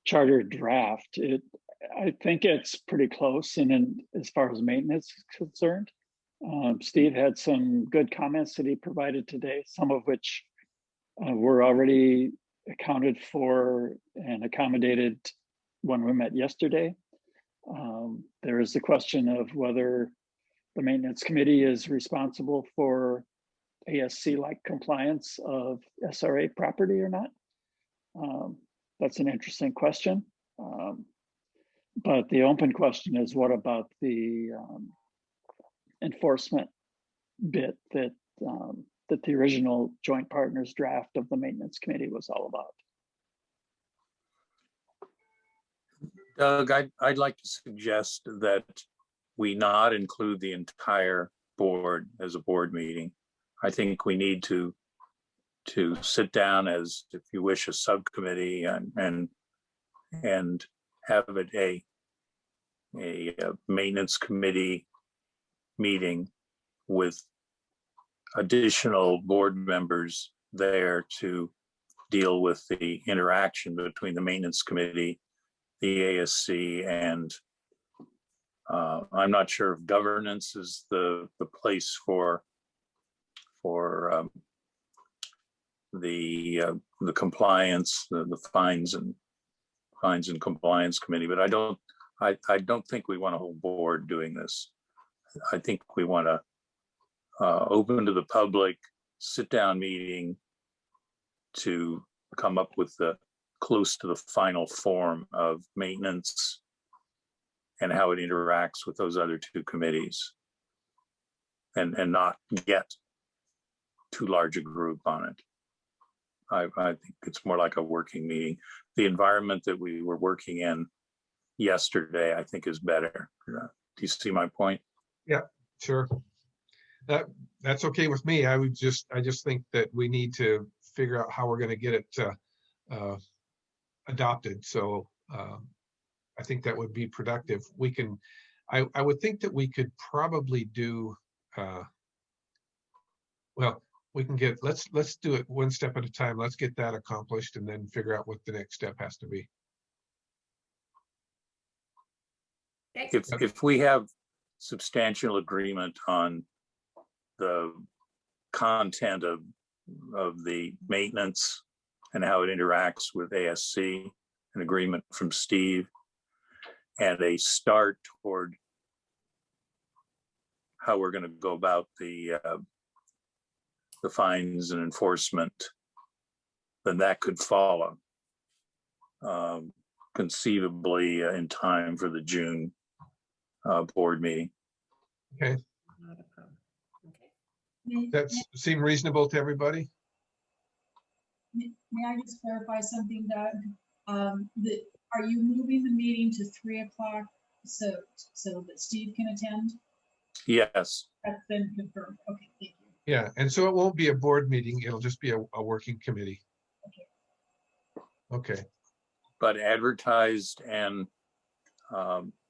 charter draft, I think it's pretty close. And then as far as maintenance is concerned, Steve had some good comments that he provided today, some of which were already accounted for and accommodated when we met yesterday. There is the question of whether the maintenance committee is responsible for ASC-like compliance of SRA property or not. That's an interesting question. But the open question is, what about the enforcement bit that the original joint partners draft of the maintenance committee was all about? Doug, I'd like to suggest that we not include the entire board as a board meeting, I think we need to sit down as, if you wish, a subcommittee and have it a maintenance committee meeting with additional board members there to deal with the interaction between the maintenance committee, the ASC, and I'm not sure if governance is the place for the compliance, the fines and compliance committee, but I don't think we want a whole board doing this. I think we want to open to the public, sit down meeting to come up with the close to the final form of maintenance and how it interacts with those other two committees, and not get too large a group on it. I think it's more like a working meeting. The environment that we were working in yesterday, I think, is better. Do you see my point? Yeah, sure. That's okay with me. I just think that we need to figure out how we're going to get it adopted. So I think that would be productive. We can, I would think that we could probably do, well, we can get, let's do it one step at a time. Let's get that accomplished and then figure out what the next step has to be. If we have substantial agreement on the content of the maintenance and how it interacts with ASC, an agreement from Steve, and a start toward how we're going to go about the fines and enforcement, then that could follow conceivably in time for the June board meeting. Okay. That seem reasonable to everybody? May I just clarify something, Doug? Are you moving the meeting to 3 o'clock so that Steve can attend? Yes. That's been confirmed. Okay, thank you. Yeah, and so it won't be a board meeting. It'll just be a working committee. Okay. But advertised, and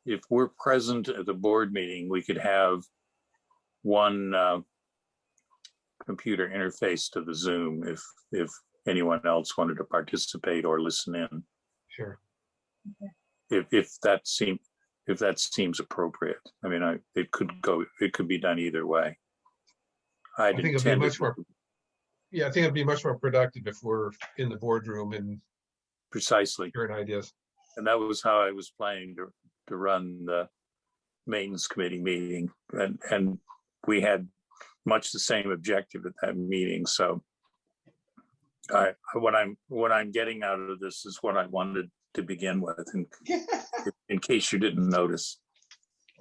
if we're present at the board meeting, we could have one computer interface to the Zoom if anyone else wanted to participate or listen in. Sure. Okay. If that seems appropriate. I mean, it could be done either way. I think it'll be much more. Yeah, I think it'd be much more productive if we're in the boardroom and precisely hearing ideas. And that was how I was planning to run the maintenance committee meeting, and we had much the same objective at that meeting. So what I'm getting out of this is what I wanted to begin with, in case you didn't notice.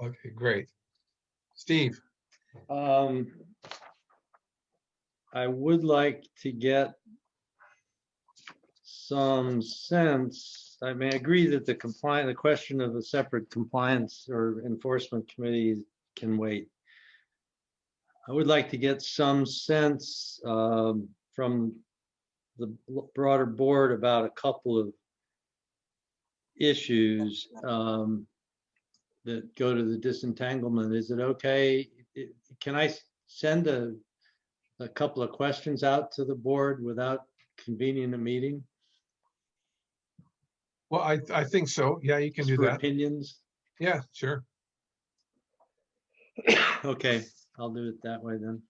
Okay, great. Steve. I would like to get some sense. I mean, I agree that the question of a separate compliance or enforcement committee can wait. I would like to get some sense from the broader board about a couple of issues that go to the disentanglement. Is it okay? Can I send a couple of questions out to the board without convening a meeting? Well, I think so. Yeah, you can do For that. opinions? Yeah, sure. Okay, I'll do it that way then.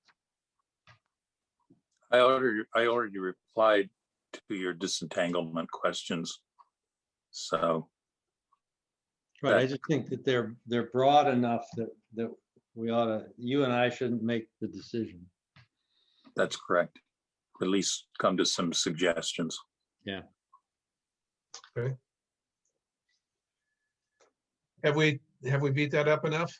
I already replied to your disentanglement questions. So. Right, I just think that they're broad enough that we ought to, you and I shouldn't make the decision. That's correct. At least come to some suggestions. Yeah. Okay. Have we beat that up enough?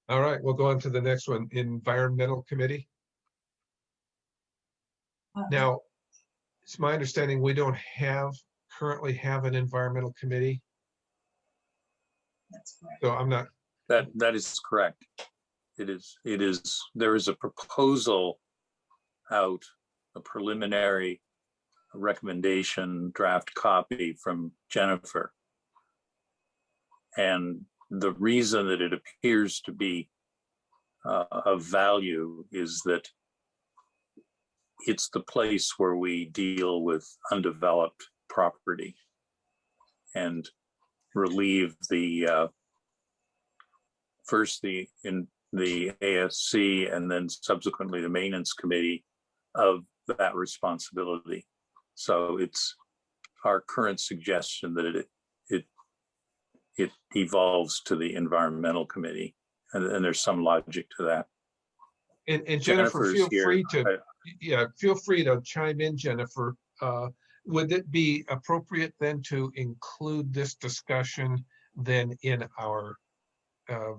All right, we'll go on to the next one, Environmental Committee. Now, it's my understanding we don't currently have an environmental committee. That's correct. So I'm not. That is correct. there is a proposal out, a preliminary recommendation draft copy from Jennifer. And the reason that it appears to be of value is that it's the place where we deal with undeveloped property and relieve the first the ASC and then subsequently the maintenance committee of that responsibility. So it's our current suggestion that it evolves to the environmental committee, and there's some logic to that. And Jennifer, feel here. free to, feel free to chime in, Jennifer. Would it be appropriate then to include this discussion then in our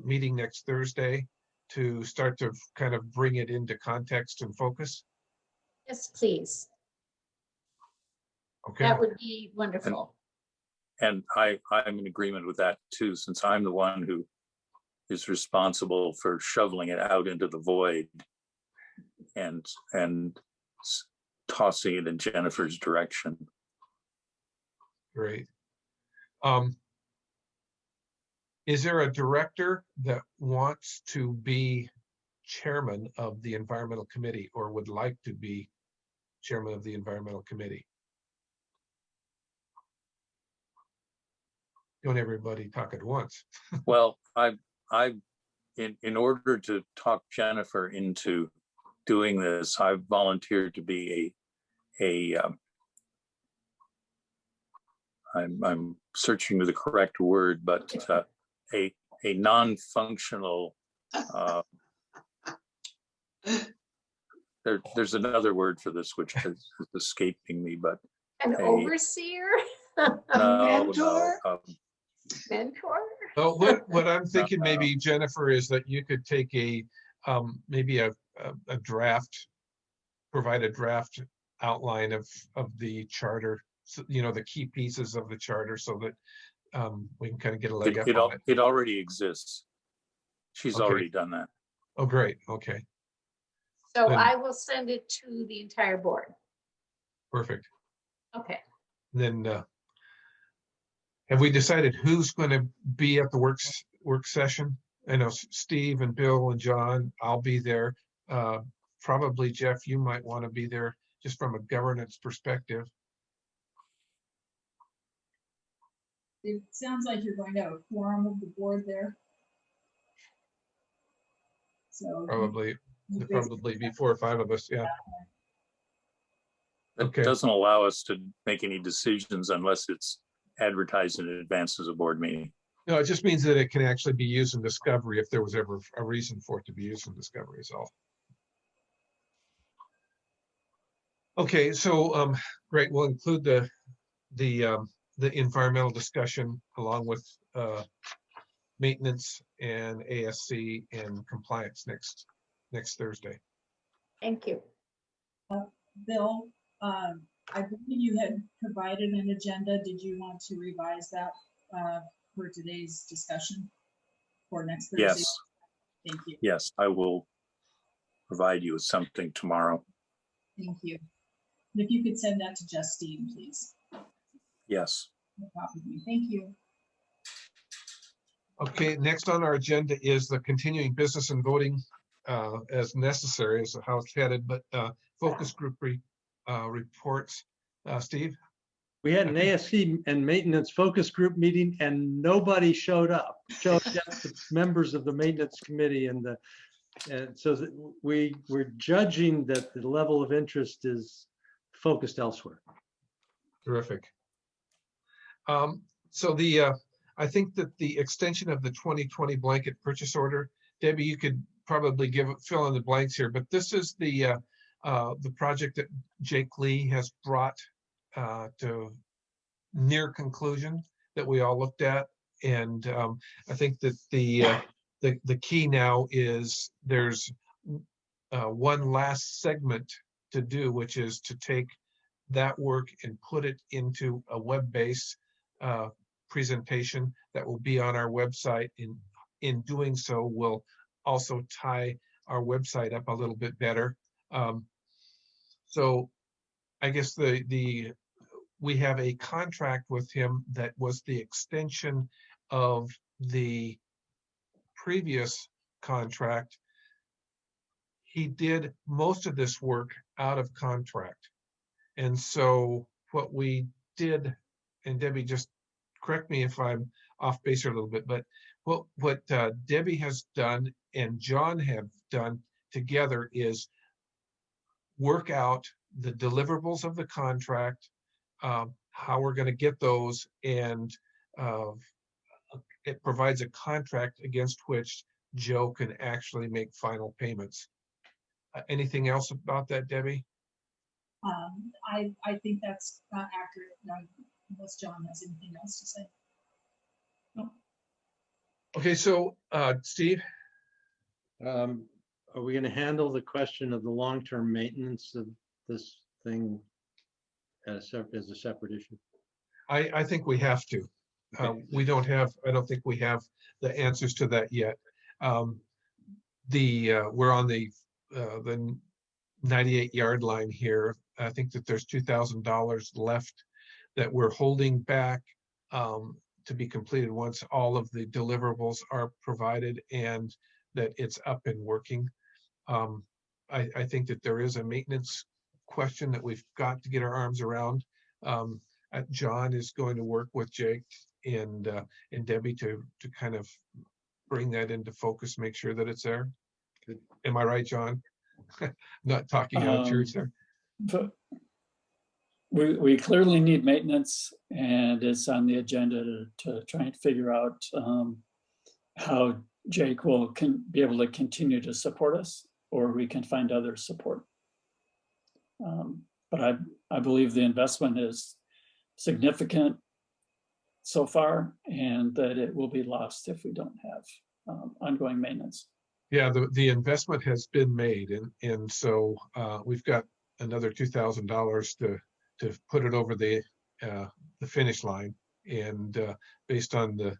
meeting next Thursday to start to kind of bring it into context and focus? Yes, please. Okay. That would be wonderful. And I'm in agreement with that too, since I'm the one who is responsible for shoveling it out into the void and tossing it in Jennifer's direction. Great. Is there a director that wants to be chairman of the environmental committee or would like to be chairman of the environmental committee? Don't everybody talk at once. Well, in order to talk Jennifer into doing this, I've volunteered to be I'm searching for the correct word, but a non-functional. There's another word for this which is escaping me, but an overseer. Mentor? Mentor. Well, what I'm thinking maybe, Jennifer, is that you could take a maybe a draft, provide a draft outline of the charter, so, you know, the key pieces of the charter, so that we can kind of get a leg up on it. It already exists. She's Okay. already done that. Oh, great. Okay. So Then- I will send it to the entire board. Perfect. Okay. Then have we decided who's going to be at the work session? I know Steve and Bill and John, I'll be there. Probably Jeff, you might want to be there just from a governance perspective. It sounds like you're going to have a quorum of the board there. So Probably, there'll probably be 4 or 5 of us. Yeah. It Okay. doesn't allow us to make any decisions unless it's advertised in advance as a board meeting. No, it just means that it can actually be used in discovery if there was ever a reason for it to be used in discovery is all. Okay, so great. We'll include the environmental discussion along with maintenance and ASC and compliance next Thursday. Thank you. Bill, I believe you had provided an agenda. Did you want to revise that for today's discussion for next Thursday? Yes. Thank you. Yes, I will provide you with something tomorrow. Thank you. And if you could send that to Justine, please. Yes. No problem. Thank you. Okay, next on our agenda is the continuing business and voting as necessary, as how it's headed, but focus group reports. Steve? We had an ASC and maintenance focus group meeting and nobody showed up. Showed just the members of the maintenance committee and so we're judging that the level of interest is focused elsewhere. Terrific. So I think that the extension of the 2020 blanket purchase order, Debbie, you could probably fill in the blanks here, but this is the project that Jake Lee has brought to near conclusion that we all looked at. And I think that the key now is there's one last segment to do, which is to take that work and put it into a web-based presentation that will be on our website. In doing so, we'll also tie our website up a little bit better. So I guess we have a contract with him that was the extension of the previous contract. He did most of this work out of contract. And so what we did, and Debbie, just correct me if I'm off base here a little bit, but what Debbie has done and John have done together is work out the deliverables of the contract, how we're going to get those, and it provides a contract against which Joe can actually make final payments. Anything else about that, Debbie? I think that's accurate, unless John has anything else to say. No. Okay, so Steve? Are we going to handle the question of the long-term maintenance of this thing as a separate issue? I think we have to. We don't have, I don't think we have the answers to that yet. We're on the 98-yard line here. I think that there's $2,000 left that we're holding back to be completed once all of the deliverables are provided and that it's up and working. I think that there is a maintenance question that we've got to get our arms around. John is going to work with Jake and Debbie to kind of bring that into focus, make sure that it's there. Good. Am I right, John? Not talking out of church there. But we clearly need maintenance, and it's on the agenda to try and figure out how Jake will be able to continue to support us, or we can find other support. But I believe the investment is significant so far, and that it will be lost if we don't have ongoing maintenance. Yeah, the investment has been made, and so we've got another $2,000 to put it over the finish line, and based on the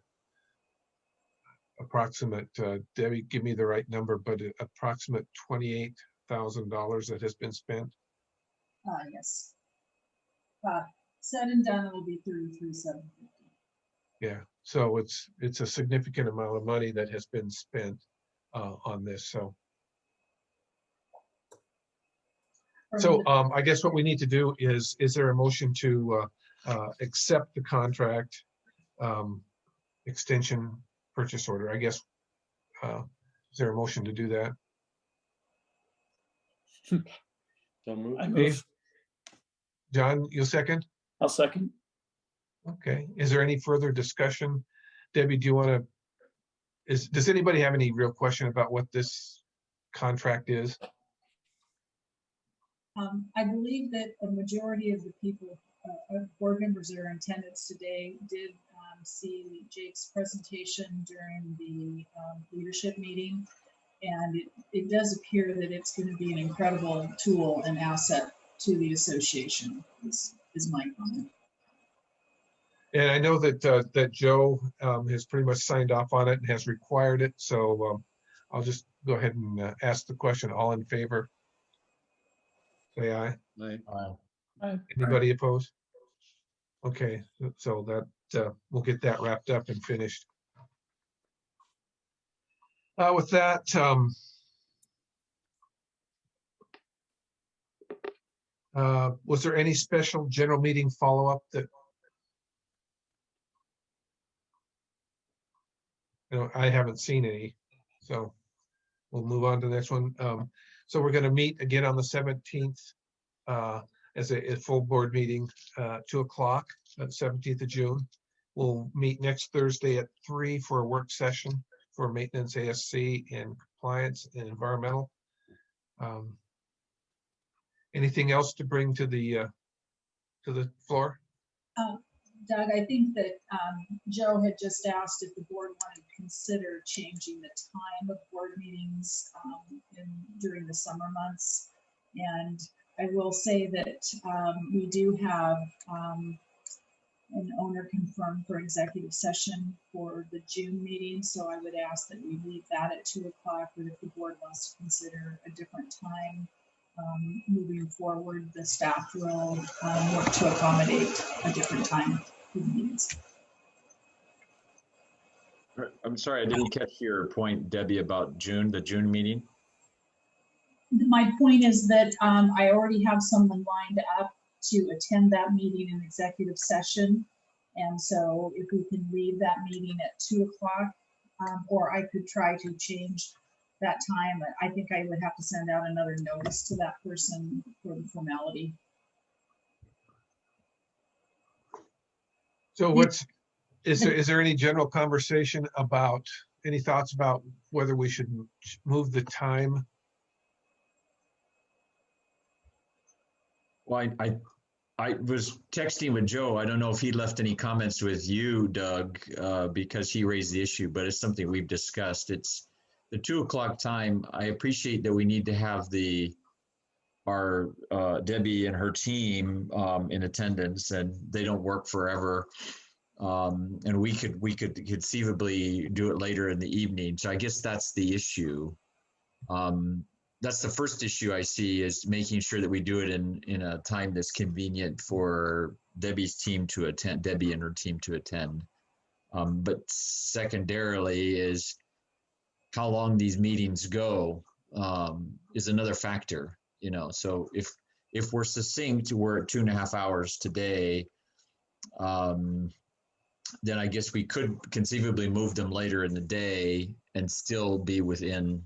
approximate, Debbie, give me the right number, but approximate $28,000 that has been spent. Yes. Said and done, it will be $33,750. Yeah, so it's a significant amount of money that has been spent on this. So I guess what we need to do is there a motion to accept the contract extension purchase order? I guess, is there a motion to do that? So move. I move. John, you second? I'll second. Okay, is there any further discussion? Debbie, do you want to, does anybody have any real question about what this contract is? I believe that a majority of the people, board members that are in attendance today did see Jake's presentation during the leadership meeting. And it does appear that it's going to be an incredible tool and asset to the association, is my comment. And I know that that Joe has pretty much signed off on it and has required it. So I'll just go ahead and ask the question. All in favor? Say aye. Aye. Aye. Anybody opposed? Okay, so that we'll get that wrapped up and finished. With that, was there any special general meeting follow-up that I haven't seen any, so we'll move on to the next one. So we're going to meet again on the 17th as a full board meeting, 2 o'clock, 17th of June. We'll meet next Thursday at 3 for a work session for maintenance, ASC, and compliance and environmental. Anything else to bring to the floor? Doug, I think that Joe had just asked if the board wanted to consider changing the time of board meetings during the summer months. And I will say that we do have an owner confirmed for executive session for the June meeting. So I would ask that we leave that at 2 o'clock, but if the board wants to consider a different time moving forward, the staff will work to accommodate a different time for the meetings. I'm sorry, I didn't catch your point, Debbie, about June, the June meeting. My point is that I already have someone lined up to attend that meeting in executive session. And so if we can leave that meeting at 2 o'clock, or I could try to change that time, I think I would have to send out another notice to that person for the formality. So is there any general conversation about, any thoughts about whether we should move the time? Well, I was texting with Joe. I don't know if he left any comments with you, Doug, because he raised the issue, but it's something we've discussed. It's the 2 o'clock time. I appreciate that we need to have our Debbie and her team in attendance, and they don't work forever. And we could conceivably do it later in the evening. So I guess that's the issue. That's the first issue I see, is making sure that we do it in a time that's convenient for Debbie's team to attend, Debbie and her team to attend. But secondarily is how long these meetings go is another factor, you know. So if we're succinct, we're at 2.5 hours today, then I guess we could conceivably move them later in the day and still be within.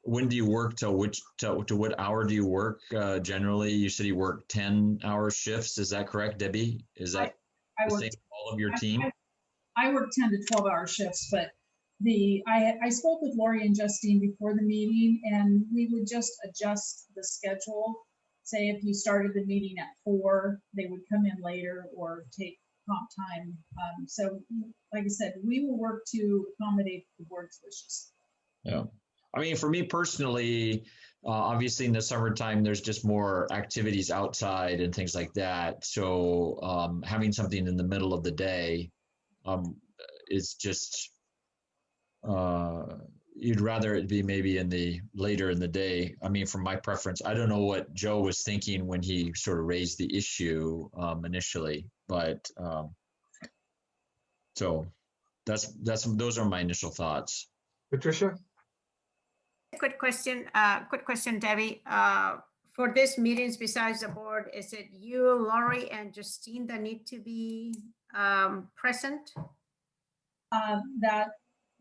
When do you work to what hour do you work generally? You said you work 10-hour shifts. Is that correct, Debbie? Is that I the work, same for all of your team? I work 10 to 12-hour shifts, but I spoke with Lori and Justine before the meeting, and we would just adjust the schedule. Say if you started the meeting at 4, they would come in later or take comp time. So like I said, we will work to accommodate the board's wishes. Yeah. I mean, for me personally, obviously in the summertime, there's just more activities outside and things like that. So having something in the middle of the day is just, you'd rather it be maybe later in the day. I mean, from my preference, I don't know what Joe was thinking when he sort of raised the issue initially, but so those are my initial thoughts. Patricia? Quick question, Debbie. For these meetings, besides the board, is it you, Lori, and Justine that need to be present?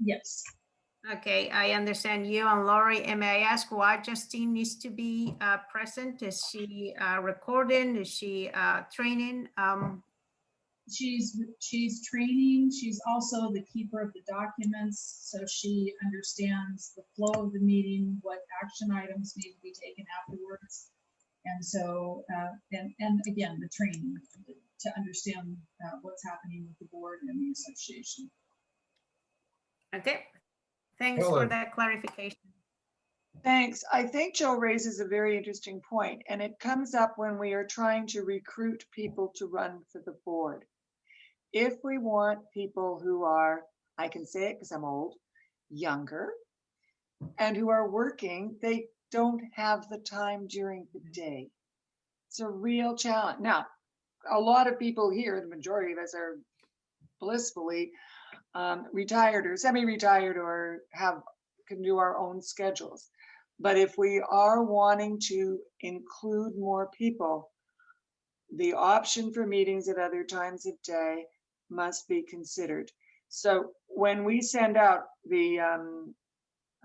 Yes. Okay, I understand you and Lori. And may I ask why Justine needs to be present? Is she recording? Is she training? She's training. She's also the keeper of the documents, so she understands the flow of the meeting, what action items need to be taken afterwards, and so and again the training to understand what's happening with the board and the association. Okay, thanks Helen. for that clarification. Thanks. I think Joe raises a very interesting point, and it comes up when we are trying to recruit people to run for the board. If we want people who are, I can say it because I'm old, younger, and who are working, they don't have the time during the day. It's a real challenge. Now, a lot of people here, the majority of us are blissfully retired or semi-retired or can do our own schedules. But if we are wanting to include more people, the option for meetings at other times of day must be considered. So when we send out the,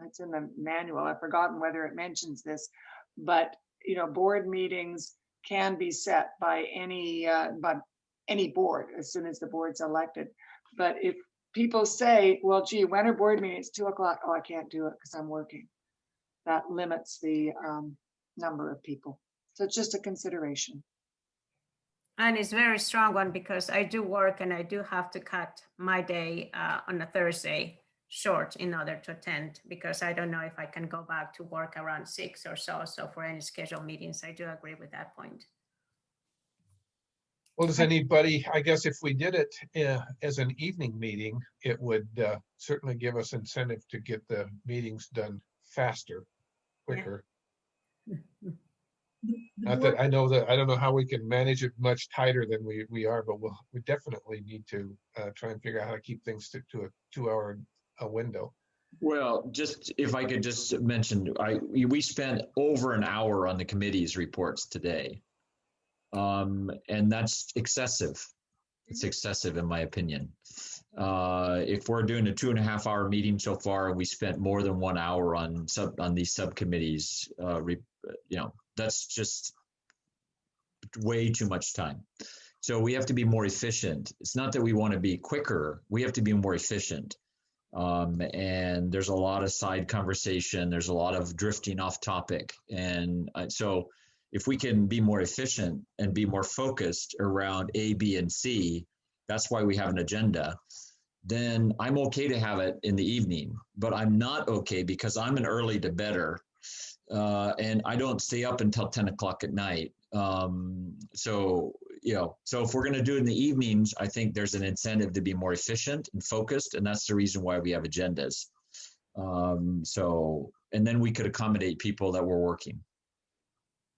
it's in the manual, I've forgotten whether it mentions this, but you know, board meetings can be set by any board as soon as the board's elected. But if people say, well, gee, when are board meetings? 2 o'clock. Oh, I can't do it because I'm working. That limits the number of people. So it's just a consideration. And it's a very strong one because I do work and I do have to cut my day on a Thursday short in order to attend, because I don't know if I can go back to work around 6 or so. So for any scheduled meetings, I do agree with that point. Well, does anybody, I guess if we did it as an evening meeting, it would certainly give us incentive to get the meetings done faster, quicker. Not that I know that, I don't know how we can manage it much tighter than we are, but we definitely need to try and figure out how to keep things to a 2-hour window. Well, just if I could just mention, we spent over an hour on the committee's reports today. And that's excessive. It's excessive in my opinion. If we're doing a 2.5-hour meeting so far, and we spent more than 1 hour on these subcommittees, that's just way too much time. So we have to be more efficient. It's not that we want to be quicker. We have to be more efficient. And there's a lot of side conversation. There's a lot of drifting off topic. And so if we can be more efficient and be more focused around A, B, and C, that's why we have an agenda, then I'm okay to have it in the evening, but I'm not okay because I'm an early to bedder. And I don't stay up until 10 o'clock at night. So if we're going to do it in the evenings, I think there's an incentive to be more efficient and focused. And that's the reason why we have agendas. And then we could accommodate people that were working.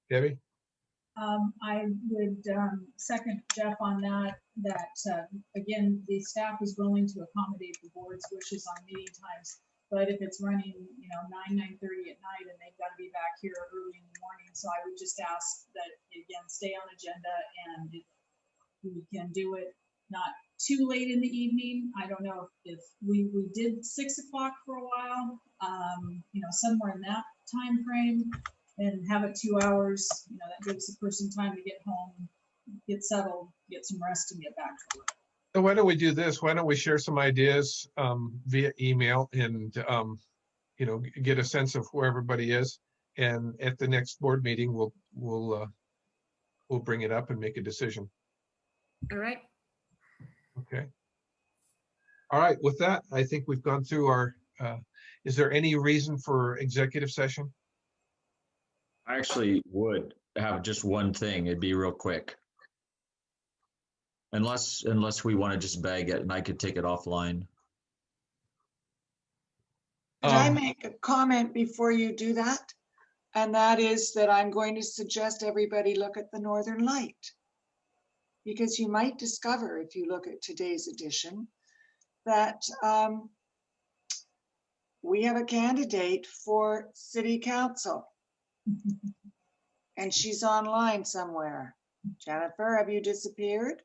Debbie? I would second Jeff on that, again, the staff is willing to accommodate the board's wishes on meeting times. But if it's running, 9:30 at night and they've got to be back here early in the morning. So I would just ask that, again, stay on agenda, and if we can do it not too late in the evening. I don't know if we did 6 o'clock for a while, somewhere in that time frame, and have it 2 hours, that gives the person time to get home, get settled, get some rest, and get back to work. So why don't we do this? Why don't we share some ideas via email and, get a sense of where everybody is. And at the next board meeting, we'll bring it up and make a decision. All right. Okay. All right. With that, I think we've gone through our, is there any reason for executive session? I actually would have just one thing. It'd be real quick. Unless we want to just bag it and I could take it offline. Could I make a comment before you do that? And that is that I'm going to suggest everybody look at the Northern Light. Because you might discover, if you look at today's edition, that we have a candidate for city council. And she's online somewhere. Jennifer, have you disappeared?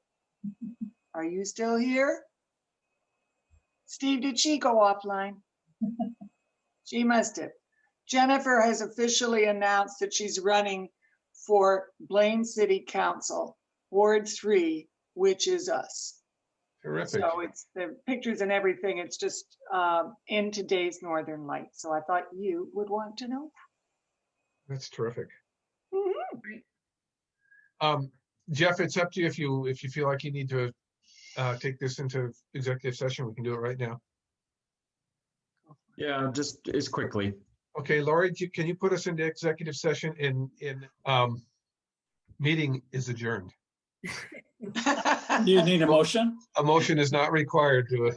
Are you still here? Steve, did she go offline? She must have. Jennifer has officially announced that she's running for Blaine City Council, Ward 3, which is us. Terrific. So it's the pictures and everything. It's just in today's Northern Light. So I thought you would want to know. That's terrific. Mm-hmm. Jeff, it's up to you if you feel like you need to take this into executive session. We can do it right now. Yeah, just as quickly. Okay, Lori, can you put us into executive session in meeting is adjourned. You need a motion? A motion is not required to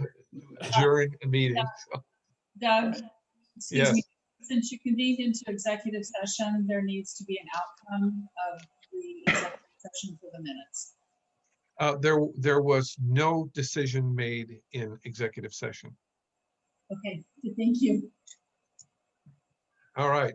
adjourn a meeting. So. Doug, excuse Yes. me, since you convened into executive session, there needs to be an outcome of the executive session for the minutes. There was no decision made in executive session. Okay, thank you. All right.